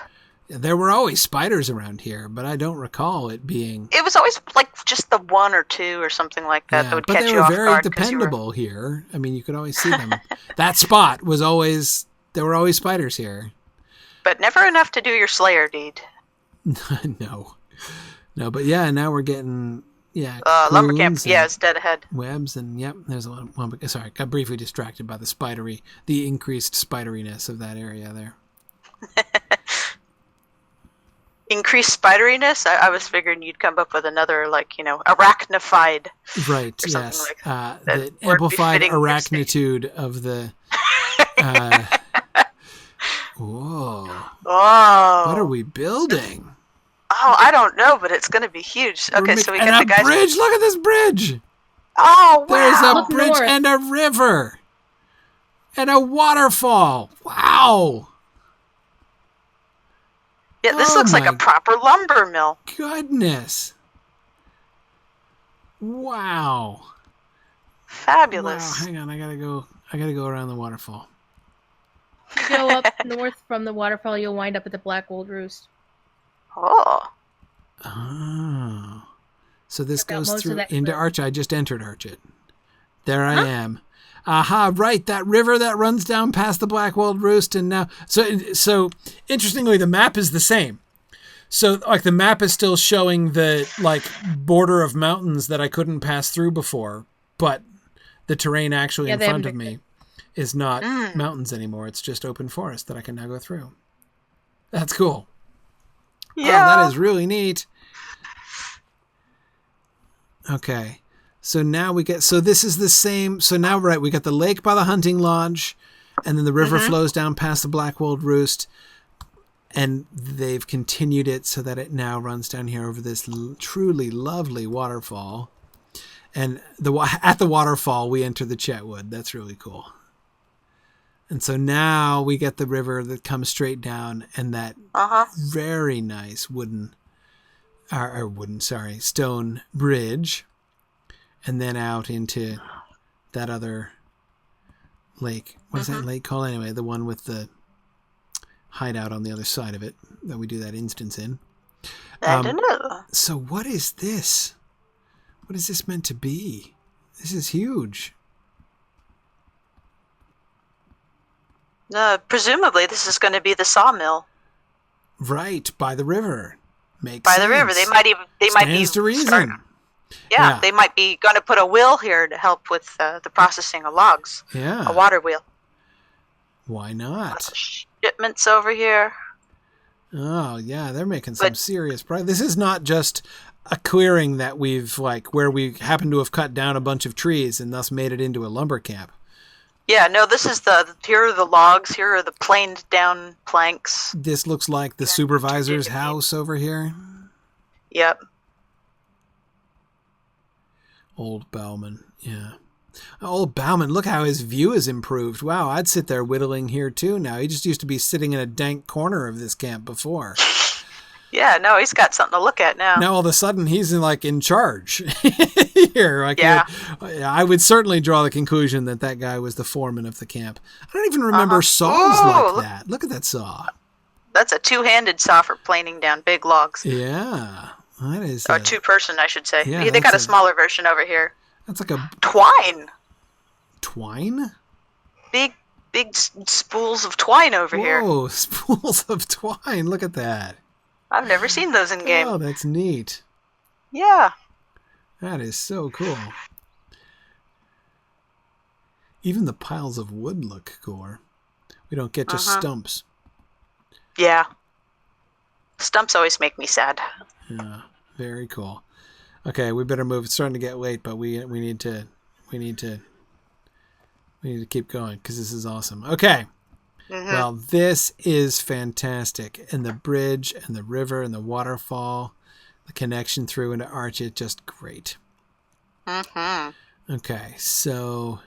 There were always spiders around here, but I don't recall it being... It was always like just the one or two or something like that that would but catch they you were off very guard. 'Cause dependable here. I mean, you could always see them. That spot was always... There were always spiders here. But never enough to do your Slayer deed. No, but yeah, now we're getting... Yeah, lumber camp. and Yeah, it's dead ahead. webs, and yep, there's a one. Sorry, got briefly distracted by the increased spideriness of that area there. Increased spideriness? I was figuring you'd come up with another, arachnified. Right, or something yes. like that. The Word amplified befitting arachnitude of the... Whoa. Oh. What are we building? Oh, I don't know, but it's going to be huge. Okay, so we got the guys... bridge! Look at this bridge! Oh, wow! There's a Look bridge north. and a river! And a waterfall! Wow! Yeah, this Oh looks like my a proper lumber mill. Goodness! Wow! Fabulous. Wow, hang on, I gotta go around the waterfall. You go up north from the waterfall, you'll wind up at the Black Wold Roost. Oh. Oh. So this Got goes most of through that into cliff. Arch. I just entered Archit. There I am. Aha, right, that river that runs down past the Blackwold Roost, and now so interestingly the map is the same. So like the map is still showing the border of mountains that I couldn't pass through before, but the terrain actually in front of me is not mountains anymore. It's just open forest that I can now go through. That's cool. Yeah. Oh, that is really neat. Okay. So now this is the same. So now, right, we got the lake by the hunting lodge, and then the river flows down past the Blackwold Roost, and they've continued it so that it now runs down here over this truly lovely waterfall. And at the waterfall, we enter the Chetwood. That's really cool. And so now we get the river that comes straight down, and that very nice stone bridge, and then out into that other lake. What is that lake called anyway? The one with the hideout on the other side of it that we do that instance in. I don't know. So what is this? What is this meant to be? This is huge. Presumably, this is going to be the sawmill. Right, by the river. Makes by sense. The river. They might be Stands to reason. Yeah, they might be going to put a wheel here to help with the processing of logs. Yeah. A water wheel. Why not? Shipments over here. Oh, yeah, they're making some serious progress. This is not just a clearing that where we happen to have cut down a bunch of trees and thus made it into a lumber camp. Yeah, no, this is here are the logs, here are the planed down planks. This looks like the supervisor's house over here. Yep. Old Bauman, yeah. Old Bauman, look how his view has improved. Wow, I'd sit there whittling here too now. He just used to be sitting in a dank corner of this camp before. Yeah, no, he's got something to look at now. Now all of a sudden he's in charge here. I would certainly draw the conclusion that guy was the foreman of the camp. I don't even remember saws like that. Look at that saw. That's a two-handed saw for planing down big logs. Yeah, that is. Or two-person, I should say. Yeah, they got a smaller version over here. That's like a twine. Twine? Big spools of twine over here. Whoa, spools of twine. Look at that. I've never seen those in game. Oh, that's neat. Yeah. That is so cool. Even the piles of wood look cool. We don't get just stumps. Yeah. Stumps always make me sad. Yeah, very cool. Okay, we better move. It's starting to get late, but we need to keep going because this is awesome. Okay. Well, this is fantastic. And the bridge and the river and the waterfall, the connection through into Archet, just great. Okay, so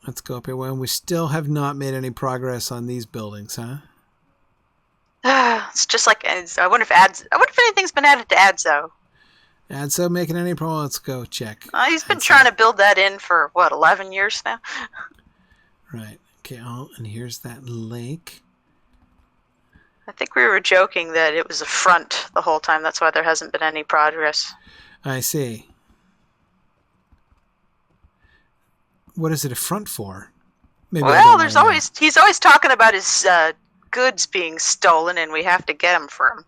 let's go up here. Well, we still have not made any progress on these buildings, huh? It's just like, I wonder if anything's been added to Adzo. Adzo making any progress? Let's go check. He's been trying to build that in for, 11 years now? Right. Okay, and here's that lake. I think we were joking that it was a front the whole time. That's why there hasn't been any progress. I see. What is it a front for? Maybe he's always talking about his goods being stolen, and we have to get them for him.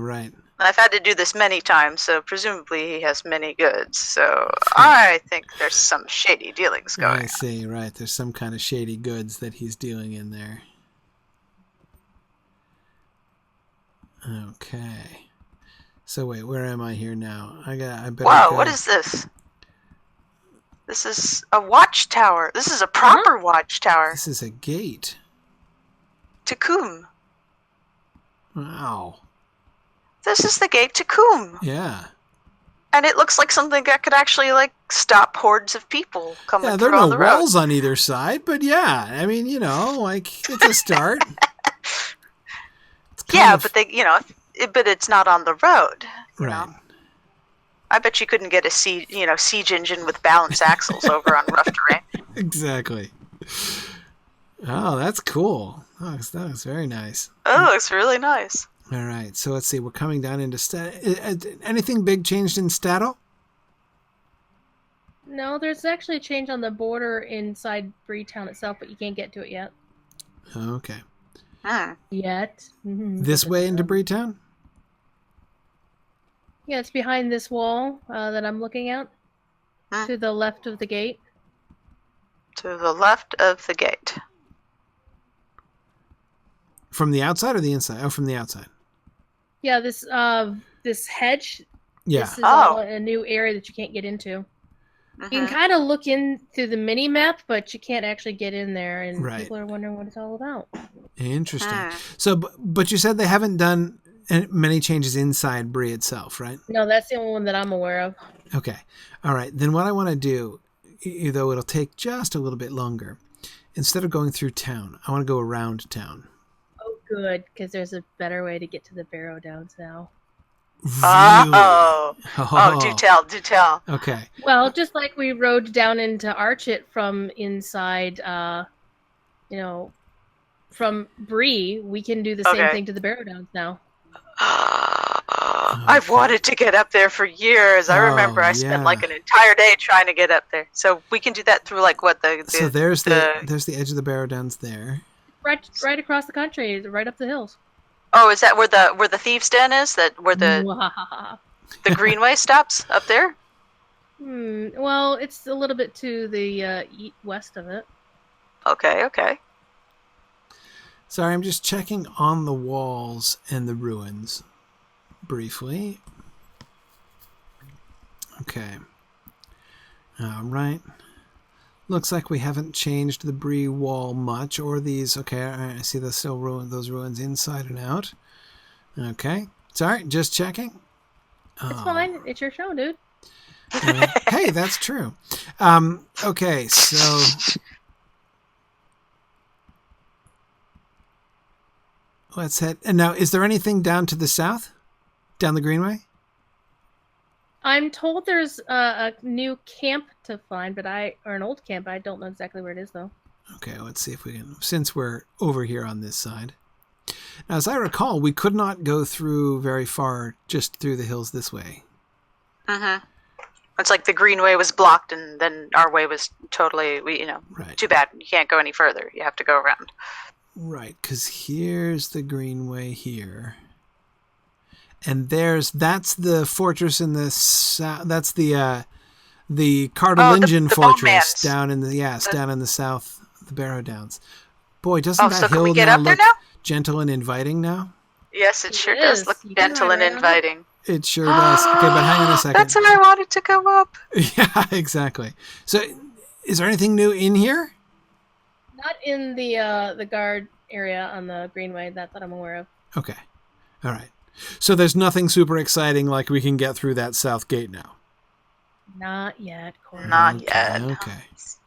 Right. I've had to do this many times, so presumably he has many goods. So I think there's some shady dealings going on. I see, right. There's some kind of shady goods that he's dealing in there. Okay. So wait, where am I here now? I better go. What is this? This is a watchtower. This is a proper watchtower. This is a gate. To Coombe. Wow. This is the gate to Coombe. Yeah. And it looks like something that could actually, stop hordes of people coming through there are all no the roads. walls on either side, but yeah. I mean, it's a start. But it's not on the road. You right. know? I bet you couldn't get a siege engine with balance axles over on rough terrain. Exactly. Oh, that's cool. Oh, that was very nice. Oh, it looks really nice. All right, so let's see. We're coming down into anything big changed in Stattle? No, there's actually a change on the border inside Breetown itself, but you can't get to it yet. Okay. Yet. This way into Breetown? Yeah, it's behind this wall that I'm looking at. To the left of the gate. To the left of the gate. From the outside or the inside? Oh, from the outside. Yeah, this hedge. Yeah. This is a new area that you can't get into. You can kind of look in through the mini map, but you can't actually get in there, and people are wondering what it's all about. Interesting. So, but you said they haven't done many changes inside Bree itself, right? No, that's the only one that I'm aware of. Okay. All right. Then what I want to do, though it'll take just a little bit longer, instead of going through town, I want to go around town. Oh, good, because there's a better way to get to the Barrow Downs now. Really? Oh, do tell. Okay. Well, just like we rode down into Archit from inside, from Bree, we can do the same thing to the Barrow Downs now. I've wanted to get up there for years. I remember I spent like an entire day trying to get up there. So we can do that through like what the so there's the edge of the Barrow Downs there. Right across the country, right up the hills. Oh, is that where the Thieves' Den is? That where the Greenway stops up there? Well, it's a little bit to the west of it. Okay. Sorry, I'm just checking on the walls and the ruins briefly. Okay. All right. Looks like we haven't changed the Bree wall much, or these. Okay, I see those ruins inside and out. Okay. Sorry, just checking. It's fine. It's your show, dude. Hey, that's true. Okay, so let's head. And now, is there anything down to the south? Down the Greenway? I'm told there's a new camp to find, or an old camp. I don't know exactly where it is, though. Okay, let's see if we can, since we're over here on this side. Now, as I recall, we could not go through very far just through the hills this way. It's like the Greenway was blocked, and then our way was totally, right. Too bad. You can't go any further. You have to go around. Right, because here's the Greenway here. And that's the fortress in the south. That's the Cartilingian fortress down in the south, the Barrow Downs. Boy, doesn't that hill look gentle and inviting now? Yes, it sure does look gentle and inviting. It sure does. Okay, but hang on a second. That's where I wanted to go up. Yeah, exactly. So, is there anything new in here? Not in the guard area on the Greenway that I'm aware of. Okay, all right. So there's nothing super exciting like we can get through that south gate now. Not yet, Corey. Not yet. Okay.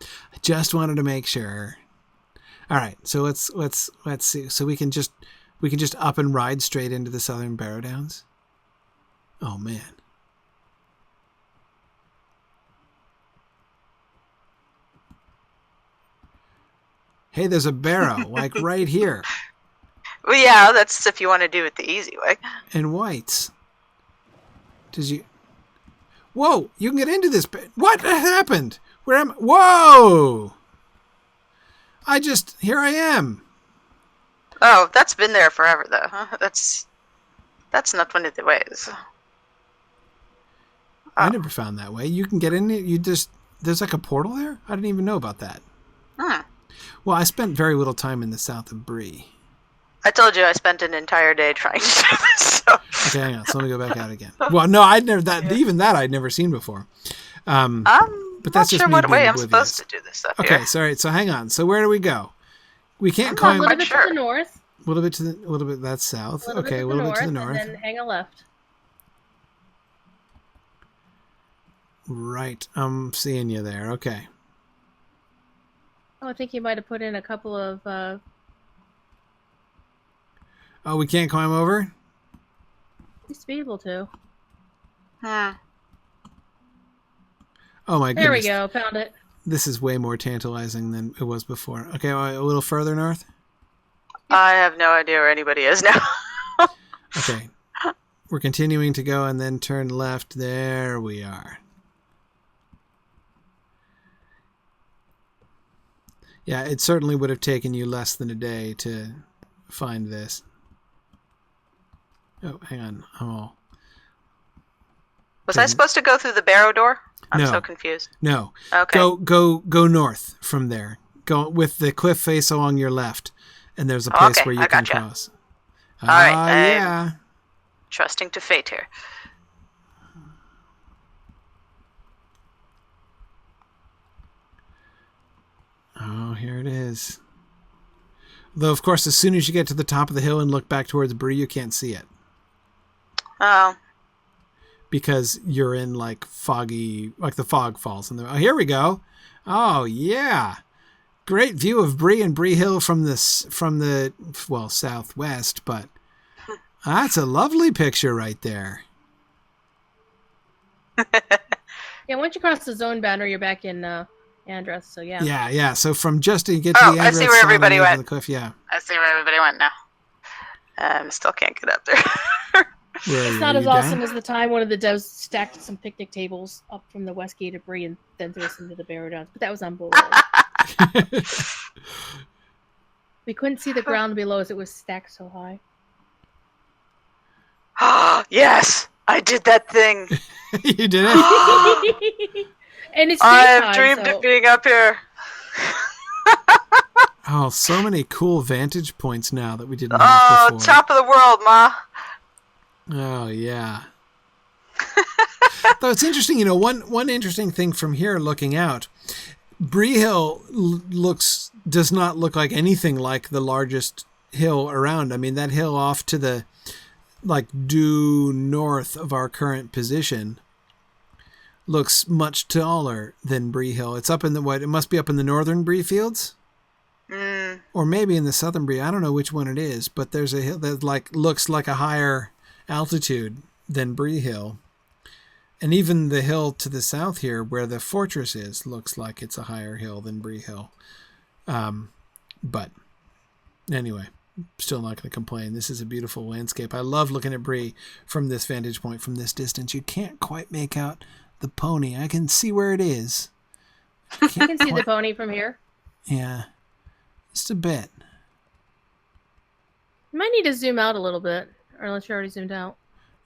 I just wanted to make sure. All right. So let's see. So we can just up and ride straight into the Southern Barrow Downs. Oh man. Hey, there's a barrow like right here. Well, yeah, that's if you want to do it the easy way. And whites. Whoa! You can get into this. What happened? Where am I? Whoa! Here I am. Oh, that's been there forever, though. Huh? That's not one of the ways. I never found that way. You can get in it. There's like a portal there? I didn't even know about that. Well, I spent very little time in the south of Bree. I told you I spent an entire day trying to do this. So. Okay, hang on. So let me go back out again. Well, no, even that I'd never seen before. I'm but that's not just sure me what way I'm oblivious. supposed to do this stuff Okay, here. sorry. So hang on. So where do we go? We can't climb. A little bit to the north. A little bit that's south. Okay, a little bit to the north. And then hang a left. Right. I'm seeing you there. Okay. Oh, I think you might have put in a couple of... Oh, we can't climb over? Used to be able to. Oh my goodness. There we go. Found it. This is way more tantalizing than it was before. Okay, a little further north? I have no idea where anybody is now. Okay. We're continuing to go and then turn left. There we are. Yeah, it certainly would have taken you less than a day to find this. Oh, hang on. Was I supposed to go through the barrow door? I'm so confused. No. Okay. Go north from there. Go with the cliff face along your left, and there's a place where you can cross. All right. Yeah. Trusting to fate here. Oh, here it is. Though, of course, as soon as you get to the top of the hill and look back towards Bree, you can't see it. Oh. because you're in like foggy, like the fog falls. And here we go. Oh yeah, great view of Bree and Bree Hill from the southwest, but that's a lovely picture right there. Yeah, once you cross the zone boundary, you're back in Andros. So yeah. Yeah. So from just to get to the I see where everybody went. the cliff, yeah. I see where everybody went now. Still can't get up there. It's not as awesome as the time one of the devs stacked some picnic tables up from the west gate of Bree and then threw us into the Barrow Downs. But that was on Bull Road. We couldn't see the ground below as it was stacked so high. Yes, I did that thing. You did it? And it's I've dreamed of being up here. Oh, so many cool vantage points now that we didn't have before. Top of the world, Ma. Oh, yeah. Though it's interesting, one interesting thing from here looking out, Bree Hill does not look like anything like the largest hill around. I mean, that hill off to the due north of our current position looks much taller than Bree Hill. It's up in it must be up in the northern Bree fields? Or maybe in the southern Bree. I don't know which one it is, but there's a hill that looks like a higher altitude than Bree Hill. And even the hill to the south here where the fortress is looks like it's a higher hill than Bree Hill. But anyway, still not going to complain. This is a beautiful landscape. I love looking at Bree from this vantage point, from this distance. You can't quite make out the pony. I can see where it is. You can see the pony from here. Yeah, just a bit. You might need to zoom out a little bit, or unless you're already zoomed out.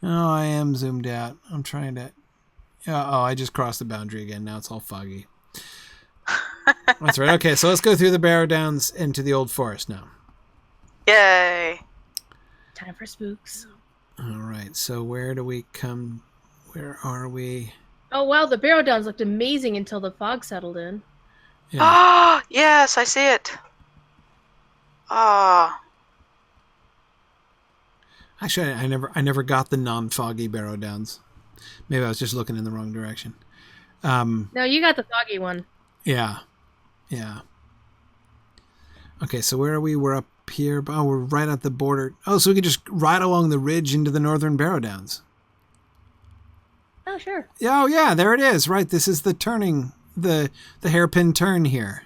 Oh, I am zoomed out. I'm trying to... I just crossed the boundary again. Now it's all foggy. That's right. Okay, so let's go through the Barrow Downs into the Old Forest now. Yay. Time for spooks. All right, so where do we come... Where are we? Oh, wow, the Barrow Downs looked amazing until the fog settled in. Yeah. Oh, yes, I see it. Oh. Actually, I never got the non-foggy Barrow Downs. Maybe I was just looking in the wrong direction. No, you got the foggy one. Yeah. Okay, so where are we? We're up here. Oh, we're right at the border. Oh, so we can just ride along the ridge into the northern Barrow Downs. Oh, sure. Oh, yeah, there it is. Right, this is the turning, the hairpin turn here.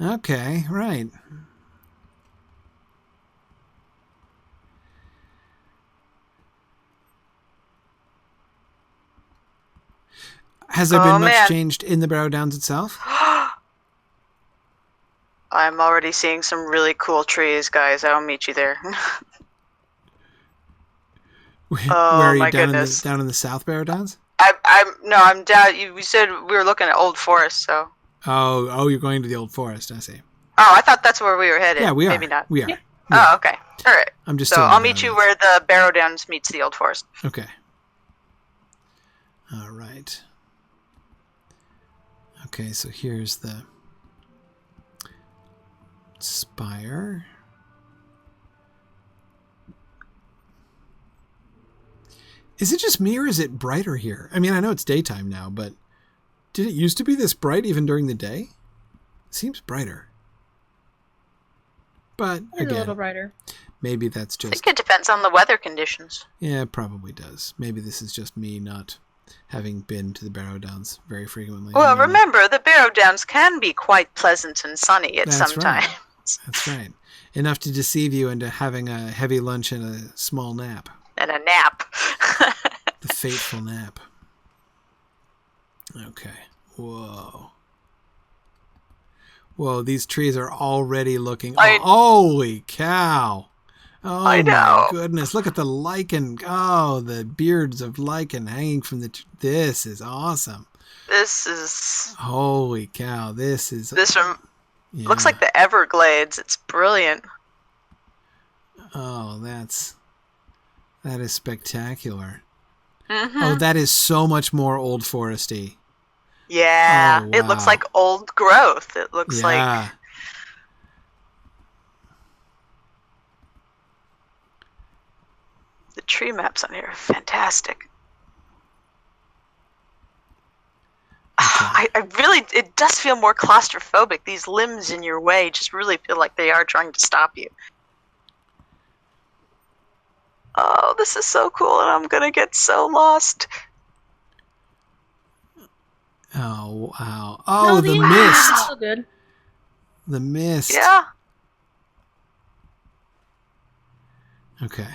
Okay, right. Has there been much changed in the Barrow Downs itself? I'm already seeing some really cool trees, guys. I'll meet you there. Where are you, my down goodness. down in the South Barrow Downs? I'm down. You said we were looking at Old Forest, so. Oh, you're going to the Old Forest. I see. Oh, I thought that's where we were headed. Yeah, we are. Maybe not. We are. Yeah. Yeah. Oh, okay. All right. I'm just. So I'll meet you where the Barrow Downs meets the Old Forest. Okay. All right. Okay, so here's the spire. Is it just me or is it brighter here? I mean, I know it's daytime now, but did it used to be this bright even during the day? It seems brighter. But It's again, a little brighter. maybe that's I just... think it depends on the weather conditions. Yeah, it probably does. Maybe this is just me not having been to the Barrow Downs very frequently. Well, remember, the Barrow Downs can be quite pleasant and sunny at some right. times. That's right. Enough to deceive you into having a heavy lunch and a small nap. And a nap. The fateful nap. Okay. Whoa, these trees are already looking... holy cow. Oh, I know. My goodness. Look at the lichen. Oh, the beards of lichen hanging from the... This is awesome. This is... Holy cow. This looks like the Everglades. It's brilliant. Oh, that is spectacular. Mm-hmm. Oh, that is so much more Old Foresty. Yeah. Oh, It looks wow. like old growth. It looks like... The tree maps on here are fantastic. Okay. I really, it does feel more claustrophobic. These limbs in your way just really feel like they are trying to stop you. Oh, this is so cool, and I'm gonna get so lost. Oh, wow. Oh, No, the animation is mist. still good. The mist. Yeah. Okay.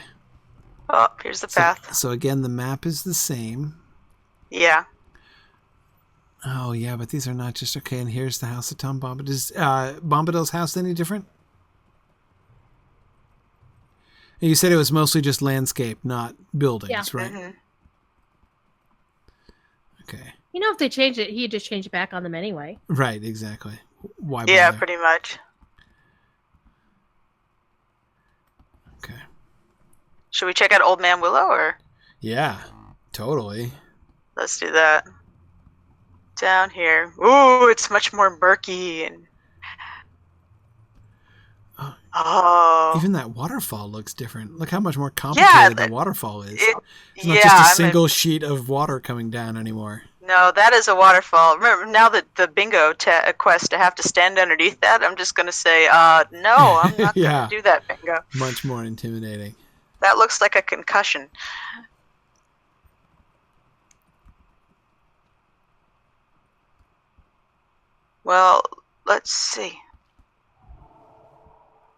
Oh, here's the path. So again, the map is the same. Yeah. Oh, yeah, but these are not just... Okay, and here's the house of Tom Bombadil. Is Bombadil's house any different? And you said it was mostly just landscape, not buildings, Yeah. right? Mm-hmm. Okay. You know, if they change it, he'd just change it back on them anyway. Right, exactly. Why Yeah, bother? pretty much. Okay. Should we check out Old Man Willow, or Yeah, totally. let's do that? Down here. Ooh, it's much more murky and. Oh. Even that waterfall looks different. Look how much more complicated the waterfall is. It's not just a single sheet of water coming down anymore. No, that is a waterfall. Remember, now that the bingo quest, to have to stand underneath that, I'm just going to say, no, I'm not Yeah. going to do that bingo. Much more intimidating. That looks like a concussion. Well, let's see.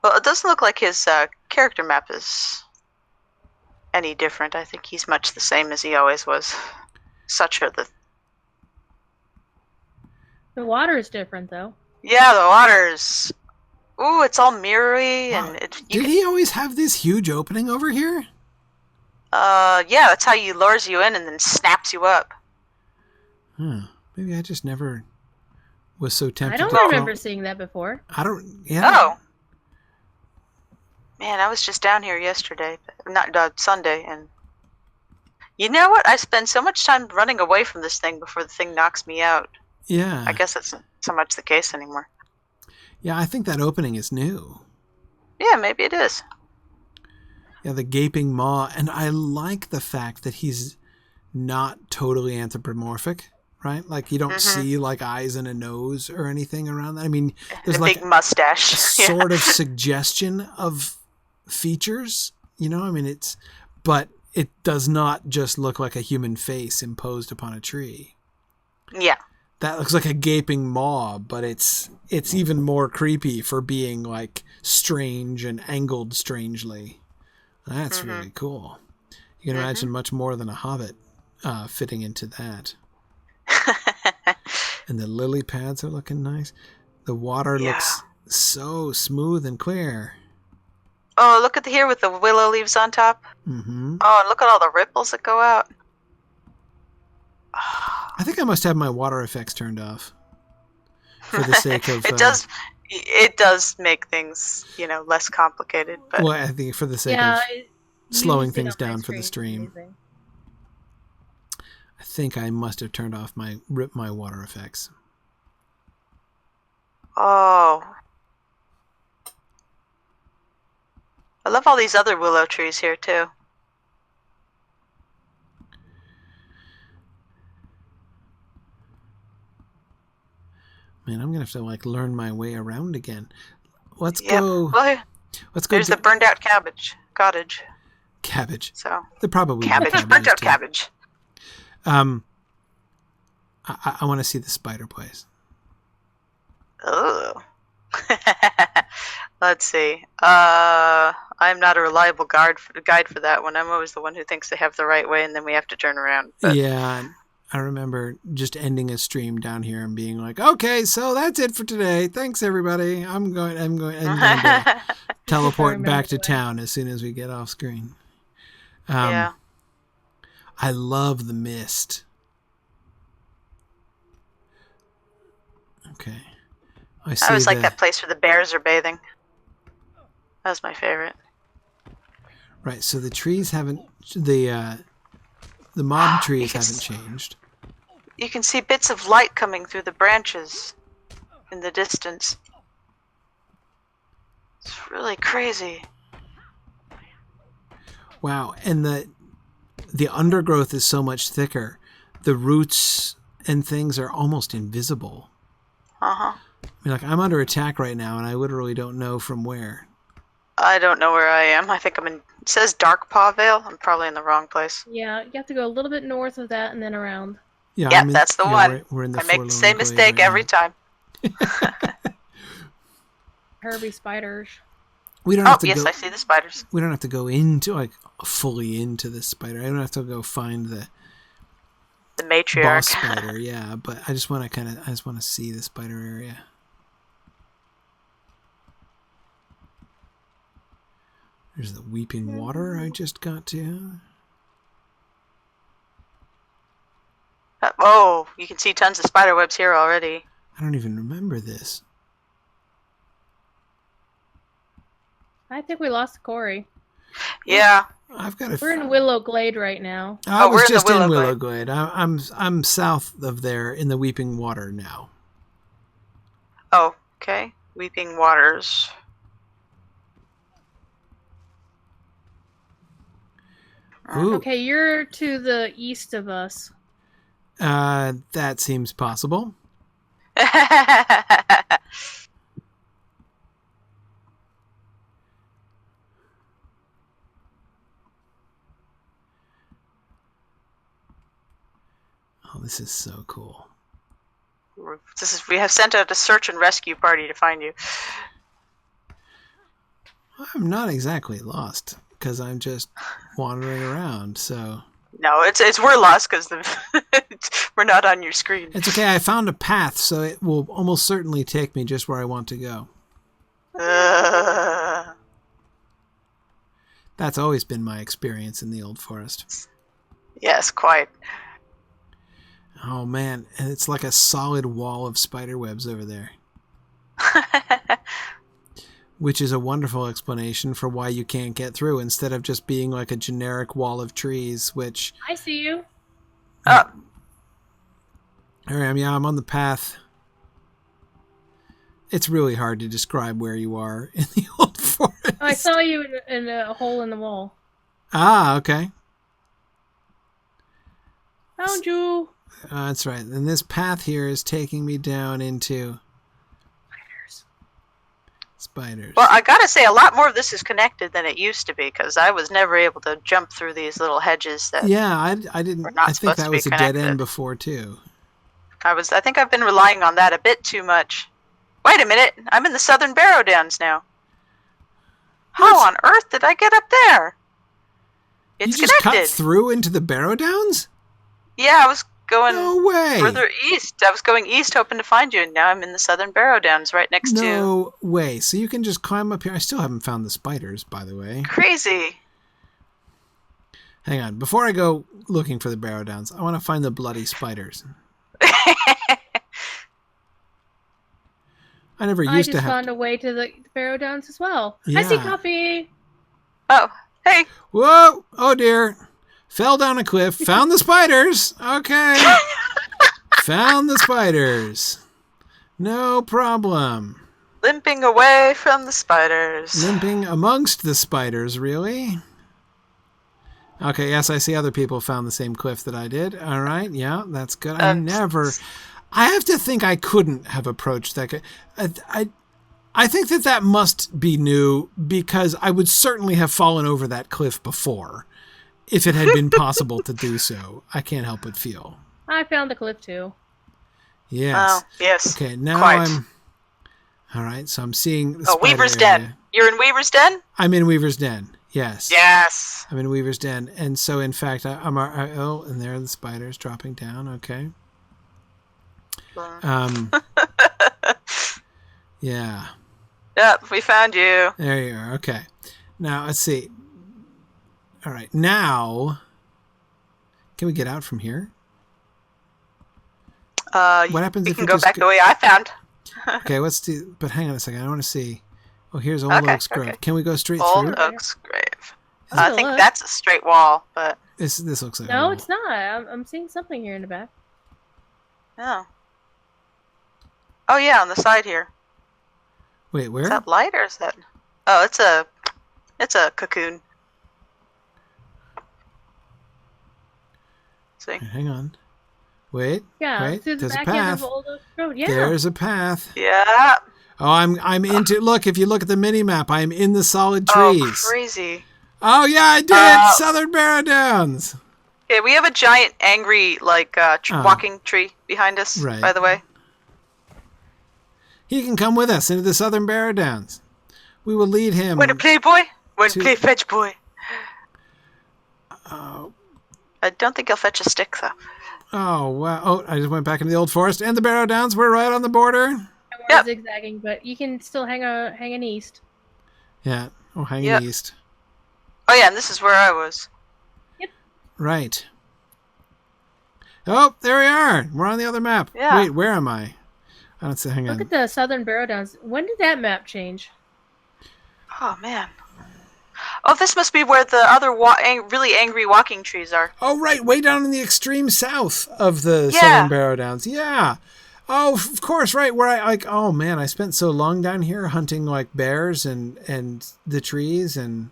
Well, it doesn't look like his character map is any different. I think he's much the same as he always was. Such are the... The water is different, though. Yeah, the water's... Ooh, it's all mirrory, Wow. and Did he always have this huge opening over here? yeah, that's how he lures you in and then snaps you up. Maybe I just never was so tempted I to don't remember seeing that before. I don't... Yeah. Oh. Man, I was just down here yesterday, not Sunday, and you know what? I spend so much time running away from this thing before the thing knocks me out. Yeah. I guess that's not so much the case anymore. Yeah, I think that opening is new. Yeah, maybe it is. Yeah, the gaping maw. And I like the fact that he's not totally anthropomorphic, right? Like, you don't see, like, eyes and a nose or anything around that. I mean, there's the like big mustache. a sort of suggestion of features, you know? I mean, but it does not just look like a human face imposed upon a tree. Yeah. That looks like a gaping maw, but it's even more creepy for being like strange and angled strangely. That's really cool. You can imagine much more than a hobbit fitting into that. And the lily pads are looking nice. The water looks so smooth and clear. Oh, look at here with the willow leaves on top. Mm-hmm. Oh, and look at all the ripples that go out. I think I must have my water effects turned off for the sake of... It does make things, less complicated. But well, I think for the sake of slowing things down for the stream. I think I must have turned off my water effects. Oh. I love all these other willow trees here, too. Man, I'm gonna have to learn my way around again. Let's go. Well, let's go. There's the burned out cottage. Cabbage. So they're probably burnt out cabbage. I want to see the spider place. Oh. Let's see. I'm not a reliable guide for that one. I'm always the one who thinks they have the right way, and then we have to turn around. But... Yeah. I remember just ending a stream down here and being like, okay, so that's it for today. Thanks, everybody. I'm going to teleport back to town as soon as we get off screen. Yeah. I love the mist. Okay. I always like that place where the bears are bathing. That was my favorite. Right, so the trees haven't... The mob trees haven't changed. You can see bits of light coming through the branches in the distance. It's really crazy. Wow. And the undergrowth is so much thicker. The roots and things are almost invisible. Uh-huh. I mean, like, I'm under attack right now, and I literally don't know from where. I don't know where I am. I think I'm in... It says Dark Paw Vale. I'm probably in the wrong place. Yeah, you have to go a little bit north of that and then around. Yeah, that's the one. We're in the I make the Forlorn same Glade mistake right every now. time. Herbie spiders. We don't Oh, have to yes, go. I see the spiders. We don't have to go into, like, fully into the spider. I don't have to go find the The matriarch. boss spider, yeah, but I just want to see the spider area. There's the weeping water I just got to. Oh, you can see tons of spider webs here already. I don't even remember this. I think we lost Corey. Yeah. I've got a. We're in Willow Glade right now. I was we're in the just in Willow Willow Glade. I'm south of there in the weeping water now. Oh, okay. Weeping Waters. Ooh, Okay, you're to the east of us. that seems possible. Oh, this is so cool. We have sent out a search and rescue party to find you. I'm not exactly lost because I'm just wandering around. So No, it's we're lost because we're not on your screen. it's okay. I found a path, so it will almost certainly take me just where I want to go. That's always been my experience in the Old Forest. Yes, quite. Oh man, and it's like a solid wall of spider webs over there. Which is a wonderful explanation for why you can't get through instead of just being like a generic wall of trees, which... I see you. Oh, Here I am, yeah, I'm on the path. It's really hard to describe where you are in the Old Forest. Oh, I saw you in a hole in the wall. Ah, okay. Found you. That's right. And this path here is taking me down into... Spiders. well, I gotta say, a lot more of this is connected than it used to be because I was never able to jump through these little hedges that Yeah, I didn't... We're not I think supposed to that be was a dead connected. end before, too. I think I've been relying on that a bit too much. Wait a minute, I'm in the Southern Barrow Downs now. How on earth did I get up there? It's you just connected. cut through into the Barrow Downs? Yeah, I was going No way. further east. I was going east hoping to find you, and now I'm in the Southern Barrow Downs right next to... No way. So you can just climb up here. I still haven't found the spiders, by the way. Crazy. Hang on. Before I go looking for the Barrow Downs, I want to find the bloody spiders. I never I used just to have... found a way to the Barrow Downs as well. I see Yeah. Coffee. Oh, hey. Whoa! Oh dear. Fell down a cliff. Found the spiders. Okay. Found the spiders. No problem. Limping away from the spiders. Limping amongst the spiders, really? Okay, yes, I see other people found the same cliff that I did. All right, yeah, that's good. I have to think I couldn't have approached that guy. I think that must be new because I would certainly have fallen over that cliff before if it had been possible to do so. I can't help but feel. I found the cliff too. Yes. Oh, yes. Okay, now quite. All right, so I'm seeing the Oh, spider Weaver's area. Den. You're in Weaver's Den? I'm in Weaver's Den. Yes. Yes. I'm in Weaver's Den, and so in fact, and there are the spiders dropping down. Okay. Yeah. Yep, we found you. There you are. Okay. Now let's see. All right. Now, can we get out from here? What happens we if can we go just back the way I found. Okay, let's do. But hang on a second. I want to see. Oh, here's Old Okay, Oak's Grove. okay. Can we go straight Old through? Oak's Grave. Let's I go think look. that's a straight wall, but This looks like. a No, wall. it's not. I'm seeing something here in the back. oh. Oh yeah, on the side here. Wait, where? Is that light or is that? Oh, it's a cocoon. See? Hang on. Wait. Yeah, Wait. through the There's a back end path. of Old Oak Road. Yeah. There's a path. Yeah. Oh, I'm into. Look, if you look at the mini map, I'm in the solid Oh, trees. crazy. Oh yeah, I did it. Southern Barrow Downs. Okay, we have a giant, angry, walking tree behind us. Right. By the way. He can come with us into the Southern Barrow Downs. We will lead him. Want to play, boy? Want to play fetch, boy? I don't think he'll fetch a stick, though. Oh wow! Oh, I just went back into the old forest and the Barrow Downs. We're right on the border. We're zigzagging, but you can still hang an east. Yeah. Oh, hanging east. Oh yeah, and this is where I was. Yep. Right. Oh, there we are. We're on the other map. Yeah. Wait, where am I? I don't see. Hang on. Look at the Southern Barrow Downs. When did that map change? Oh man. Oh, this must be where the other really angry walking trees are. Oh, right, way down in the extreme south of the Southern Barrow Downs. Yeah. Oh, of course, right. Where oh man, I spent so long down here hunting like bears and the trees and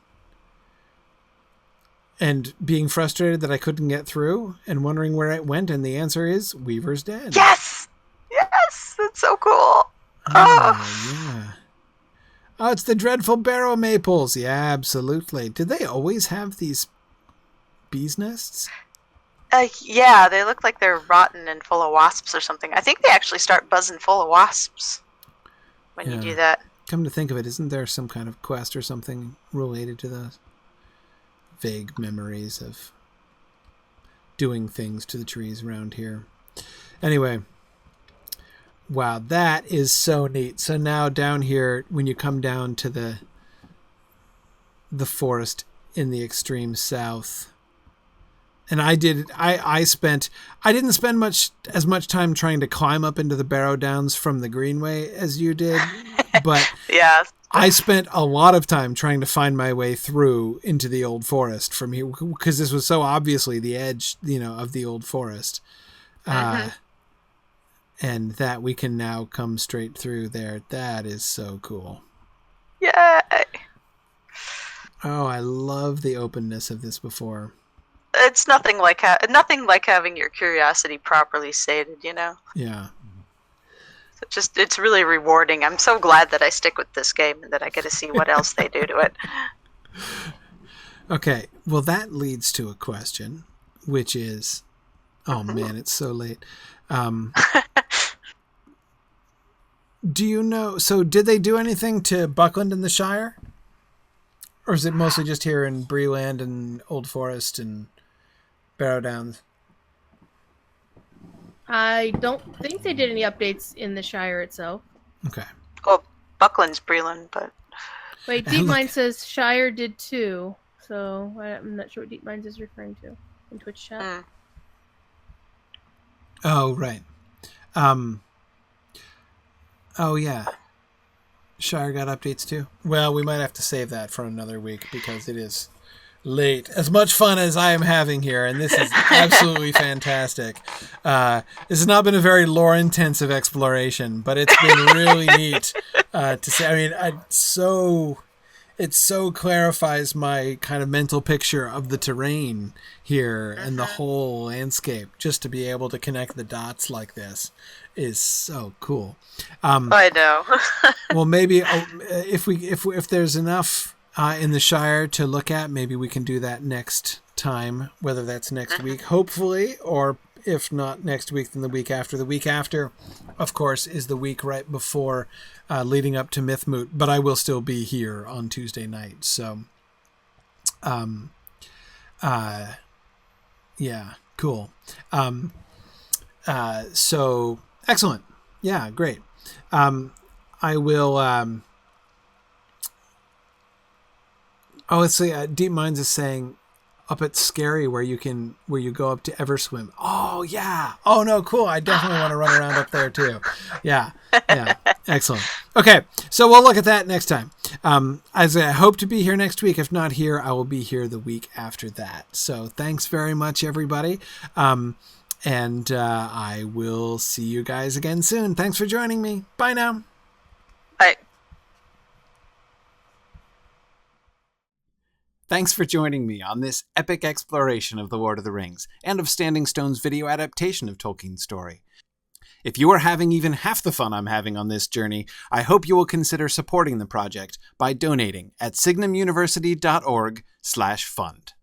being frustrated that I couldn't get through and wondering where it went. And the answer is Weaver's Den. Yes! Yes! That's so cool. Yeah. Oh, it's the dreadful barrow maples. Yeah, absolutely. Did they always have these bees' nests? Yeah, they look like they're rotten and full of wasps or something. I think they actually start buzzing full of wasps when you do that. Come to think of it, isn't there some kind of quest or something related to those? Vague memories of doing things to the trees around here. Anyway. Wow, that is so neat. So now down here, when you come down to the forest in the extreme south, and I didn't spend as much time trying to climb up into the Barrow Downs from the Greenway as you did, but yeah, I spent a lot of time trying to find my way through into the old forest from here because this was so obviously the edge, of the old forest. And that we can now come straight through there. That is so cool. Yay! Oh, I love the openness of this before. It's nothing like having your curiosity properly sated, Yeah. It's really rewarding. I'm so glad that I stick with this game and that I get to see what else they do to it. Okay, well that leads to a question, which is, oh man, it's so late. Do you know, so did they do anything to Buckland and the Shire? Or is it mostly just here in Breeland and Old Forest and Barrow Downs? I don't think they did any updates in the Shire itself. Okay. Well, Buckland's Breeland, but... Wait, DeepMind says Shire did too. So I'm not sure what DeepMind is referring to in Twitch chat. Oh, right. Oh, yeah. Shire got updates too. Well, we might have to save that for another week because it is late. As much fun as I am having here, and this is absolutely fantastic. This has not been a very lore-intensive exploration, but it's been really neat to see. I mean, it so clarifies my kind of mental picture of the terrain here and the whole landscape. Just to be able to connect the dots like this is so cool. I know. Well, maybe if there's enough in the Shire to look at, maybe we can do that next time. Whether that's next week, hopefully, or if not next week, then the week after. The week after, of course, is the week right before leading up to Mythmoot, but I will still be here on Tuesday night. So, yeah, cool. So excellent. Yeah, great. I will. Let's see. Deep Minds is saying up at Scary where you go up to Everswim. Oh yeah. Oh no, cool. I definitely want to run around up there too. Yeah. Excellent. Okay, so we'll look at that next time. As I hope to be here next week. If not here, I will be here the week after that. So thanks very much, everybody. And I will see you guys again soon. Thanks for joining me. Bye now. Bye. Thanks for joining me on this epic exploration of The Lord of the Rings and of Standing Stone's video adaptation of Tolkien's story. If you are having even half the fun I'm having on this journey, I hope you will consider supporting the project by donating at signumuniversity.org/fund.